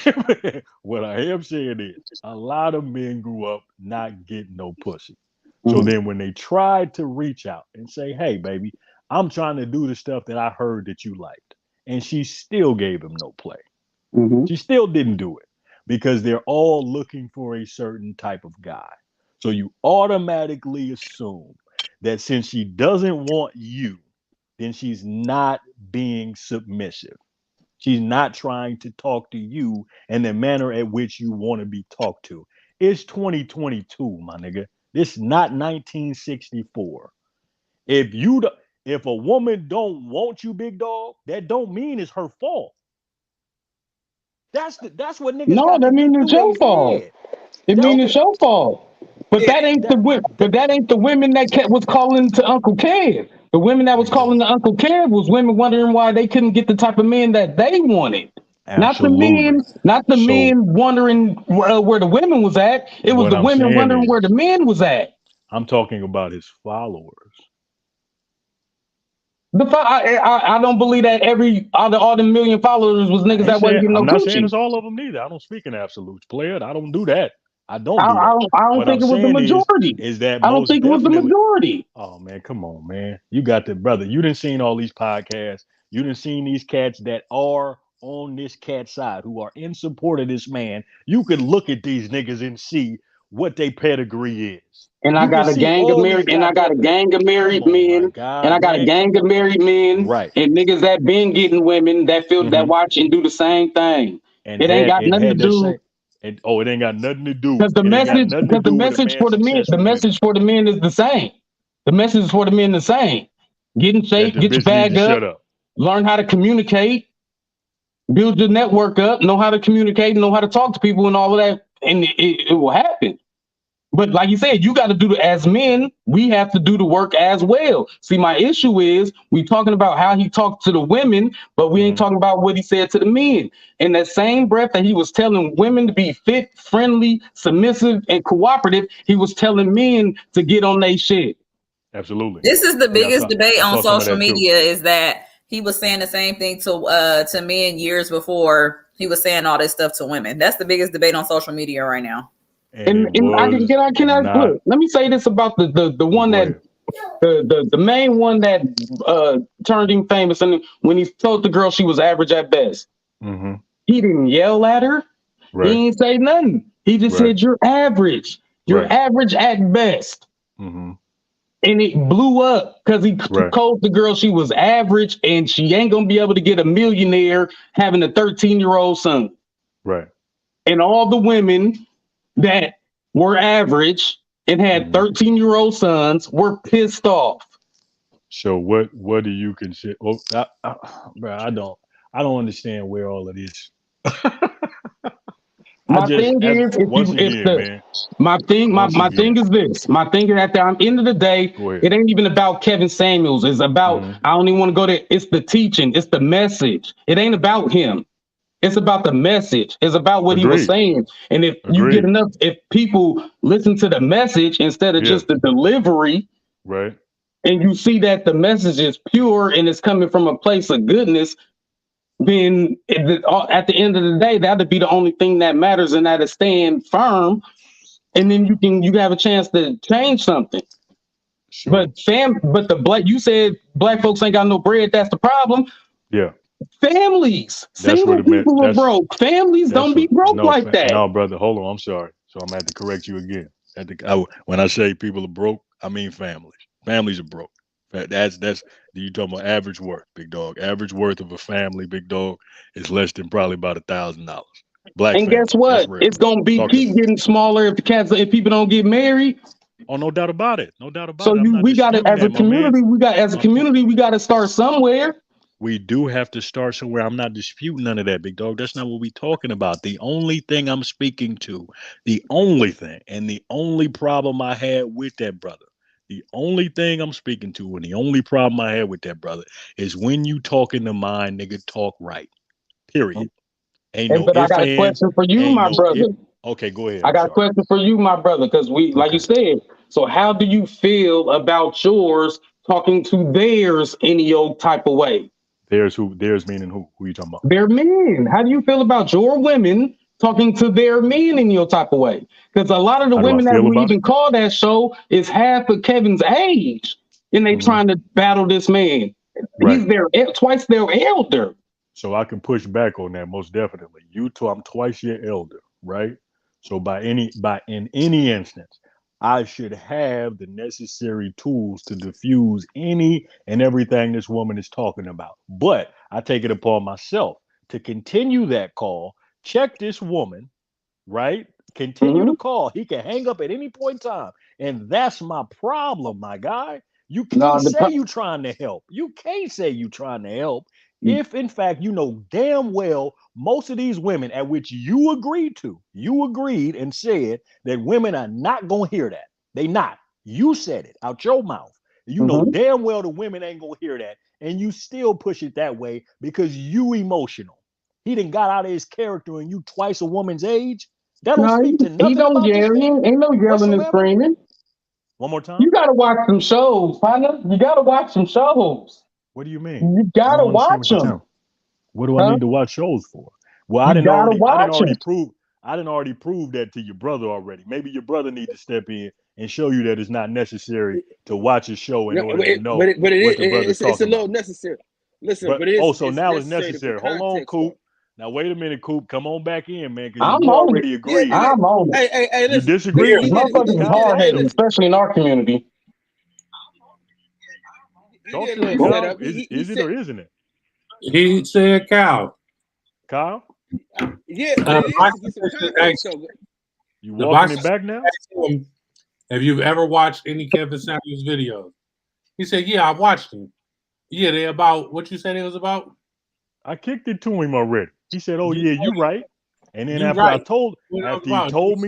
Speaker 6: am saying is a lot of men grew up not getting no pussy. So then when they tried to reach out and say, hey, baby, I'm trying to do the stuff that I heard that you liked. And she still gave him no play. She still didn't do it. Because they're all looking for a certain type of guy. So you automatically assume that since she doesn't want you, then she's not being submissive. She's not trying to talk to you in the manner at which you want to be talked to. It's 2022, my nigga. This is not 1964. If a woman don't want you, big dog, that don't mean it's her fault. That's what niggas.
Speaker 9: No, that means it's your fault. It means it's your fault. But that ain't the women that was calling to Uncle Kev. The women that was calling to Uncle Kev was women wondering why they couldn't get the type of men that they wanted.
Speaker 6: Absolutely.
Speaker 9: Not the men wondering where the women was at. It was the women wondering where the men was at.
Speaker 6: I'm talking about his followers.
Speaker 9: I don't believe that all the million followers was niggas that wasn't getting no coochie.
Speaker 6: I'm not saying it's all of them neither. I don't speak in absolutes, player. I don't do that. I don't
Speaker 9: think it was the majority. I don't think it was the majority.
Speaker 6: Oh man, come on, man. You got the brother. You done seen all these podcasts. You done seen these cats that are on this cat side who are in support of this man. You could look at these niggas and see what their pedigree is.
Speaker 9: And I got a gang of married men. And I got a gang of married men.
Speaker 6: Right.
Speaker 9: And niggas that been getting women that feel that watch and do the same thing.
Speaker 6: And
Speaker 9: it ain't got nothing to do.
Speaker 6: It ain't got nothing to do.
Speaker 9: Because the message for the men is the same. The message is for the men the same. Get in shape, get your bag up, learn how to communicate, build your network up, know how to communicate, know how to talk to people and all of that, and it will happen. But like you said, you got to do as men, we have to do the work as well. See, my issue is we talking about how he talked to the women, but we ain't talking about what he said to the men. In that same breath that he was telling women to be fit, friendly, submissive, and cooperative, he was telling men to get on their shit.
Speaker 6: Absolutely.
Speaker 3: This is the biggest debate on social media is that he was saying the same thing to men years before he was saying all this stuff to women. That's the biggest debate on social media right now.
Speaker 6: And it
Speaker 9: I
Speaker 6: was
Speaker 9: can I
Speaker 6: not.
Speaker 9: look, let me say this about the one
Speaker 6: Go
Speaker 9: that
Speaker 6: ahead.
Speaker 9: the main one that turned him famous, and when he told the girl she was average at best,
Speaker 6: Mm-hmm.
Speaker 9: he didn't yell at her.
Speaker 6: Right.
Speaker 9: He didn't say nothing. He just
Speaker 6: Right.
Speaker 9: said, "You're average. You're
Speaker 6: Right.
Speaker 9: average at best."
Speaker 6: Mm-hmm.
Speaker 9: And it blew up because he
Speaker 6: Right.
Speaker 9: told the girl she was average and she ain't gonna be able to get a millionaire having a 13-year-old son.
Speaker 6: Right.
Speaker 9: And all the women that were average and had 13-year-old sons were pissed off.
Speaker 6: So what do you consider? Well, bro, I don't understand where all of this.
Speaker 9: My thing is, my thing is this. My thing is at the end of the day, it ain't even about Kevin Samuels. It's about I don't even want to go there. It's the teaching. It's the message. It ain't about him. It's about the message. It's about what he was saying. And if you get enough, if people listen to the message instead of just the delivery,
Speaker 6: right?
Speaker 9: And you see that the message is pure and it's coming from a place of goodness, then at the end of the day, that'll be the only thing that matters, and that'll stand firm. And then you have a chance to change something. Sure. But you said black folks ain't got no bread. That's the problem.
Speaker 6: Yeah.
Speaker 9: Families, single people are broke. Families don't be broke like that.
Speaker 6: No, brother, hold on. I'm sorry. So I'm gonna have to correct you again. When I say people are broke, I mean families. Families are broke. That's you talking about average worth, big dog. Average worth of a family, big dog, is less than probably about $1,000. Black
Speaker 9: and
Speaker 6: family,
Speaker 9: guess what? It's gonna keep getting smaller if people don't get married.
Speaker 6: Oh, no doubt about it. No doubt about
Speaker 9: it.
Speaker 6: So
Speaker 9: we got to, as a community, we got to start somewhere.
Speaker 6: We do have to start somewhere. I'm not disputing none of that, big dog. That's not what we're talking about. The only thing I'm speaking to, the only thing, and the only problem I had with that brother, the only thing I'm speaking to, and the only problem I had with that brother is when you talking to mine, nigga, talk right. Period. Ain't no
Speaker 9: but I got a question for you, my brother.
Speaker 6: Okay, go ahead.
Speaker 9: I got a question for you, my brother, because like you said, so how do you feel about yours talking to theirs any old type of way?
Speaker 6: Theirs meaning who? Who are you talking about?
Speaker 9: Their men. How do you feel about your women talking to their men in your type of way? Because a lot of the women that we even call that show is half of Kevin's age, and they trying to battle this man. Right. He's twice their elder.
Speaker 6: So I can push back on that most definitely. I'm twice your elder, right? So in any instance, I should have the necessary tools to diffuse any and everything this woman is talking about. But I take it upon myself to continue that call, check this woman, right? Continue the call. He can hang up at any point in time. And that's my problem, my guy. You can't say you trying to help. You can't say you trying to help. If in fact you know damn well most of these women at which you agreed and said that women are not gonna hear that. They not. You said it out your mouth. You know damn well the women ain't gonna hear that, and you still push it that way because you emotional. He done got out of his character and you twice a woman's age. That don't speak to nothing.
Speaker 9: He don't yell. Ain't no yelling and screaming.
Speaker 6: One more time.
Speaker 9: You gotta watch some shows, partner. You gotta watch some shows.
Speaker 6: What do you mean?
Speaker 9: You gotta watch them.
Speaker 6: What do I need to watch shows for? Well, I didn't already prove that to your brother already. Maybe your brother need to step in and show you that it's not necessary to watch a show in order to know what the brother's talking about.
Speaker 4: It's a little necessary. Listen, but
Speaker 6: now it's necessary. Hold on, Coop. Now wait a minute, Coop. Come on back in, man, because you already agreed.
Speaker 9: I'm on it.
Speaker 4: Hey,
Speaker 6: you disagree with
Speaker 9: motherfuckers is hard-headed, especially in our community.
Speaker 6: Talk to me, Kyle. Is it or isn't it?
Speaker 1: He said Kyle.
Speaker 6: Kyle?
Speaker 4: Yeah.
Speaker 6: You walking it back now?
Speaker 1: Have you ever watched any Kevin Samuels videos? He said, yeah, I watched them. Yeah, they're about what you said it was about?
Speaker 6: I kicked it to him already. He said, oh, yeah, you're right. And then after he told me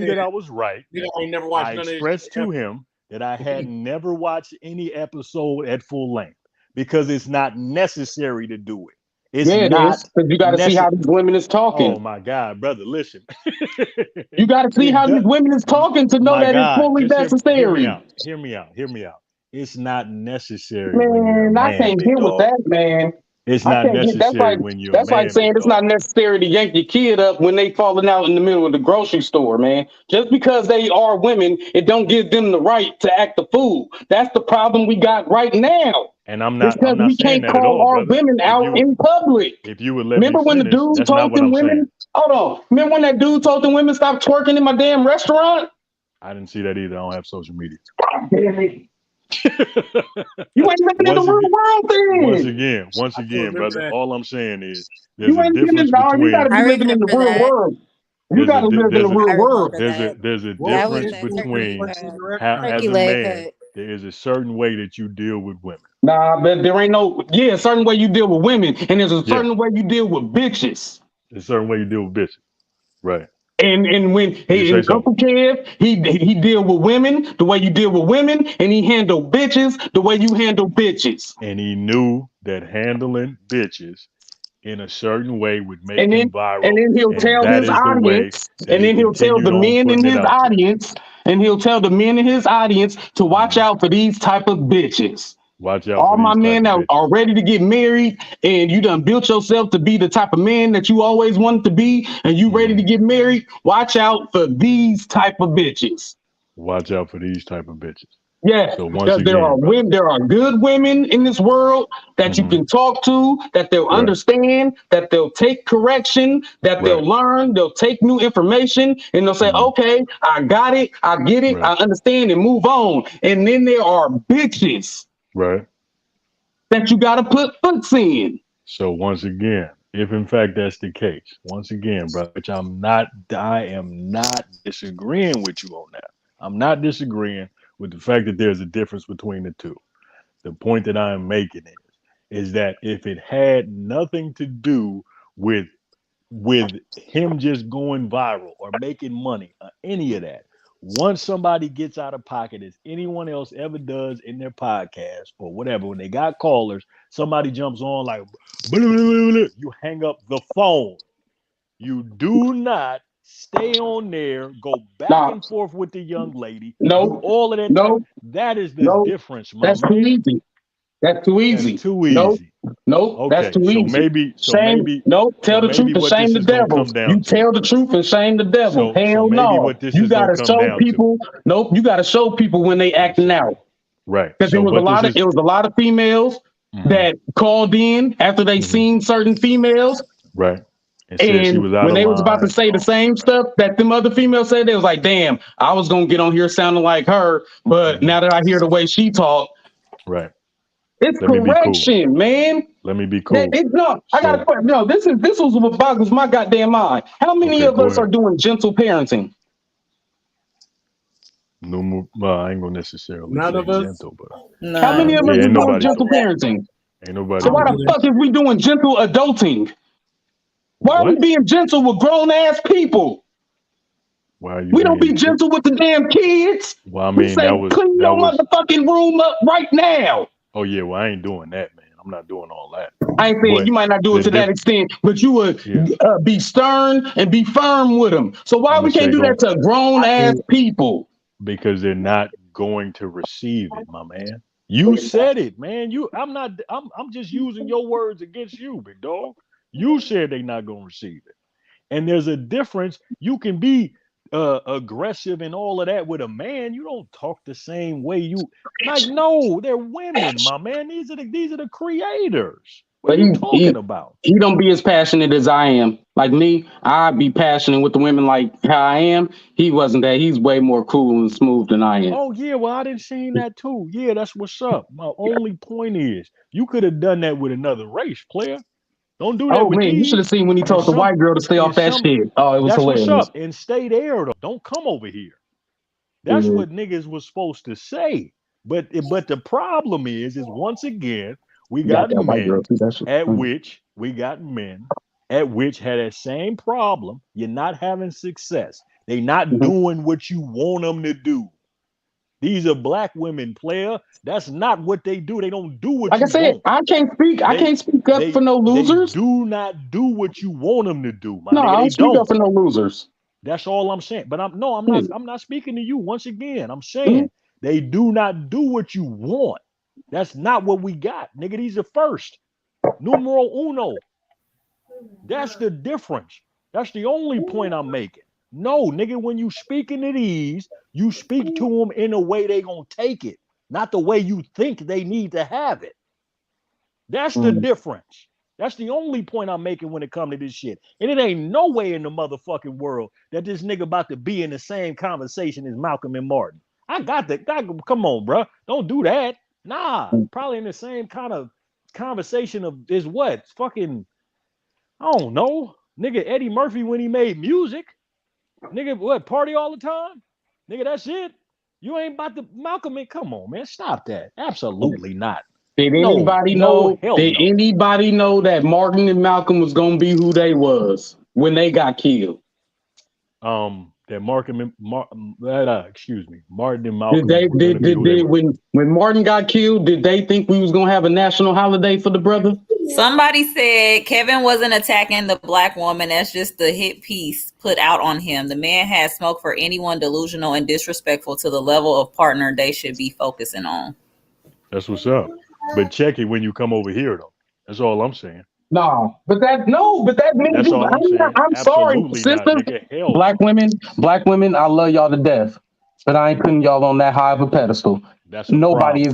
Speaker 6: that I was right, I expressed to him that I had never watched any episode at full length because it's not necessary to do it. It's not.
Speaker 9: Because you got to see how these women is talking.
Speaker 6: Oh my God, brother, listen.
Speaker 9: You got to see how these women is talking to know that it's fully necessary.
Speaker 6: Hear me out. It's not necessary.
Speaker 9: Man, I can't hear with that, man.
Speaker 6: It's
Speaker 9: I
Speaker 6: not
Speaker 9: can't get
Speaker 6: necessary when you're a
Speaker 9: that's like
Speaker 6: man,
Speaker 9: saying
Speaker 6: big
Speaker 9: it's
Speaker 6: dog.
Speaker 9: not necessary to yank your kid up when they falling out in the middle of the grocery store, man. Just because they are women, it don't give them the right to act the fool. That's the problem we got right now.
Speaker 6: And I'm
Speaker 9: It's because
Speaker 6: not
Speaker 9: we
Speaker 6: saying
Speaker 9: can't
Speaker 6: that at
Speaker 9: call
Speaker 6: all,
Speaker 9: our
Speaker 6: brother.
Speaker 9: women out in public.
Speaker 6: If you would let me
Speaker 9: Remember when the
Speaker 6: finish,
Speaker 9: dude
Speaker 6: that's not
Speaker 9: told
Speaker 6: what
Speaker 9: them
Speaker 6: I'm saying.
Speaker 9: women? Hold on. Remember when that dude told them women stop twerking in my damn restaurant?
Speaker 6: I didn't see that either. I don't have social media.
Speaker 9: You ain't living in the real world then.
Speaker 6: Once again, brother, all I'm saying is there's
Speaker 9: You
Speaker 6: a
Speaker 9: ain't living in
Speaker 6: difference
Speaker 9: no, you gotta
Speaker 6: between
Speaker 9: be
Speaker 8: I
Speaker 9: living in the
Speaker 8: remember
Speaker 9: real
Speaker 8: that.
Speaker 9: world. You gotta live in the real
Speaker 8: I
Speaker 9: world.
Speaker 8: remember that.
Speaker 6: there's a
Speaker 1: What
Speaker 8: That
Speaker 1: was
Speaker 8: was
Speaker 6: difference
Speaker 1: the
Speaker 8: that
Speaker 1: issue with
Speaker 8: turkey
Speaker 6: between
Speaker 1: twerking in the
Speaker 6: as
Speaker 1: restaurant?
Speaker 6: a
Speaker 8: leg
Speaker 6: man,
Speaker 8: hut.
Speaker 6: there is a certain way that you deal with women.
Speaker 9: Nah, but there ain't no a certain way you deal with women, and there's a
Speaker 6: Yeah,
Speaker 9: certain way you deal with bitches.
Speaker 6: there's a certain way you deal with bitches. Right.
Speaker 9: And when
Speaker 6: You say so.
Speaker 9: Uncle Kev, he deal with women the way you deal with women, and he handle bitches the way you handle bitches.
Speaker 6: And he knew that handling bitches in a certain way would make
Speaker 9: And
Speaker 6: him
Speaker 9: then and
Speaker 6: viral.
Speaker 9: then he'll
Speaker 6: And
Speaker 9: tell
Speaker 6: that
Speaker 9: his
Speaker 6: is the way
Speaker 9: audience,
Speaker 6: that
Speaker 9: and
Speaker 6: he
Speaker 9: then he'll tell
Speaker 6: continued
Speaker 9: the
Speaker 6: on
Speaker 9: men in
Speaker 6: putting it
Speaker 9: his
Speaker 6: out there.
Speaker 9: audience, and he'll tell the men in his audience to watch out for these type of bitches.
Speaker 6: Watch out
Speaker 9: All
Speaker 6: for
Speaker 9: my
Speaker 6: these type
Speaker 9: men
Speaker 6: of
Speaker 9: that
Speaker 6: bitches.
Speaker 9: are ready to get married, and you done built yourself to be the type of man that you always wanted to be, and you ready to get married, watch out for these type of bitches.
Speaker 6: Watch out for these type of bitches.
Speaker 9: Yeah,
Speaker 6: So once
Speaker 9: because there are
Speaker 6: again, brother.
Speaker 9: women, there are good women in this world that you can talk to, that they'll
Speaker 6: Right.
Speaker 9: understand, that they'll take correction, that they'll
Speaker 6: Right.
Speaker 9: learn, they'll take new information, and they'll say, "Okay, I got it, I get it, I
Speaker 6: Right.
Speaker 9: understand," and move on. And then there are bitches
Speaker 6: Right.
Speaker 9: that you got to put foots in.
Speaker 6: So once again, if in fact that's the case, once again, brother, which I am not disagreeing with you on that. I'm not disagreeing with the fact that there's a difference between the two. The point that I am making is that if it had nothing to do with him just going viral or making money or any of that, once somebody gets out of pocket, as anyone else ever does in their podcast or whatever, when they got callers, somebody jumps on like, blah, blah, blah, blah, you hang up the phone. You do not stay on there, go back
Speaker 9: Nah,
Speaker 6: and forth with the young lady, do
Speaker 9: no,
Speaker 6: all of that type.
Speaker 9: no,
Speaker 6: That is the
Speaker 9: no,
Speaker 6: difference, my
Speaker 9: that's too
Speaker 6: man.
Speaker 9: easy. That's too
Speaker 6: That's
Speaker 9: easy.
Speaker 6: too
Speaker 9: No,
Speaker 6: easy.
Speaker 9: no, that's
Speaker 6: Okay,
Speaker 9: too easy. Shame, no,
Speaker 6: so
Speaker 9: tell the truth
Speaker 6: maybe
Speaker 9: and
Speaker 6: what
Speaker 9: shame
Speaker 6: this
Speaker 9: the
Speaker 6: is gonna
Speaker 9: devil.
Speaker 6: come down
Speaker 9: You
Speaker 6: to.
Speaker 9: tell the truth and shame the devil.
Speaker 6: So
Speaker 9: Hell
Speaker 6: maybe
Speaker 9: no.
Speaker 6: what this
Speaker 9: You
Speaker 6: is gonna
Speaker 9: gotta
Speaker 6: come
Speaker 9: show
Speaker 6: down to.
Speaker 9: people, nope, you gotta show people when they acting out.
Speaker 6: Right.
Speaker 9: Because
Speaker 6: So what this is.
Speaker 9: it was a lot of females that called in after they seen certain females.
Speaker 6: Right. And said she
Speaker 9: And
Speaker 6: was out
Speaker 9: when
Speaker 6: of
Speaker 9: they was about to
Speaker 6: line.
Speaker 9: say the same stuff that them other females said, they was like, damn, I was gonna get on here sounding like her, but now that I hear the way she talk,
Speaker 6: Right.
Speaker 9: it's
Speaker 6: Let me be cool.
Speaker 9: correction, man.
Speaker 6: Let me be cool.
Speaker 9: No, I got a
Speaker 6: So
Speaker 9: question. No, this was what boggles my goddamn mind. How many
Speaker 6: okay,
Speaker 9: of
Speaker 6: go
Speaker 9: us are
Speaker 6: ahead.
Speaker 9: doing gentle parenting?
Speaker 6: No more, well, I ain't gonna necessarily
Speaker 1: None
Speaker 6: say
Speaker 1: of us.
Speaker 6: gentle, but
Speaker 9: How many
Speaker 3: None.
Speaker 9: of us
Speaker 6: yeah,
Speaker 9: is
Speaker 6: ain't
Speaker 9: doing
Speaker 6: nobody
Speaker 9: gentle
Speaker 6: doing that.
Speaker 9: parenting?
Speaker 6: Ain't
Speaker 1: I
Speaker 6: nobody
Speaker 9: So why
Speaker 1: don't
Speaker 6: doing
Speaker 1: do
Speaker 9: the
Speaker 1: that.
Speaker 6: that.
Speaker 9: fuck is we doing gentle adulting? Why are we
Speaker 6: What?
Speaker 9: being gentle with grown ass people?
Speaker 6: Why are you
Speaker 9: We don't be
Speaker 6: being
Speaker 9: gentle with the damn kids.
Speaker 6: well, I
Speaker 9: We
Speaker 6: mean,
Speaker 9: say, clean
Speaker 6: that
Speaker 9: your
Speaker 6: was
Speaker 9: motherfucking room up right now.
Speaker 6: oh yeah, well, I ain't doing that, man. I'm not doing all that.
Speaker 9: I ain't saying
Speaker 6: But
Speaker 9: you might not do it
Speaker 6: the
Speaker 9: to that
Speaker 6: diff
Speaker 9: extent, but you would
Speaker 6: yeah,
Speaker 9: be stern and be firm with them. So why
Speaker 6: I'm
Speaker 9: we
Speaker 6: gonna
Speaker 9: can't
Speaker 6: say
Speaker 9: do that
Speaker 6: go
Speaker 9: to grown
Speaker 1: I
Speaker 9: ass
Speaker 1: do.
Speaker 9: people?
Speaker 6: because they're not going to receive it, my man. You said it, man. I'm just using your words against you, big dog. You said they're not gonna receive it. And there's a difference. You can be aggressive and all of that with a man. You don't talk the same way. You like no, they're women, my man. These are the creators. What are
Speaker 9: But
Speaker 6: you talking about?
Speaker 9: he don't be as passionate as I am. Like me, I be passionate with the women like how I am. He wasn't that. He's way more cool and smooth than I am.
Speaker 6: Oh yeah, well I didn't see that too. Yeah, that's what's up. My only point is you could have done that with another race, player. Don't do that
Speaker 9: Oh
Speaker 6: with
Speaker 9: man, you should have
Speaker 6: these.
Speaker 9: seen when he
Speaker 6: And
Speaker 9: told the white girl to stay off that
Speaker 6: some
Speaker 9: shit. Oh, it was
Speaker 6: that's what's
Speaker 9: hilarious.
Speaker 6: up. And stay there though. Don't come over here. That's
Speaker 9: Yeah,
Speaker 6: what niggas was supposed to say. But the problem is once again, we
Speaker 9: you got
Speaker 6: got
Speaker 9: that white girl
Speaker 6: men
Speaker 9: too. That shit.
Speaker 6: at which had that same problem. You're not having success. They not
Speaker 9: Mhm.
Speaker 6: doing what you want them to do. These are black women, player. That's not what they do. They don't do what
Speaker 9: Like I
Speaker 6: you
Speaker 9: said,
Speaker 6: want.
Speaker 9: I can't speak. I
Speaker 6: They
Speaker 9: can't speak up for no
Speaker 6: they
Speaker 9: losers.
Speaker 6: do not do what you want them to do, my
Speaker 9: No,
Speaker 6: nigga.
Speaker 9: I
Speaker 6: They
Speaker 9: don't speak up
Speaker 6: don't.
Speaker 9: for no losers.
Speaker 6: That's all I'm saying. But
Speaker 9: Yeah.
Speaker 6: I'm not speaking to you once again. I'm
Speaker 9: Mhm.
Speaker 6: saying they do not do what you want. That's not what we got. Nigga, these are first. Numero uno. That's the difference. That's the only point I'm making. No, nigga, when you speaking to these, you speak to them in a way they gonna take it, not the way you think they need to have it. That's the difference. That's the only point I'm making when it comes to this shit. And it ain't no way in the motherfucking world that this nigga about to be in the same conversation as Malcolm and Martin. I got that. Come on, bro. Don't do that. Nah, probably in the same kind of conversation of is what? Fucking, I don't know. Nigga Eddie Murphy when he made music. Nigga, what, party all the time? Nigga, that's it. You ain't about to Malcolm and come on, man. Stop that. Absolutely not.
Speaker 9: Did anybody know? Did
Speaker 6: no.
Speaker 9: anybody know that Martin and Malcolm was gonna be who they was when they got killed?
Speaker 6: That Martin and Malcolm
Speaker 9: when Martin got killed, did they think we was gonna have a national holiday for the brother?
Speaker 3: Somebody said Kevin wasn't attacking the black woman. That's just the hit piece put out on him. The man had smoke for anyone delusional and disrespectful to the level of partner they should be focusing on.
Speaker 6: That's what's up. But check it when you come over here, though. That's all I'm saying.
Speaker 9: But that means
Speaker 6: that's all I'm saying.
Speaker 9: I'm sorry, sister. Black women, I love y'all to death, but I ain't putting y'all on that high of a pedestal. Nobody is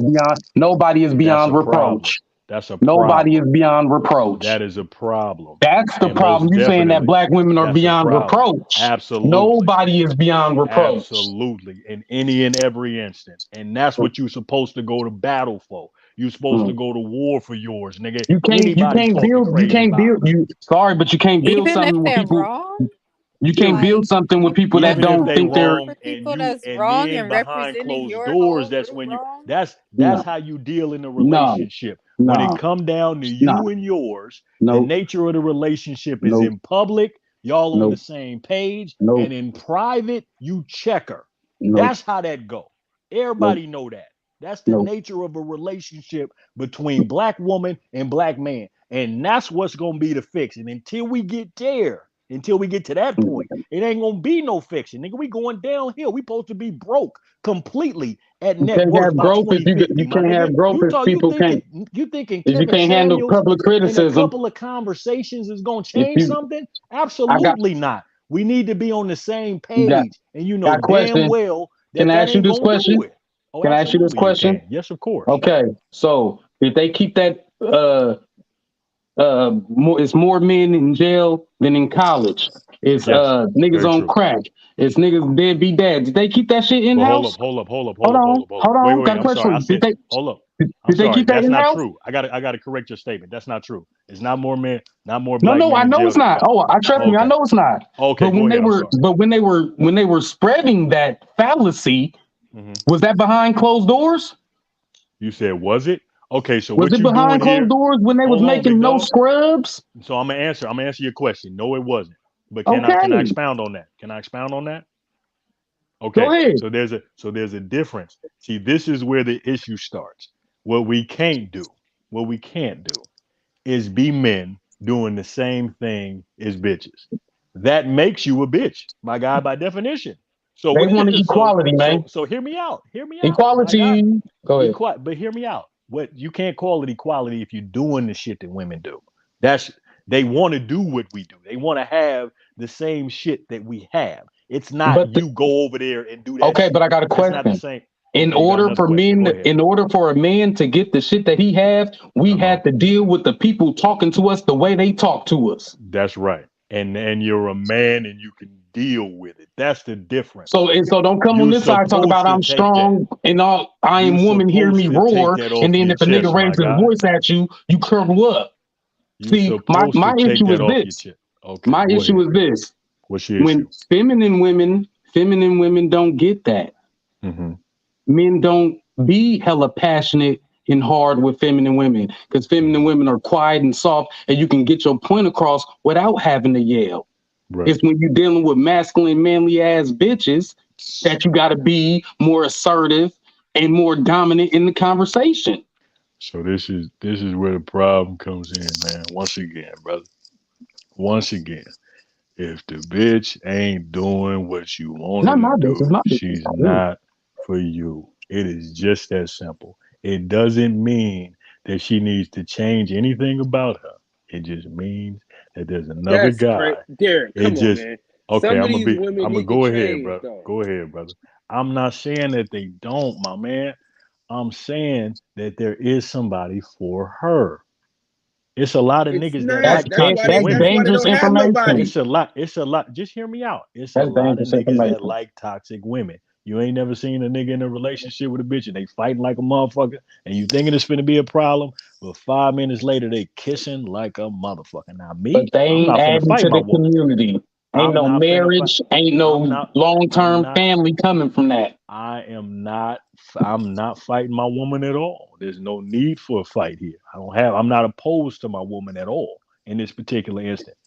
Speaker 9: beyond reproach.
Speaker 6: That's a
Speaker 9: Nobody is beyond reproach.
Speaker 6: That is a problem.
Speaker 9: That's the problem. You saying that black women are beyond reproach.
Speaker 6: Absolutely.
Speaker 9: Nobody is beyond reproach.
Speaker 6: Absolutely. In any and every instance. And that's what you're supposed to go to battle for. You're supposed to go to war for yours, nigga.
Speaker 9: You can't build something with people. You can't build something with people that don't think they're
Speaker 8: people that's wrong and representing your
Speaker 6: doors. That's when you that's how you deal in a relationship. When it come down to you and yours, the nature of the relationship is in public, y'all on the same page, and in private, you check her. That's how that go. Everybody know that. That's the nature of a relationship between black woman and black man. And that's what's gonna be the fix. And until we get there, until we get to that point, it ain't gonna be no fiction, nigga. We going downhill. We supposed to be broke completely at net worth by 2050.
Speaker 9: You can't have growth if people can't.
Speaker 6: You thinking
Speaker 9: if you can't handle public criticism?
Speaker 6: A couple of conversations is gonna change something? Absolutely not. We need to be on the same page, and you know damn well that
Speaker 9: can I ask you this question? Can I ask you this question?
Speaker 6: Yes, of course.
Speaker 9: Okay, so if they keep that it's more men in jail than in college. It's niggas on crack. It's niggas deadbeat dads. Did they keep that shit in house?
Speaker 6: Hold up.
Speaker 9: Hold on. Got a question. Did they keep that in house?
Speaker 6: That's not true. I gotta correct your statement. That's not true. It's not more men, not more black men.
Speaker 9: No, I know it's not. I trust me. I know it's not.
Speaker 6: Okay,
Speaker 9: but when they were spreading that fallacy, was that behind closed doors?
Speaker 6: You said was it? Okay, so
Speaker 9: was it behind closed doors when they was making no scrubs?
Speaker 6: So I'm gonna answer your question. No, it wasn't. But can I expound on that? Can I expound on that? Okay.
Speaker 9: Go ahead.
Speaker 6: So there's a difference. See, this is where the issue starts. What we can't do is be men doing the same thing as bitches. That makes you a bitch, my guy, by definition. So
Speaker 9: they want equality, man.
Speaker 6: So hear me out.
Speaker 9: Equality. Go ahead.
Speaker 6: But hear me out. What you can't call it equality if you're doing the shit that women do. They want to do what we do. They want to have the same shit that we have. It's not you go over there and do that.
Speaker 9: Okay,
Speaker 6: shit.
Speaker 9: but I got a question.
Speaker 6: That's not the same.
Speaker 9: In order for a man to get the shit that he have, we had to deal with the people talking to us the way they talk to us.
Speaker 6: That's right. And you're a man and you can deal with it. That's the difference.
Speaker 9: So don't come on this side talk about I'm strong and all I am woman, hear me roar, and then if a nigga raises his voice at you, you curl up. See, my issue is this.
Speaker 6: Okay,
Speaker 9: my issue is this.
Speaker 6: What's your issue?
Speaker 9: When feminine women don't get that.
Speaker 6: Mm-hmm.
Speaker 9: Men don't be hella passionate and hard with feminine women because feminine women are quiet and soft and you can get your point across without having to yell. Right. It's when you're dealing with masculine, manly ass bitches that you got to be more assertive and more dominant in the conversation.
Speaker 6: So this is where the problem comes in, man. Once again, brother. Once again, if the bitch ain't doing what you want her to do, she's not for you. It is just that simple. It doesn't mean that she needs to change anything about her. It just means that there's another
Speaker 4: That's
Speaker 6: guy.
Speaker 4: crazy. Derek,
Speaker 6: It
Speaker 4: come on,
Speaker 6: just
Speaker 4: man.
Speaker 6: okay.
Speaker 4: Some of
Speaker 6: I'm
Speaker 4: these women
Speaker 6: gonna
Speaker 4: need to
Speaker 6: go ahead,
Speaker 4: change,
Speaker 6: bro.
Speaker 4: though.
Speaker 6: Go ahead, brother. I'm not saying that they don't, my man. I'm saying that there is somebody for her. It's a lot of
Speaker 4: It's
Speaker 6: niggas that
Speaker 4: not.
Speaker 6: like toxic
Speaker 9: That's
Speaker 6: women.
Speaker 4: That's why they
Speaker 9: dangerous
Speaker 4: don't have
Speaker 9: information.
Speaker 4: nobody.
Speaker 6: It's a lot. It's a lot. Just hear me out. It's a
Speaker 9: That's
Speaker 6: lot of
Speaker 9: dangerous
Speaker 6: niggas that
Speaker 9: information.
Speaker 6: like toxic women. You ain't never seen a nigga in a relationship with a bitch and they fighting like a motherfucker and you thinking it's finna be a problem, but 5 minutes later they kissing like a motherfucker. Now
Speaker 9: But
Speaker 6: me,
Speaker 9: they
Speaker 6: I'm
Speaker 9: ain't
Speaker 6: not finna
Speaker 9: adding
Speaker 6: fight
Speaker 9: to
Speaker 6: my
Speaker 9: the
Speaker 6: woman.
Speaker 9: community. Ain't
Speaker 6: I'm
Speaker 9: no
Speaker 6: not finna fight.
Speaker 9: marriage. Ain't
Speaker 6: I'm
Speaker 9: no
Speaker 6: not.
Speaker 9: long
Speaker 6: I'm
Speaker 9: term
Speaker 6: not.
Speaker 9: family coming from that.
Speaker 6: I am not. I'm not fighting my woman at all. There's no need for a fight here. I'm not opposed to my woman at all in this particular instance.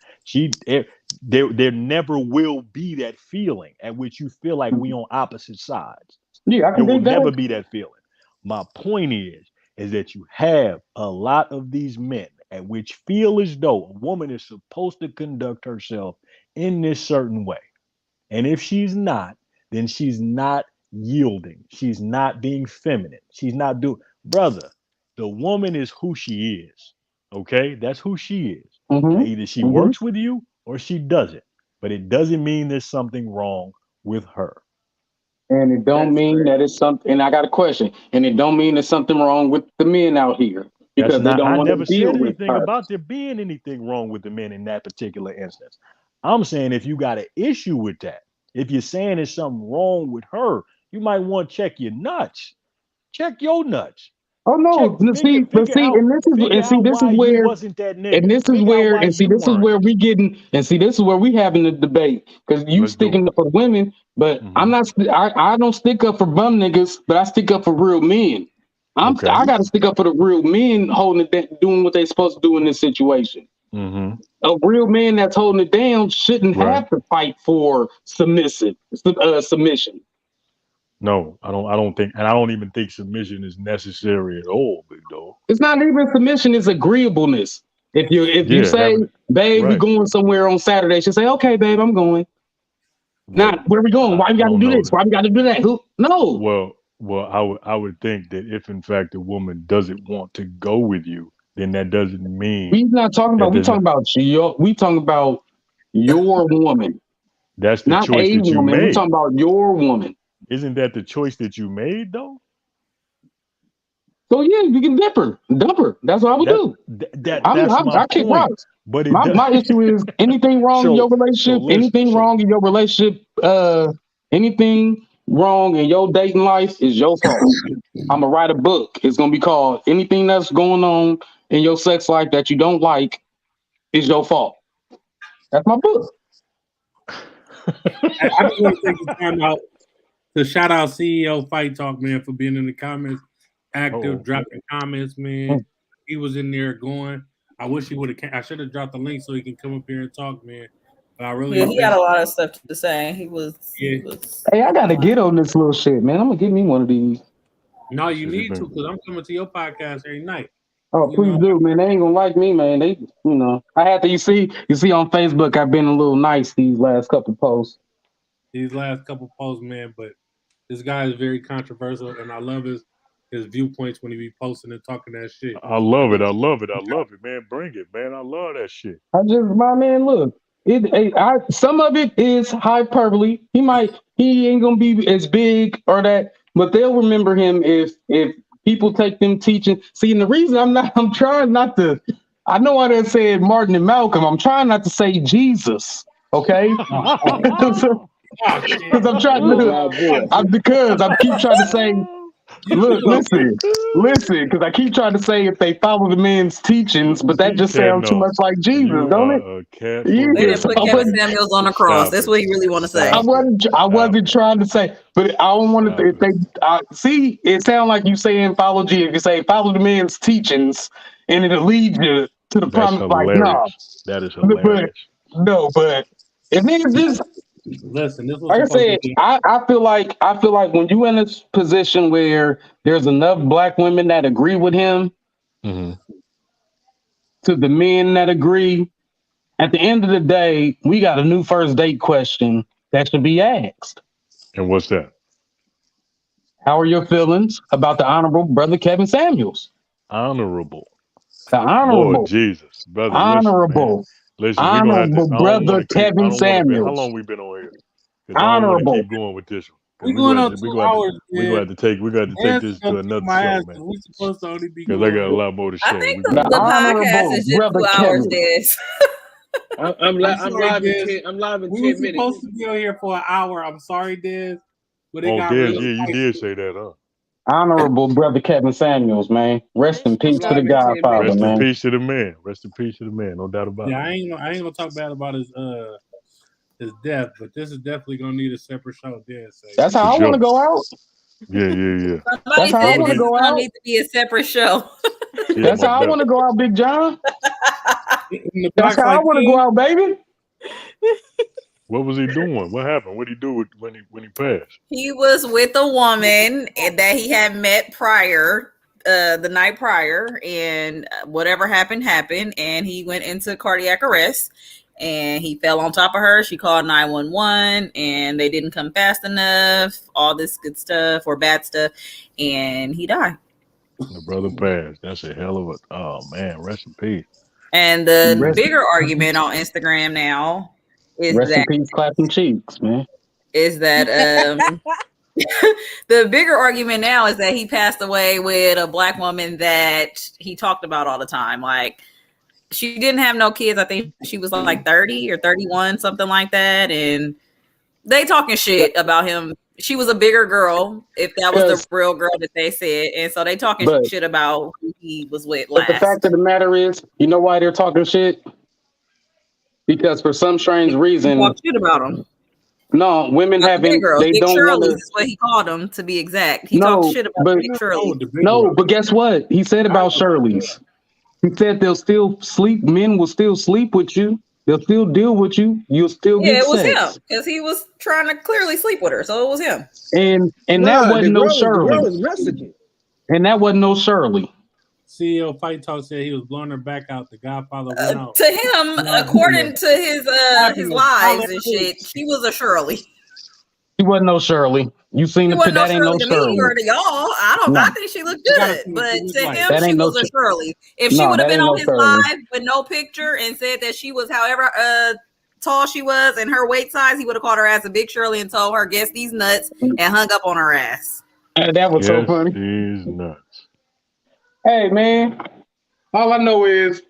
Speaker 6: There never will be that feeling at which you feel like we on opposite sides.
Speaker 9: Yeah, I
Speaker 6: There
Speaker 9: can
Speaker 6: will
Speaker 9: dig
Speaker 6: never
Speaker 9: that.
Speaker 6: be that feeling. My point is that you have a lot of these men at which feel as though a woman is supposed to conduct herself in this certain way. And if she's not, then she's not yielding. She's not being feminine. She's not doing, brother, the woman is who she is. Okay? That's who she is. Now, either she
Speaker 9: Mm-hmm.
Speaker 6: works with you or she doesn't. But it doesn't mean there's something wrong with her.
Speaker 9: And it don't
Speaker 4: That's
Speaker 9: mean
Speaker 4: crazy.
Speaker 9: that it's something. And I got a question. And it don't mean there's something wrong with the men out here
Speaker 6: That's
Speaker 9: because they
Speaker 6: not,
Speaker 9: don't
Speaker 6: I
Speaker 9: want to
Speaker 6: never
Speaker 9: deal
Speaker 6: said
Speaker 9: with
Speaker 6: anything
Speaker 9: her.
Speaker 6: about there being anything wrong with the men in that particular instance. I'm saying if you got an issue with that, if you're saying there's something wrong with her, you might want to check your nuts. Check your nuts.
Speaker 9: Oh
Speaker 6: Check,
Speaker 9: no,
Speaker 6: figure,
Speaker 9: but
Speaker 6: figure
Speaker 9: see,
Speaker 6: out,
Speaker 9: and this is
Speaker 6: figure
Speaker 9: and see
Speaker 6: out
Speaker 9: this is
Speaker 6: why you
Speaker 9: where
Speaker 6: wasn't that nigga. Figure out why you
Speaker 9: this is
Speaker 6: weren't.
Speaker 9: where we getting and see this is where we having the debate because you
Speaker 6: Let's do
Speaker 9: sticking
Speaker 6: it.
Speaker 9: up for women, but I'm not. I don't stick up for bum niggas, but I stick up for real men.
Speaker 6: Okay.
Speaker 9: I got to stick up for the real men holding it, doing what they supposed to do in this situation.
Speaker 6: Mm-hmm.
Speaker 9: A real man that's holding it down shouldn't
Speaker 6: Right.
Speaker 9: have to fight for submission.
Speaker 6: No, I don't think, and I don't even think submission is necessary at all, big dog.
Speaker 9: It's not even submission; it's agreeableness. If you
Speaker 6: Yeah,
Speaker 9: say, "Babe, we
Speaker 6: right.
Speaker 9: going somewhere on Saturday," she say, "Okay, babe, I'm going."
Speaker 6: Well,
Speaker 9: Not where we going? Why we
Speaker 6: I
Speaker 9: got to
Speaker 6: don't
Speaker 9: do
Speaker 6: know
Speaker 9: this?
Speaker 6: that.
Speaker 9: Why we got to do that? Who? No,
Speaker 6: Well, I would think that if in fact a woman doesn't want to go with you, then that doesn't mean
Speaker 9: we not talking
Speaker 6: that
Speaker 9: about. We
Speaker 6: there's
Speaker 9: talking
Speaker 6: not.
Speaker 9: about your. We talking about your woman,
Speaker 6: That's the
Speaker 9: not
Speaker 6: choice
Speaker 9: a
Speaker 6: that you
Speaker 9: woman. We
Speaker 6: made.
Speaker 9: talking about your woman.
Speaker 6: Isn't that the choice that you made though?
Speaker 9: So yeah, you can dump her. That's what I would
Speaker 6: That
Speaker 9: do.
Speaker 6: that's my
Speaker 9: I kick
Speaker 6: point.
Speaker 9: rocks.
Speaker 6: But it does.
Speaker 9: My issue is anything wrong in your
Speaker 6: So
Speaker 9: relationship,
Speaker 6: listen.
Speaker 9: anything wrong in your dating life is your fault. I'm gonna write a book. It's gonna be called "Anything That's Going On in Your Sex Life That You Don't Like Is Your Fault." That's my book.
Speaker 1: I just want to take the time out to shout out CEO Fight Talk, man, for being in the comments, active, dropping comments, man. He was in there going. I wish he would have. I should have dropped the link so he can come up here and talk, man. But I really
Speaker 3: he had a lot of stuff to say. He was.
Speaker 9: Hey, I gotta get on this little shit, man. I'm gonna get me one of these.
Speaker 1: No, you need to because I'm coming to your podcast every night.
Speaker 9: Oh, please do, man. They ain't gonna like me, man. They, I had to. You see on Facebook, I've been a little nice these last couple posts.
Speaker 1: These last couple posts, man. But this guy is very controversial, and I love his viewpoints when he be posting and talking that shit.
Speaker 6: I love it, man. Bring it, man. I love that shit.
Speaker 9: My man, look. Some of it is hyperbole. He ain't gonna be as big or that, but they'll remember him if people take them teaching. See, and the reason I'm trying not to. I know I done said Martin and Malcolm. I'm trying not to say Jesus. Okay. Because I'm trying to. Because I keep trying to say. Look, listen, because I keep trying to say if they follow the men's teachings, but that just sounds too much like Jesus, don't it?
Speaker 3: They didn't put Kevin Samuels on the cross. That's what you really want to say.
Speaker 9: I wasn't trying to say, but I don't want to. If they see, it sounds like you saying follow Jesus. If you say follow the men's teachings, and it'll lead you to the promise. Like no,
Speaker 6: that is hilarious.
Speaker 9: But if niggas just
Speaker 1: listen, this was
Speaker 9: like I said, I feel like when you in a position where there's enough black women that agree with him, to the men that agree, at the end of the day, we got a new first date question that should be asked.
Speaker 6: And what's that?
Speaker 9: How are your feelings about the Honorable Brother Kevin Samuels?
Speaker 6: honorable.
Speaker 7: The honorable,
Speaker 6: Lord Jesus, brother.
Speaker 7: honorable,
Speaker 6: Listen, we're gonna have to.
Speaker 7: honorable
Speaker 6: I don't
Speaker 7: brother
Speaker 6: want to keep. I
Speaker 7: Kevin
Speaker 6: don't want to be. How
Speaker 7: Samuels.
Speaker 6: long we been on here? Because I don't want to
Speaker 7: Honorable.
Speaker 6: keep going with this one.
Speaker 1: We're going on 2 hours.
Speaker 6: We're gonna have to take. We're gonna have to take this to another show, man.
Speaker 1: We're supposed to only be
Speaker 6: Because I got a lot more to
Speaker 3: I
Speaker 6: say.
Speaker 3: think
Speaker 6: We
Speaker 3: the
Speaker 6: gonna-
Speaker 3: podcast is just
Speaker 7: brother
Speaker 3: 2 hours,
Speaker 7: Kevin.
Speaker 3: Des.
Speaker 4: I'm live
Speaker 1: sorry,
Speaker 4: in
Speaker 1: Des.
Speaker 4: 10. I'm live in
Speaker 1: We
Speaker 4: 10
Speaker 1: were
Speaker 4: minutes.
Speaker 1: supposed to be on here for an hour. I'm sorry, Des. But it
Speaker 6: Oh,
Speaker 1: got
Speaker 6: Des,
Speaker 1: real
Speaker 6: yeah, you
Speaker 1: spicy.
Speaker 6: did say that, huh?
Speaker 7: Honorable brother Kevin Samuels, man. Rest in peace to the
Speaker 4: live in 10
Speaker 7: Godfather,
Speaker 6: Rest in
Speaker 7: man.
Speaker 6: peace to the man. Rest in peace to the man. No doubt about it.
Speaker 1: Yeah, I ain't gonna talk bad about his death, but this is definitely gonna need a separate show. Des,
Speaker 7: That's how I want to go out.
Speaker 6: Yeah.
Speaker 3: Somebody
Speaker 7: That's how I
Speaker 3: said
Speaker 7: want
Speaker 3: this
Speaker 7: to
Speaker 3: is
Speaker 7: go
Speaker 3: gonna
Speaker 7: out.
Speaker 3: need to be a separate show.
Speaker 6: Yeah,
Speaker 7: That's
Speaker 6: most
Speaker 7: how I want to go out, Big John.
Speaker 1: In the
Speaker 7: That's
Speaker 1: box
Speaker 7: how I
Speaker 1: like
Speaker 7: want to
Speaker 1: this.
Speaker 7: go out, baby.
Speaker 6: What was he doing? What happened? What did he do when he passed?
Speaker 3: He was with a woman that he had met prior, the night prior, and whatever happened, and he went into cardiac arrest, and he fell on top of her. She called 911, and they didn't come fast enough, all this good stuff or bad stuff, and he died.
Speaker 6: The brother passed. That's a hell of a. Oh man, rest in peace.
Speaker 3: And the bigger argument on Instagram now is
Speaker 7: Rest in
Speaker 3: that
Speaker 7: peace, clapping cheeks, man.
Speaker 3: The bigger argument now is that he passed away with a black woman that he talked about all the time. Like, she didn't have no kids. I think she was like 30 or 31, something like that. And they talking shit about him. She was a bigger girl, if that was the real girl that they said. And so they talking shit about who he was with last.
Speaker 7: But the fact of the matter is, you know why they're talking shit? Because for some strange reason,
Speaker 3: talk shit about him.
Speaker 7: No, women haven't. They
Speaker 3: Big
Speaker 7: don't want
Speaker 3: Shirley
Speaker 7: to.
Speaker 3: is what he called them, to be exact. He talked shit about Big Shirley.
Speaker 7: No, but guess what? He said about Shirley's. He said they'll still sleep. Men will still sleep with you. They'll still deal with you. You'll still get
Speaker 3: it was
Speaker 7: sex.
Speaker 3: him because he was trying to clearly sleep with her, so it was him.
Speaker 7: And that wasn't no Shirley.
Speaker 4: The girl was Mexican.
Speaker 7: And that wasn't no Shirley.
Speaker 1: CEO Fight Talk said he was blowing her back out. The Godfather went out.
Speaker 3: To him, according to his lives and shit, she was a Shirley.
Speaker 7: She wasn't no Shirley. You seen it? That ain't no Shirley.
Speaker 3: Or to y'all, I think she looked good, but to him, she was a Shirley. If she would have been on his live with no picture and said that she was however tall she was and her weight size, he would have called her ass a Big Shirley and told her, "Guess these nuts," and hung up on her ass.
Speaker 7: That was so funny.
Speaker 6: These nuts.
Speaker 7: Hey man, all I know is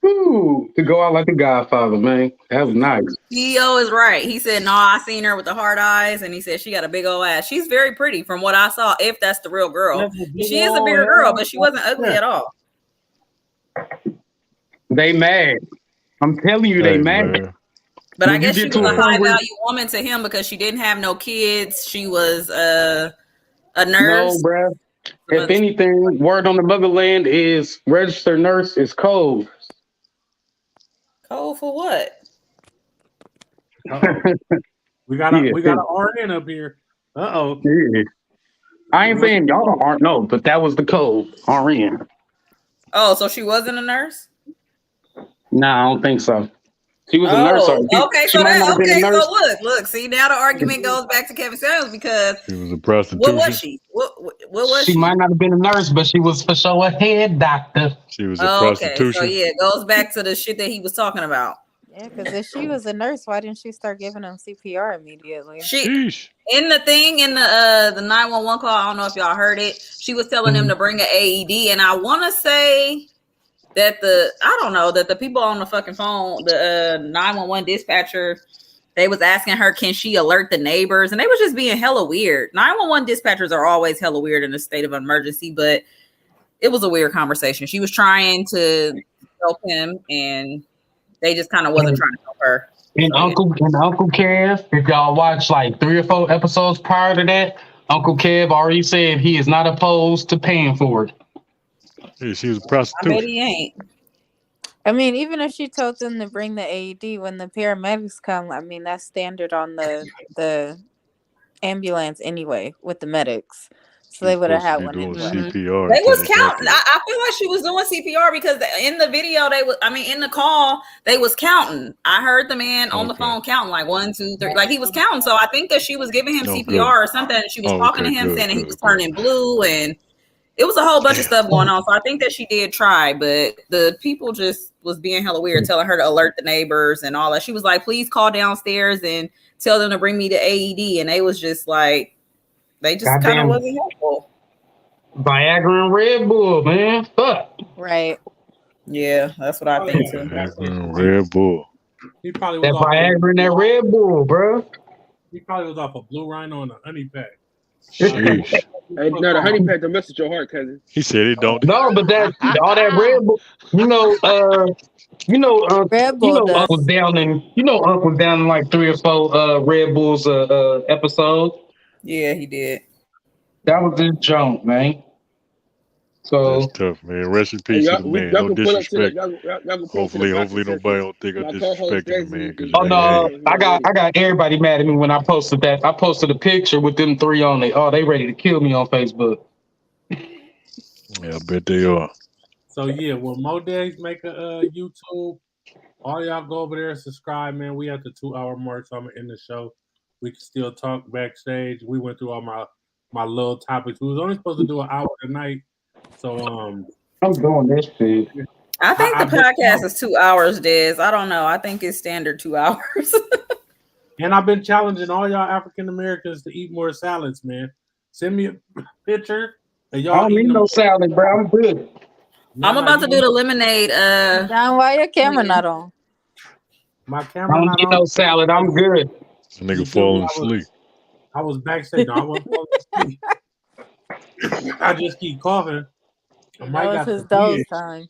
Speaker 7: to go out like the Godfather, man. That was nice.
Speaker 3: CEO is right. He said, "No, I seen her with the hard eyes," and he said she got a big old ass. She's very pretty from what I saw. If that's the real girl, she is a bigger girl, but she wasn't ugly at all.
Speaker 7: They mad. I'm telling you, they mad.
Speaker 6: Man.
Speaker 3: But I guess she was a high value woman to him because she didn't have no kids. She was a nurse.
Speaker 7: No, bruh. If anything, word on the motherland is registered nurse is cold.
Speaker 3: Cold for what?
Speaker 1: We got an RN up here. Uh-oh.
Speaker 7: Yeah. I ain't saying y'all aren't but that was the code. RN.
Speaker 3: Oh, so she wasn't a nurse?
Speaker 7: Nah, I don't think so. She was a nurse.
Speaker 3: Okay, so look. See, now the argument goes back to Kevin Samuels because
Speaker 6: she was a prostitute.
Speaker 3: What was she? What was she?
Speaker 7: She might not have been a nurse, but she was for sure a head doctor.
Speaker 6: She was a prostitution.
Speaker 3: So yeah, it goes back to the shit that he was talking about.
Speaker 8: Yeah, because if she was a nurse, why didn't she start giving them CPR immediately?
Speaker 3: In the 911 call, I don't know if y'all heard it. She was telling them to bring an AED, and I want to say that the people on the fucking phone, the 911 dispatcher, they was asking her, can she alert the neighbors? And they was just being hella weird. 911 dispatchers are always hella weird in a state of emergency, but it was a weird conversation. She was trying to help him, and they just kind of wasn't trying to help her.
Speaker 7: And Uncle Kev, if y'all watch like 3 or 4 episodes prior to that, Uncle Kev already said he is not opposed to paying for it.
Speaker 6: Yeah, she was a prostitute.
Speaker 3: I bet he ain't.
Speaker 8: I mean, even if she told them to bring the AED when the paramedics come, I mean, that's standard on the ambulance anyway with the medics. So they would have had one anyway.
Speaker 6: CPR.
Speaker 3: They was counting. I feel like she was doing CPR because in the video in the call, they was counting. I heard the man on the phone counting like 1, 2, 3. Like he was counting. So I think that she was giving him CPR or something. And she was talking to him saying that he was turning blue and It was a whole bunch of stuff going on. So I think that she did try, but the people just was being hella weird, telling her to alert the neighbors and all that. She was like, please call downstairs and tell them to bring me the AED. And they was just like, they just kind of wasn't helpful.
Speaker 9: Viagra and Red Bull, man. Fuck.
Speaker 8: Right.
Speaker 3: Yeah, that's what I think too.
Speaker 6: Red Bull.
Speaker 1: He probably
Speaker 9: That
Speaker 1: was off
Speaker 9: Viagra and that Red Bull, bro.
Speaker 1: He probably was off a Blue Rhino and a honey pack.
Speaker 6: Sheesh.
Speaker 4: Hey, no, the honey pack don't mess with your heart, cousin.
Speaker 6: He said it don't.
Speaker 9: No, but that all that Red Bull,
Speaker 8: Red Bull does.
Speaker 9: Unc was down in like 3 or 4 Red Bulls episodes.
Speaker 3: Yeah, he did.
Speaker 9: That was his junk, man. So
Speaker 6: That's tough, man. Rest in peace to the man. No disrespect. Hopefully nobody don't think I'm disrespecting the man.
Speaker 9: Oh no, I got everybody mad at me when I posted that. I posted a picture with them 3 on it. Oh, they ready to kill me on Facebook.
Speaker 6: Yeah, I bet they are.
Speaker 1: So yeah, when Modex make a YouTube, all y'all go over there and subscribe, man. We at the 2-hour mark, so I'm gonna end the show. We can still talk backstage. We went through all my little topics. We was only supposed to do an hour tonight. So
Speaker 9: I'm doing this shit.
Speaker 3: I think the podcast is 2 hours, Des. I don't know. I think it's standard 2 hours.
Speaker 1: And I've been challenging all y'all African Americans to eat more salads, man. Send me a picture of y'all.
Speaker 9: I don't need no salad, bro. I'm good.
Speaker 3: I'm about to do the lemonade.
Speaker 8: John, why your camera not on?
Speaker 1: My camera
Speaker 9: I don't
Speaker 1: not
Speaker 9: need
Speaker 1: on.
Speaker 9: no salad. I'm good.
Speaker 6: The nigga falling asleep.
Speaker 1: I was backstage. No, I wasn't falling asleep. I just keep coughing.
Speaker 8: That was his dose time.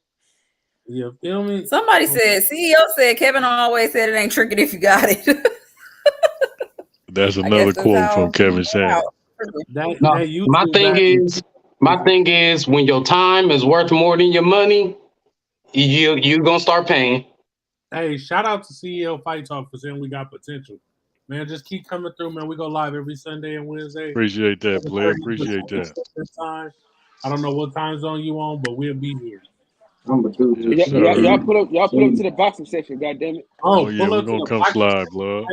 Speaker 1: You feel me?
Speaker 3: Somebody said, CEO said, Kevin always said it ain't tricking if you got it.
Speaker 6: That's another quote from Kevin Sanders.
Speaker 9: My thing is, when your time is worth more than your money, you gonna start paying.
Speaker 1: Hey, shout out to CEO Fight Talk for saying we got potential. Man, just keep coming through, man. We go live every Sunday and Wednesday.
Speaker 6: Appreciate that, Blair. Appreciate that.
Speaker 1: I don't know what time zone you on, but we'll be here.
Speaker 9: I'm gonna do
Speaker 4: this. Y'all pull up to the boxing section, goddammit.
Speaker 6: Oh yeah, we're gonna come slide, blood.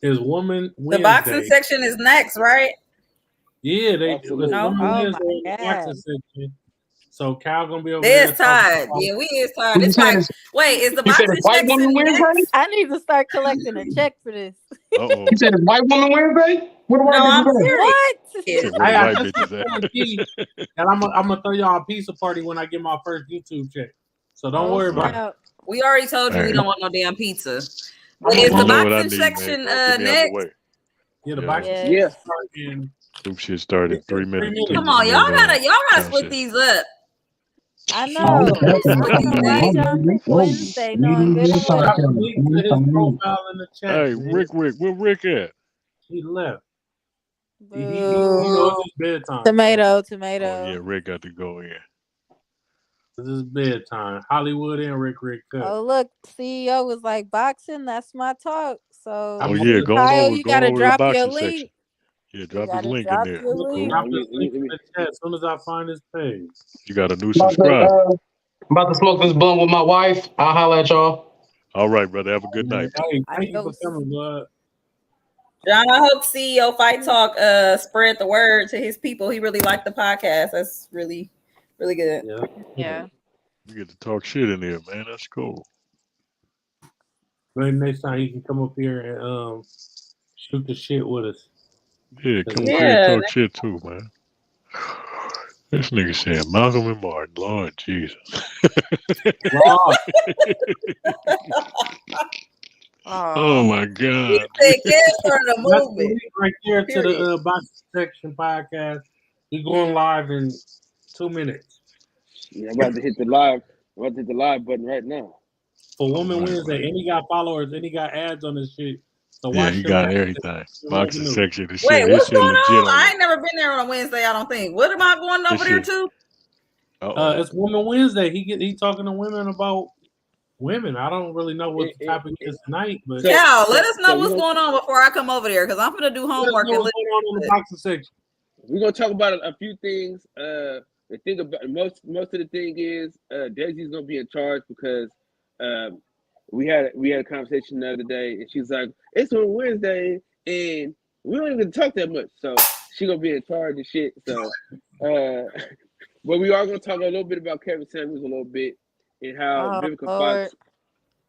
Speaker 1: Is Woman Wednesday.
Speaker 3: The boxing section is next, right?
Speaker 1: Yeah, they
Speaker 3: Oh my
Speaker 1: boxing section. So Cal gonna be over there.
Speaker 3: It's tired. Yeah, we is tired. It's like, wait, is the boxing section next?
Speaker 8: I need to start collecting a check for this.
Speaker 6: Uh-oh.
Speaker 9: You said it's White Woman Wednesday? What do I
Speaker 3: do?
Speaker 8: What?
Speaker 1: And I'm gonna throw y'all a pizza party when I get my first YouTube check. So don't worry about it.
Speaker 3: We already told you we don't want no damn pizza. But is the boxing section next?
Speaker 1: Yeah, the boxing
Speaker 3: section.
Speaker 6: Some shit started 3 minutes.
Speaker 3: Come on, y'all gotta split these up.
Speaker 8: I know. Wednesday, knowing good and well.
Speaker 6: Hey, Rick, where Rick at?
Speaker 1: He left.
Speaker 8: He
Speaker 1: knows it's bedtime.
Speaker 8: Tomato.
Speaker 6: Oh yeah, Rick got to go in.
Speaker 1: This is bedtime. Hollywood and Rick Cut.
Speaker 8: Oh look, CEO was like, boxing. That's my talk. So
Speaker 6: yeah,
Speaker 8: Kyle, you gotta drop your link.
Speaker 6: Section. Yeah, drop his link in there. Cool.
Speaker 1: Drop his link in the chat as soon as I find his page.
Speaker 6: You got a new subscriber.
Speaker 9: I'm about to smoke this blunt with my wife. I'll holler at y'all.
Speaker 6: All right, brother. Have a good night.
Speaker 1: Hey, thank you for coming, bud.
Speaker 3: John, I hope CEO Fight Talk spread the word to his people. He really liked the podcast. That's really, really good.
Speaker 8: Yeah.
Speaker 6: You get to talk shit in there, man. That's cool.
Speaker 1: Maybe next time he can come up here and shoot the shit with us.
Speaker 6: Yeah, come up here and talk shit too, man. This nigga saying Malcolm and Martin. Lord Jesus. Oh my God.
Speaker 1: Right there to the boxing section podcast. We're going live in 2 minutes.
Speaker 4: Yeah, I'm about to hit the live. I'm about to hit the live button right now.
Speaker 1: For Woman Wednesday, and he got followers, and he got ads on this shit. So
Speaker 6: yeah, he got everything. Boxing section.
Speaker 3: Wait, what's going on? I ain't never been there on a Wednesday. I don't think. What am I going over there to?
Speaker 1: It's Woman Wednesday. He talking to women about women. I don't really know what the topic is tonight, but
Speaker 3: Cal, let us know what's going on before I come over there because I'm gonna do homework.
Speaker 1: What's going on in the boxing section?
Speaker 4: We're gonna talk about a few things. The thing about most of the thing is Daisy's gonna be in charge because we had a conversation the other day and she's like, it's on Wednesday and we don't even talk that much, so she gonna be in charge and shit. So But we are gonna talk a little bit about Kevin Samuels a little bit and how
Speaker 8: Oh
Speaker 4: Vivica
Speaker 8: Lord.
Speaker 4: Fox.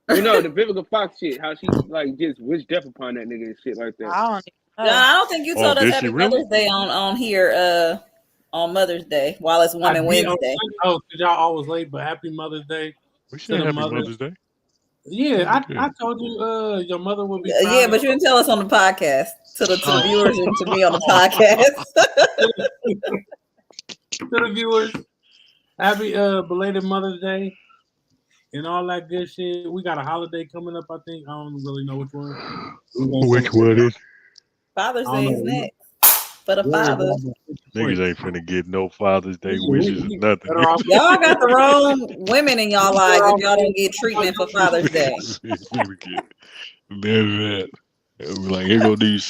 Speaker 4: Well, no, the Vivica Fox shit. How she like just wished death upon that nigga and shit like that.
Speaker 8: I don't even
Speaker 3: John,
Speaker 8: know.
Speaker 3: I don't think you told us
Speaker 6: did she
Speaker 3: Happy
Speaker 6: really?
Speaker 3: Mother's Day on here on Mother's Day while it's Women Wednesday.
Speaker 1: Oh, because y'all always late, but happy Mother's Day
Speaker 6: We
Speaker 1: to
Speaker 6: said
Speaker 1: the
Speaker 6: Happy
Speaker 1: mother.
Speaker 6: Mother's Day.
Speaker 1: Yeah,
Speaker 6: Yeah.
Speaker 1: I told you your mother would be proud.
Speaker 3: Yeah, but you didn't tell us on the podcast to the viewers and to me on the podcast.
Speaker 1: To the viewers, happy belated Mother's Day and all that good shit. We got a holiday coming up, I think. I don't really know which one.
Speaker 6: Which one is?
Speaker 3: Father's Day is next for the
Speaker 1: Yeah,
Speaker 3: fathers.
Speaker 6: Niggas ain't finna get no Father's Day wishes or nothing.
Speaker 3: Y'all got the wrong women in y'all lives if y'all don't get treatment for Father's Day.
Speaker 6: Niggas get that. Like, here go these